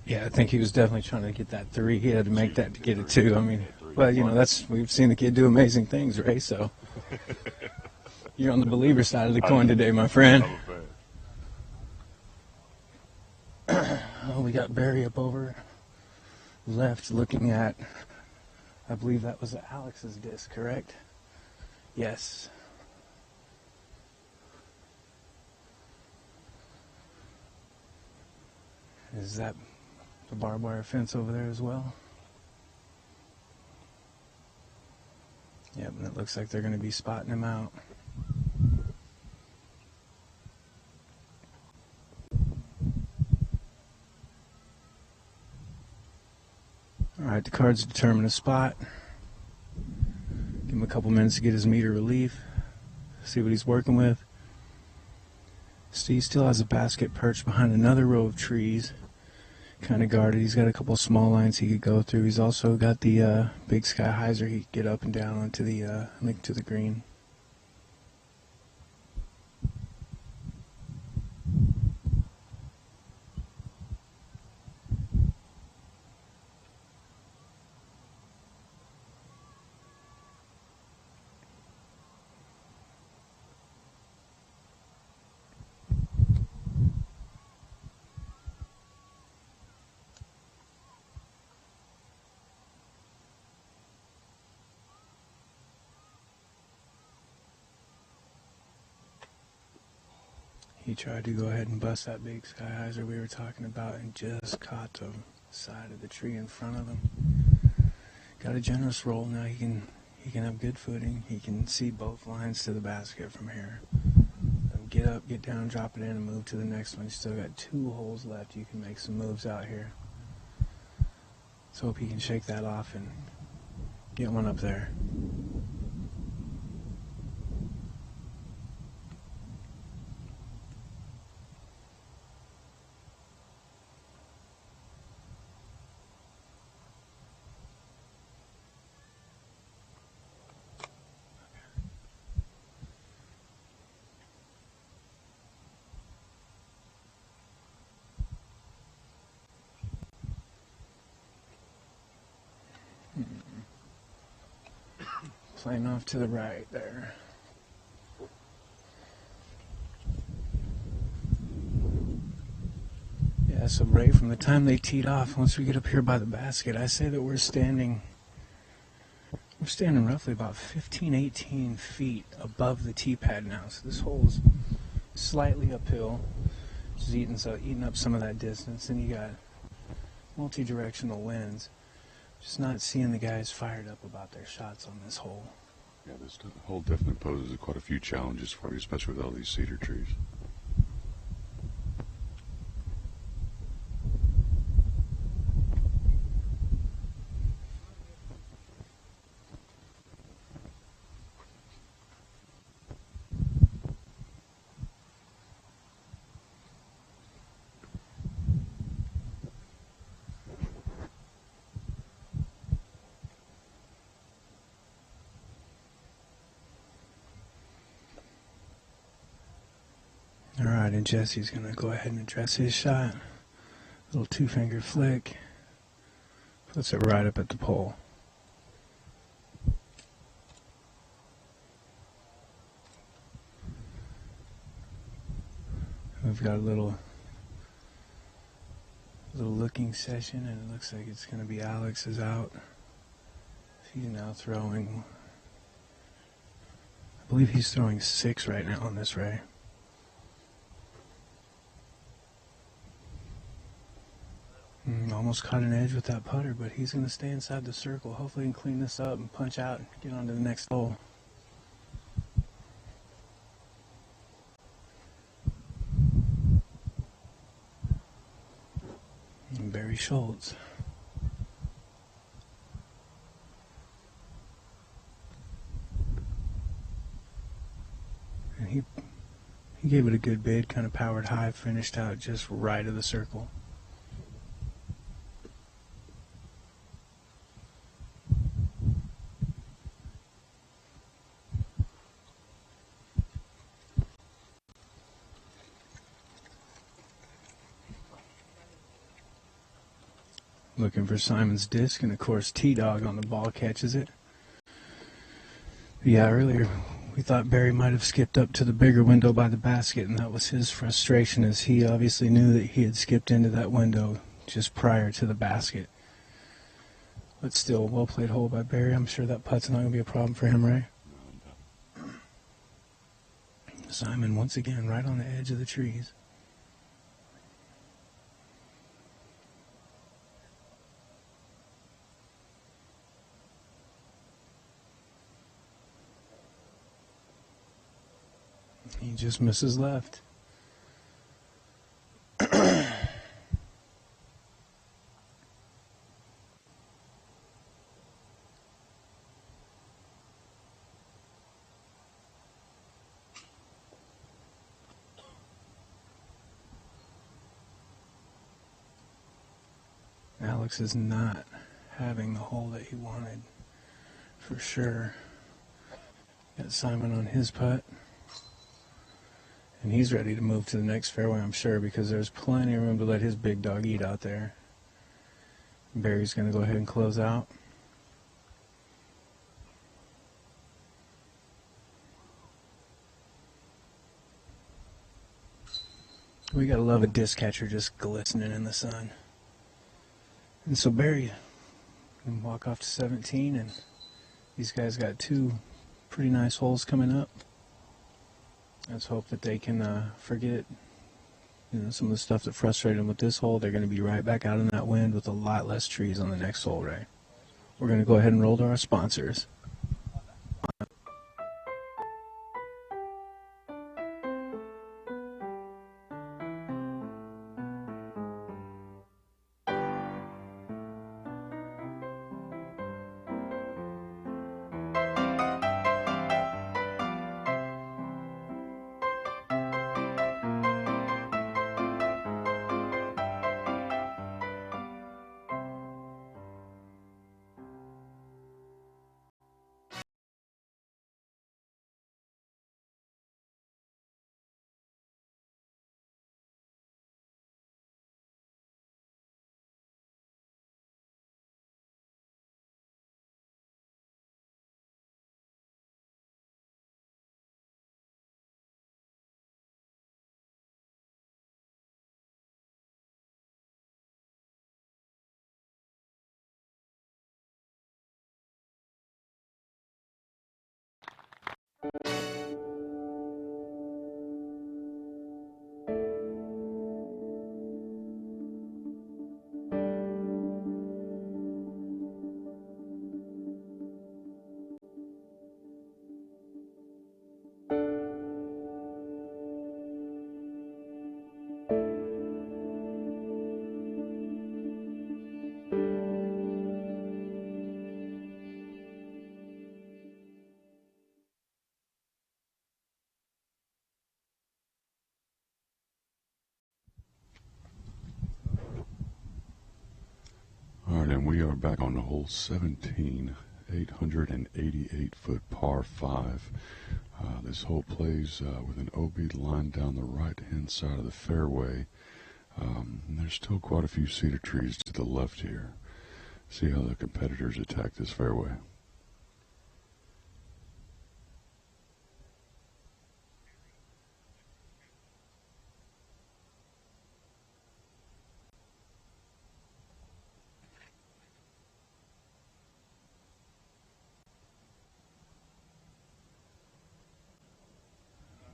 [SPEAKER 6] Yeah, I think he was definitely trying to get that 3. He had to make that to get a 2. I mean, well, you know, we've seen the kid do amazing things, Ray, so you're on the believer side of the coin today, my friend. We got Barry up over left looking at, I believe that was Alex's disc, correct? Yes. Is that the barbed wire fence over there as well? Yep, and it looks like they're going to be spotting him out. Alright, the cards determine a spot. Give him a couple minutes to get his meter relief. See what he's working with. See, he still has a basket perched behind another row of trees. kind of guarded. He's got a couple small lines he could go through. He's also got the big sky hyzer he could get up and down onto the link to the green. He tried to go ahead and bust that big sky hyzer we were talking about and just caught the side of the tree in front of him. Got a generous roll now. He can have good footing. He can see both lines to the basket from here. Get up, get down, drop it in, and move to the next one. You still got 2 holes left. You can make some moves out here. Let's hope he can shake that off and get one up there. Playing off to the right there. Yeah, so Ray, from the time they teed off, once we get up here by the basket, I say that we're standing roughly about 15, 18 feet above the tee pad now. So this hole's slightly uphill, just eating up some of that distance. And you got multi-directional winds. Just not seeing the guys fired up about their shots on this hole.
[SPEAKER 5] Yeah, this hole definitely poses quite a few challenges for you, especially with all these cedar trees. Alright, and Jesse's going to go ahead and address his shot. Little 2-finger flick. Puts it right up at the pole. We've got a little looking session, and it looks like it's going to be Alex is out. He's now throwing, I believe he's throwing 6 right now on this Ray. Almost caught an edge with that putter, but he's going to stay inside the circle. Hopefully he can clean this up and punch out and get on to the next hole. And Barry Schultz. And he gave it a good bid, kind of powered high, finished out just right of the circle. Looking for Simon's disc, and of course T-Dog on the ball catches it. Yeah, earlier we thought Barry might have skipped up to the bigger window by the basket, and that was his frustration, as he obviously knew that he had skipped into that window just prior to the basket. But still, well played hole by Barry. I'm sure that putt's not going to be a problem for him, Ray. Simon once again right on the edge of the trees. He just misses left.
[SPEAKER 6] Alex is not having the hole that he wanted, for sure. Got Simon on his putt. And he's ready to move to the next fairway, I'm sure, because there's plenty of room to let his big dog eat out there. Barry's going to go ahead and close out. We got to love a disc catcher just glistening in the sun. And so Barry can walk off to 17, and these guys got two pretty nice holes coming up. Let's hope that they can forget some of the stuff that frustrated them with this hole. They're going to be right back out in that wind with a lot less trees on the next hole, right? We're going to go ahead and roll to our sponsors.
[SPEAKER 5] And we are back on hole 17, 888-foot par 5. This hole plays with an OB line down the right-hand side of the fairway. And there's still quite a few cedar trees to the left here. See how the competitors attack this fairway.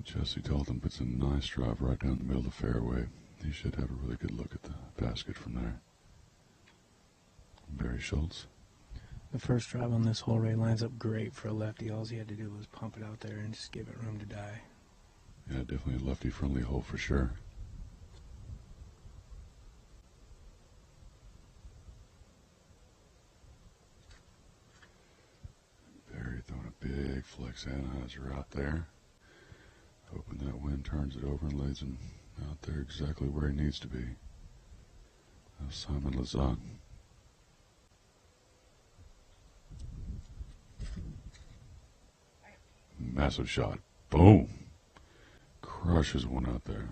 [SPEAKER 5] Jesse Dalton puts a nice drive right down the middle of the fairway. He should have a really good look at the basket from there. Barry Schultz.
[SPEAKER 6] The first drive on this hole, Ray, lines up great for a lefty. All he had to do was pump it out there and just give it room to die.
[SPEAKER 5] Yeah, definitely a lefty-friendly hole for sure. Barry throwing a big flex analyzer out there. Hoping that wind turns it over and lays him out there exactly where he needs to be. Simon Lizotte. Massive shot. Boom. Crushes one out there.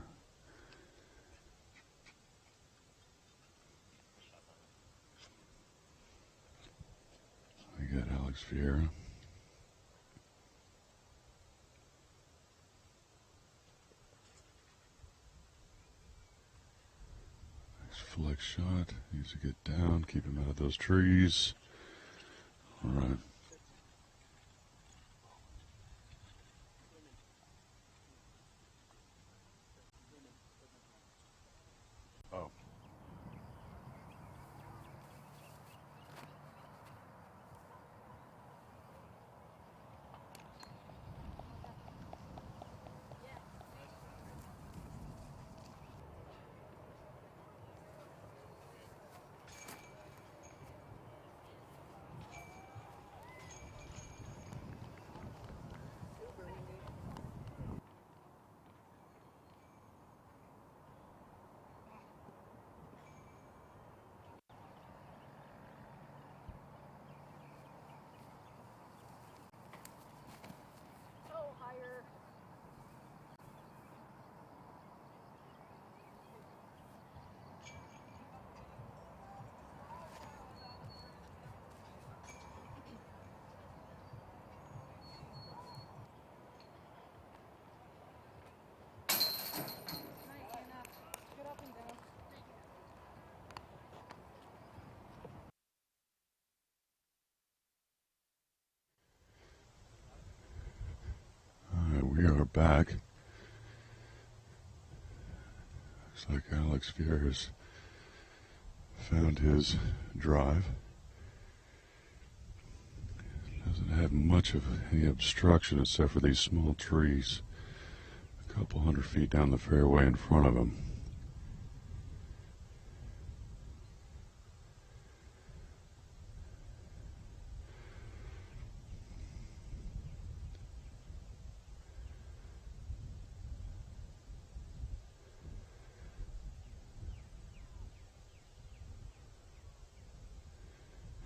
[SPEAKER 5] We got Alex Ferreira. Flex shot. Needs to get down. Keep him out of those trees. All right. Oh. back. Looks like Alex Ferreira has found his drive. Doesn't have much of any obstruction except for these small trees a couple 100 feet down the fairway in front of him.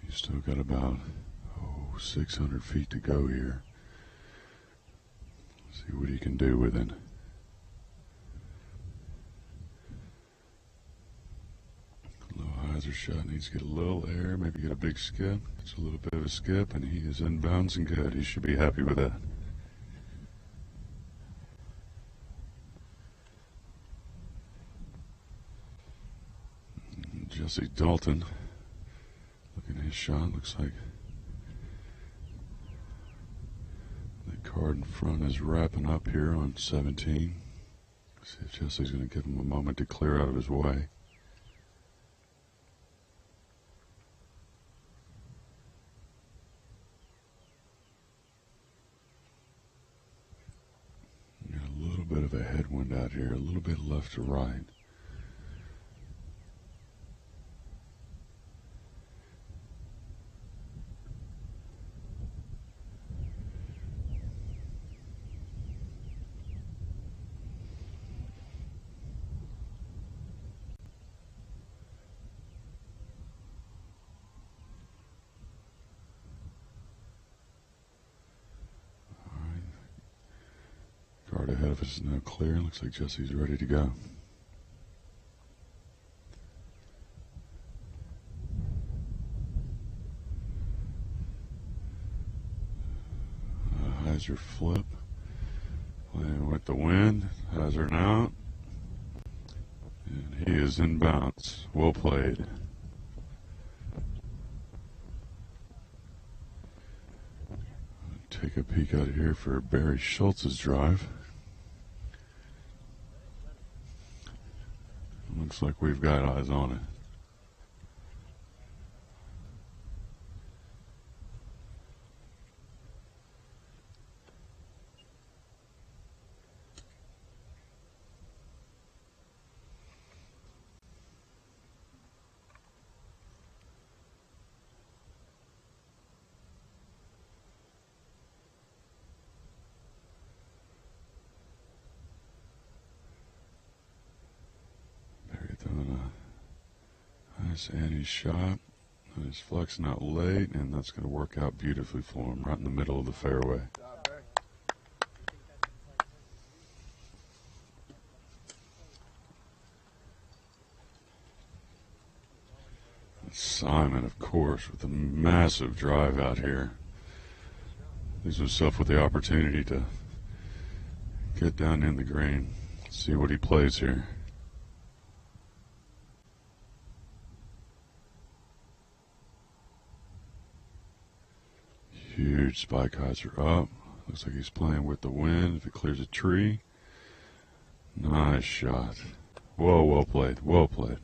[SPEAKER 5] He's still got about 600 feet to go here. See what he can do with it. Low hyzer shot, needs to get a little air, maybe get a big skip. It's a little bit of a skip, and he is inbounds and good. He should be happy with that. Jesse Dalton, looking at his shot, looks like the card in front is wrapping up here on 17. See if Jesse's going to give him a moment to clear out of his way. Got a little bit of a headwind out here, a little bit left to right. Guard ahead of us is now clear. Looks like Jesse's ready to go. Hyzer flip. Playing with the wind. Hyzer out. And he is in bounds. Well played. Take a peek out here for Barry Schultz's drive. Looks like we've got eyes on it. Nice Annie's shot. His flexing out late, and that's going to work out beautifully for him, right in the middle of the fairway. Simon, of course, with a massive drive out here. Leaves himself with the opportunity to get down in the green, see what he plays here. Huge spike hyzer up. Looks like he's playing with the wind. If it clears a tree. Nice shot. Whoa, well played. Well played.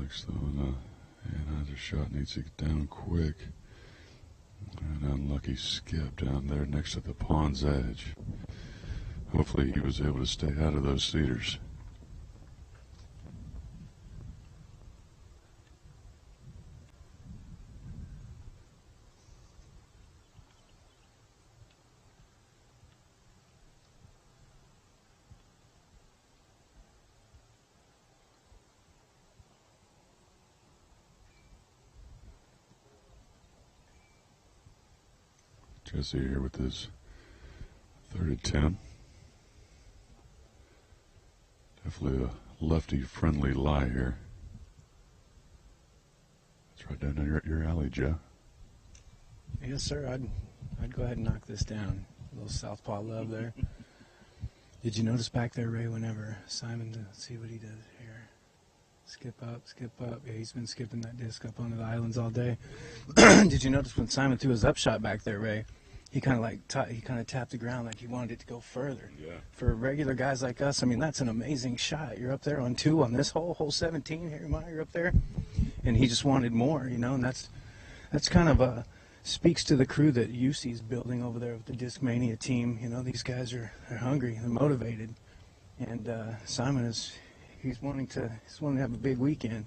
[SPEAKER 5] Alex, though, and another shot needs to get down quick. An unlucky skip down there next to the pond's edge. Hopefully he was able to stay out of those cedars. Jesse here with his 3rd and 10. Definitely a lefty-friendly lie here. It's right down your alley, Joe.
[SPEAKER 6] Yes, sir. I'd go ahead and knock this down. A little southpaw love there. Did you notice back there, Ray, whenever Simon, let's see what he does here. Skip up. Yeah, he's been skipping that disc up onto the islands all day. Did you notice when Simon threw his up shot back there, Ray? He kind of tapped the ground like he wanted it to go further.
[SPEAKER 5] Yeah.
[SPEAKER 6] For regular guys like us, I mean, that's an amazing shot. You're up there on 2 on this hole 17 here, you're up there, and he just wanted more, you know, and that's kind of speaks to the crew that UC's building over there with the Disc Mania team. You know, these guys are hungry, they're motivated, and Simon he's wanting to have a big weekend.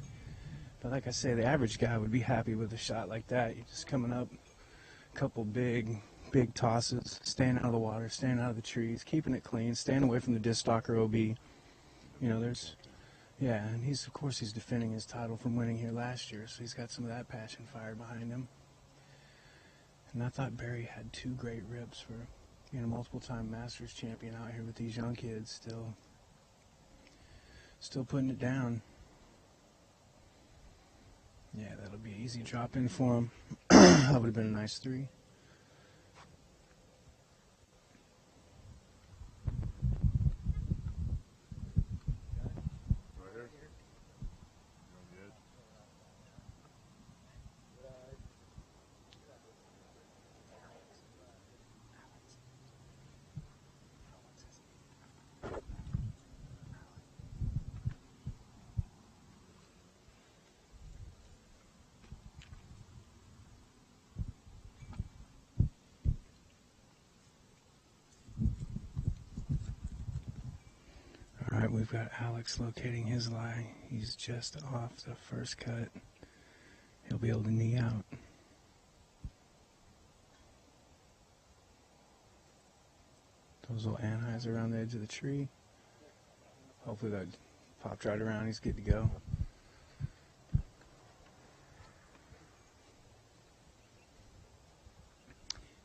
[SPEAKER 6] But like I say, the average guy would be happy with a shot like that. You're just coming up, a couple big tosses, staying out of the water, staying out of the trees, keeping it clean, staying away from the disc stalker OB. You know, and of course he's defending his title from winning here last year, so he's got some of that passion fire behind him. And I thought Barry had 2 great rips for being a multiple-time Masters champion out here with these young kids, still putting it down. Yeah, that'll be an easy drop in for him. That would have been a nice 3. Alright, we've got Alex locating his lie. He's just off the first cut. He'll be able to knee out. Those little anheuers around the edge of the tree. Hopefully that popped right around. He's good to go.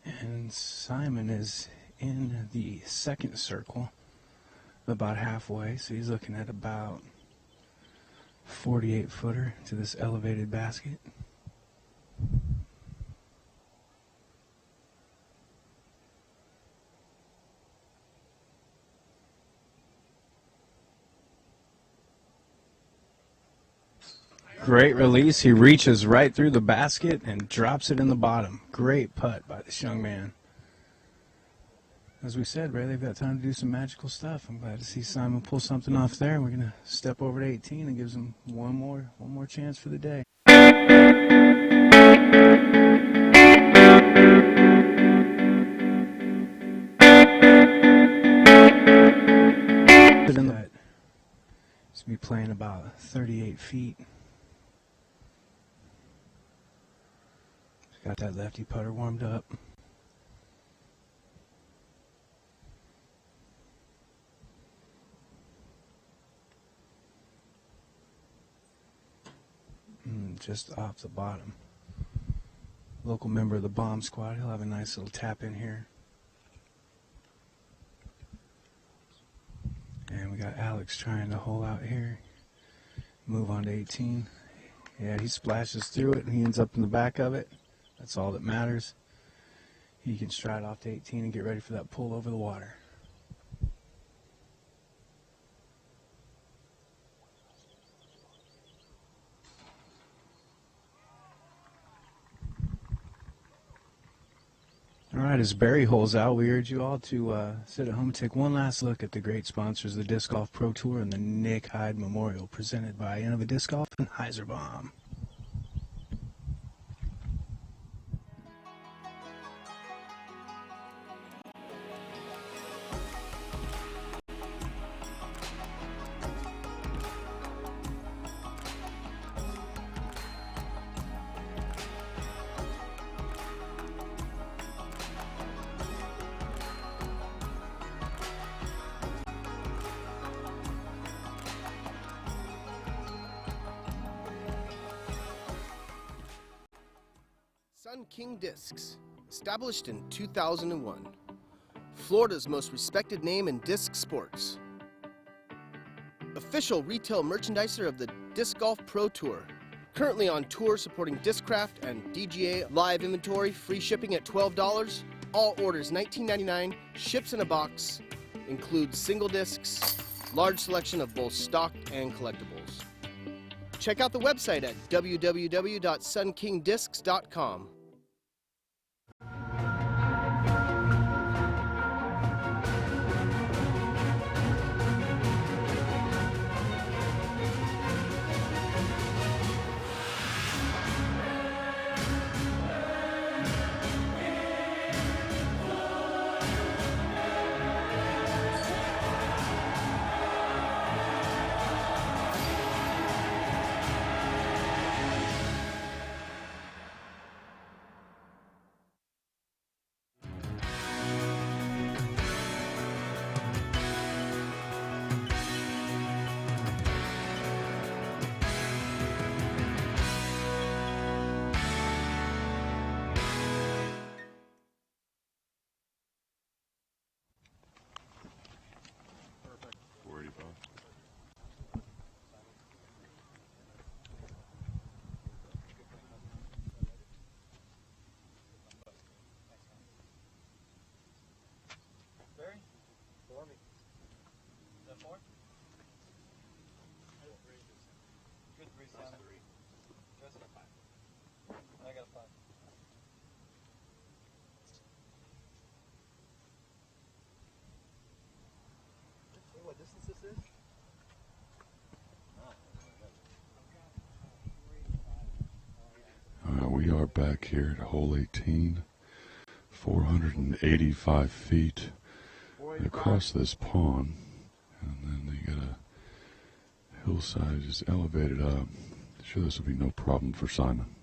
[SPEAKER 6] And Simon is in the second circle, about halfway, so he's looking at about 48-footer to this elevated basket. Great release. He reaches right through the basket and drops it in the bottom. Great putt by this young man. As we said, Ray, they've got time to do some magical stuff. I'm glad to see Simon pull something off there. We're going to step over to 18 and gives him one more chance for the day. He's going to be playing about 38 feet. Got that lefty putter warmed up. Just off the bottom. Local member of the bomb squad. He'll have a nice little tap in here. And we got Alex trying to hole out here. Move on to 18. Yeah, he splashes through it and he ends up in the back of it. That's all that matters. He can stride off to 18 and get ready for that pull over the water. All right. right, as Barry holds out, we urge you all to sit at home and take one last look at the great sponsors of the Disc Golf Pro Tour and the Nick Hyde Memorial, presented by Innova Disc Golf and Hyzerbomb.
[SPEAKER 3] Sun King Discs, established in 2001. Florida's most respected name in disc sports. Official retail merchandiser of the Disc Golf Pro Tour. Currently on tour supporting Discraft and DGA live inventory, free shipping at $12. All orders $19.99, ships in a box, includes single discs, large selection of both stock and collectibles. Check out the website at www.sunkingdiscs.com.
[SPEAKER 8] What distance this is?
[SPEAKER 5] We are back here at hole 18, 485 feet across this pond, and then they got a hillside just elevated up. Sure, this will be no problem for Simon.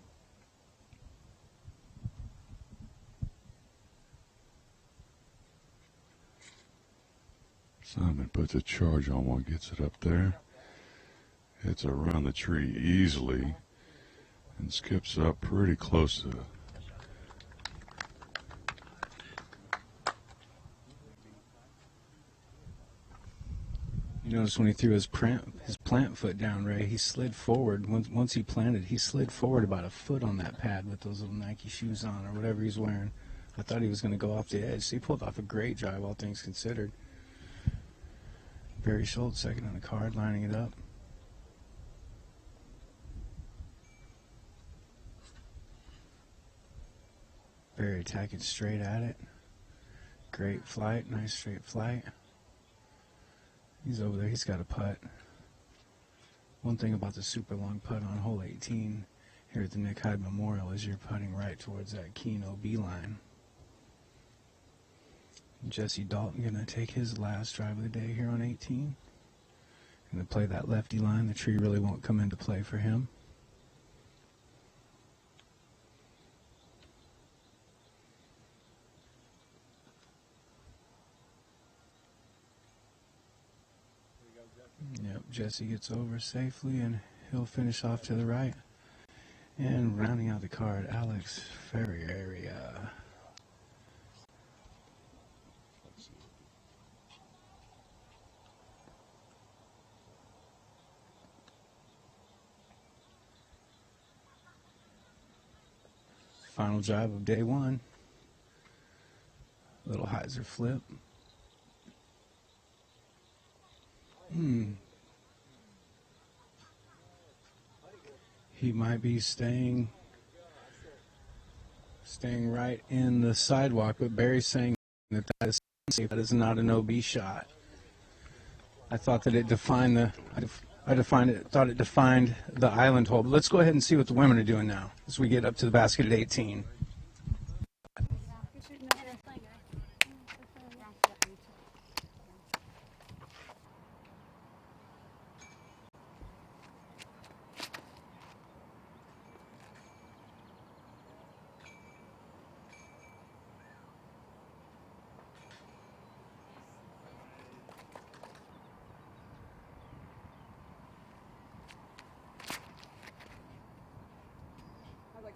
[SPEAKER 5] Simon puts a charge on one, gets it up there. Hits around the tree easily and skips up pretty close to it.
[SPEAKER 6] You notice when he threw his plant foot down, Ray, he slid forward. Once he planted, he slid forward about a foot on that pad with those little Nike shoes on or whatever he's wearing. I thought he was going to go off the edge. So he pulled off a great drive, all things considered. Barry Schultz second on the card, lining it up. Barry attacking straight at it. Great flight, nice straight flight. He's over there, he's got a putt. One thing about the super long putt on hole 18 here at the Nick Hyde Memorial is you're putting right towards that keen OB line. Jesse Dalton going to take his last drive of the day here on 18. Going to play that lefty line. The tree really won't come into play for him. Yep, Jesse gets over safely and he'll finish off to the right. And rounding out the card, Alex Ferreira. Final drive of day one. Little hyzer flip. He might be staying staying right in the sidewalk, but Barry's saying that that is safe. That is not an OB shot. I thought that it defined the, thought it defined the island hole. But let's go ahead and see what the women are doing now as we get up to the basket at 18.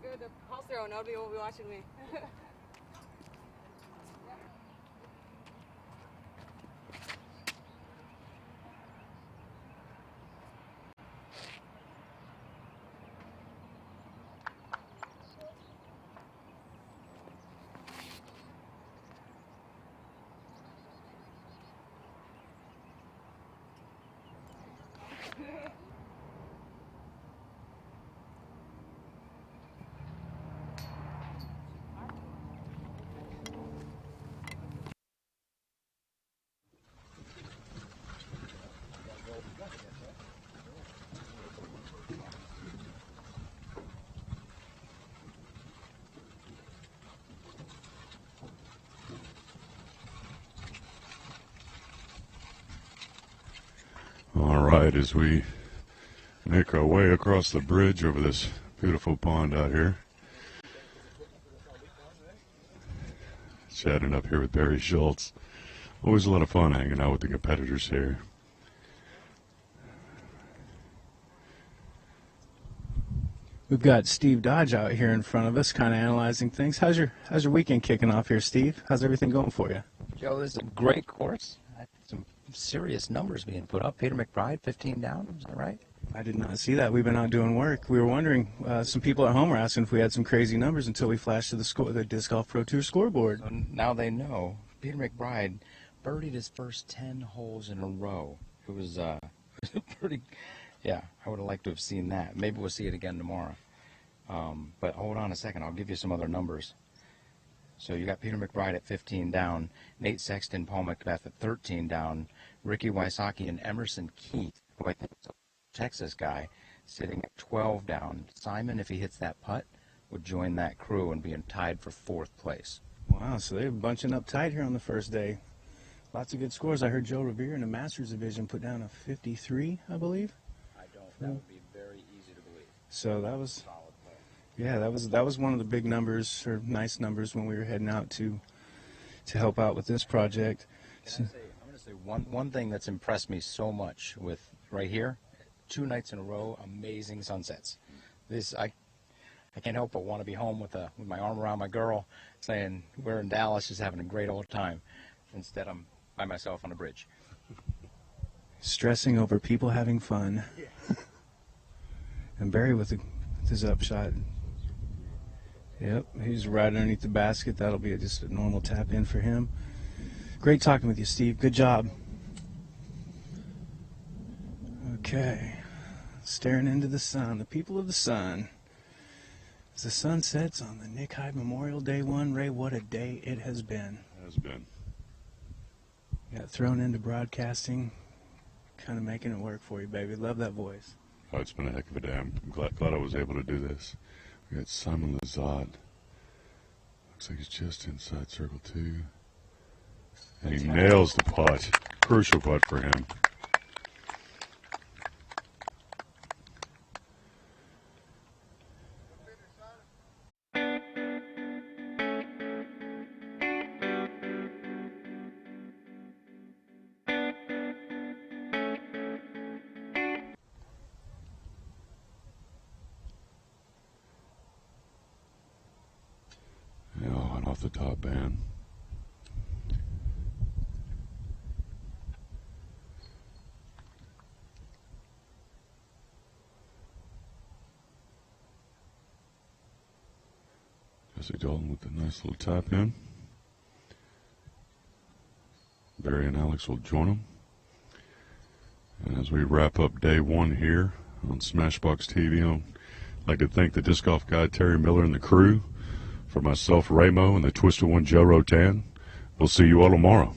[SPEAKER 7] Good, the house there, nobody will be watching me.
[SPEAKER 5] All right, as we make our way across the bridge over this beautiful pond out here, chatting up here with Barry Schultz. Always a lot of fun hanging out with the competitors here.
[SPEAKER 6] We've got Steve Dodge out here in front of us, kind of analyzing things. How's your weekend kicking off here, Steve? How's everything going for you?
[SPEAKER 15] Joe, this is a great course. Some serious numbers being put up. Peter McBride, 15 down. Is that right?
[SPEAKER 6] I did not see that. We've been out doing work. We were wondering, some people at home were asking if we had some crazy numbers until we flashed to the Disc Golf Pro Tour scoreboard.
[SPEAKER 15] So now they know. Peter McBride birdied his first 10 holes in a row. It was pretty, yeah, I would have liked to have seen that. Maybe we'll see it again tomorrow. But hold on a second. I'll give you some other numbers. So you got Peter McBride at 15 down, Nate Sexton, Paul Macbeth at 13 down, Ricky Wysocki and Emerson Keith, who I think is a Texas guy, sitting at 12 down. Simon, if he hits that putt, would join that crew and be tied for 4th place.
[SPEAKER 6] Wow, so they're bunching up tight here on the first day. Lots of good scores. I heard Joe Revere in the Masters division put down a 53, I believe.
[SPEAKER 15] That would be very easy to believe.
[SPEAKER 6] So that was, yeah, that was one of the big numbers, or nice numbers, when we were heading out to help out with this project.
[SPEAKER 15] I'm going to say one thing that's impressed me so much with right here, 2 nights in a row, amazing sunsets. This I can't help but want to be home with my arm around my girl, saying we're in Dallas, just having a great old time. Instead, I'm by myself on a bridge.
[SPEAKER 6] Stressing over people having fun. Yeah. And Barry with his upshot. Yep, he's right underneath the basket. That'll be just a normal tap in for him. Great talking with you, Steve. Good job. Okay. Staring into the sun, the people of the sun. As the sun sets on the Nick Hyde Memorial Day 1, Ray, what a day it has been.
[SPEAKER 5] It has been.
[SPEAKER 6] Got thrown into broadcasting, kind of making it work for you, baby. Love that voice.
[SPEAKER 5] Oh, it's been a heck of a day. I'm glad I was able to do this. We got Simon Lizotte. Looks like he's just inside circle 2. And he nails the putt. Crucial putt for him. Off the top band. Jesse Dalton with a nice little tap in. Barry and Alex will join them. And as we wrap up day 1 here on Smashbox TV, I'd like to thank the disc golf guy Terry Miller and the crew For myself, Ramo, and the Twisted One, Joe Rotan, we'll see you all tomorrow.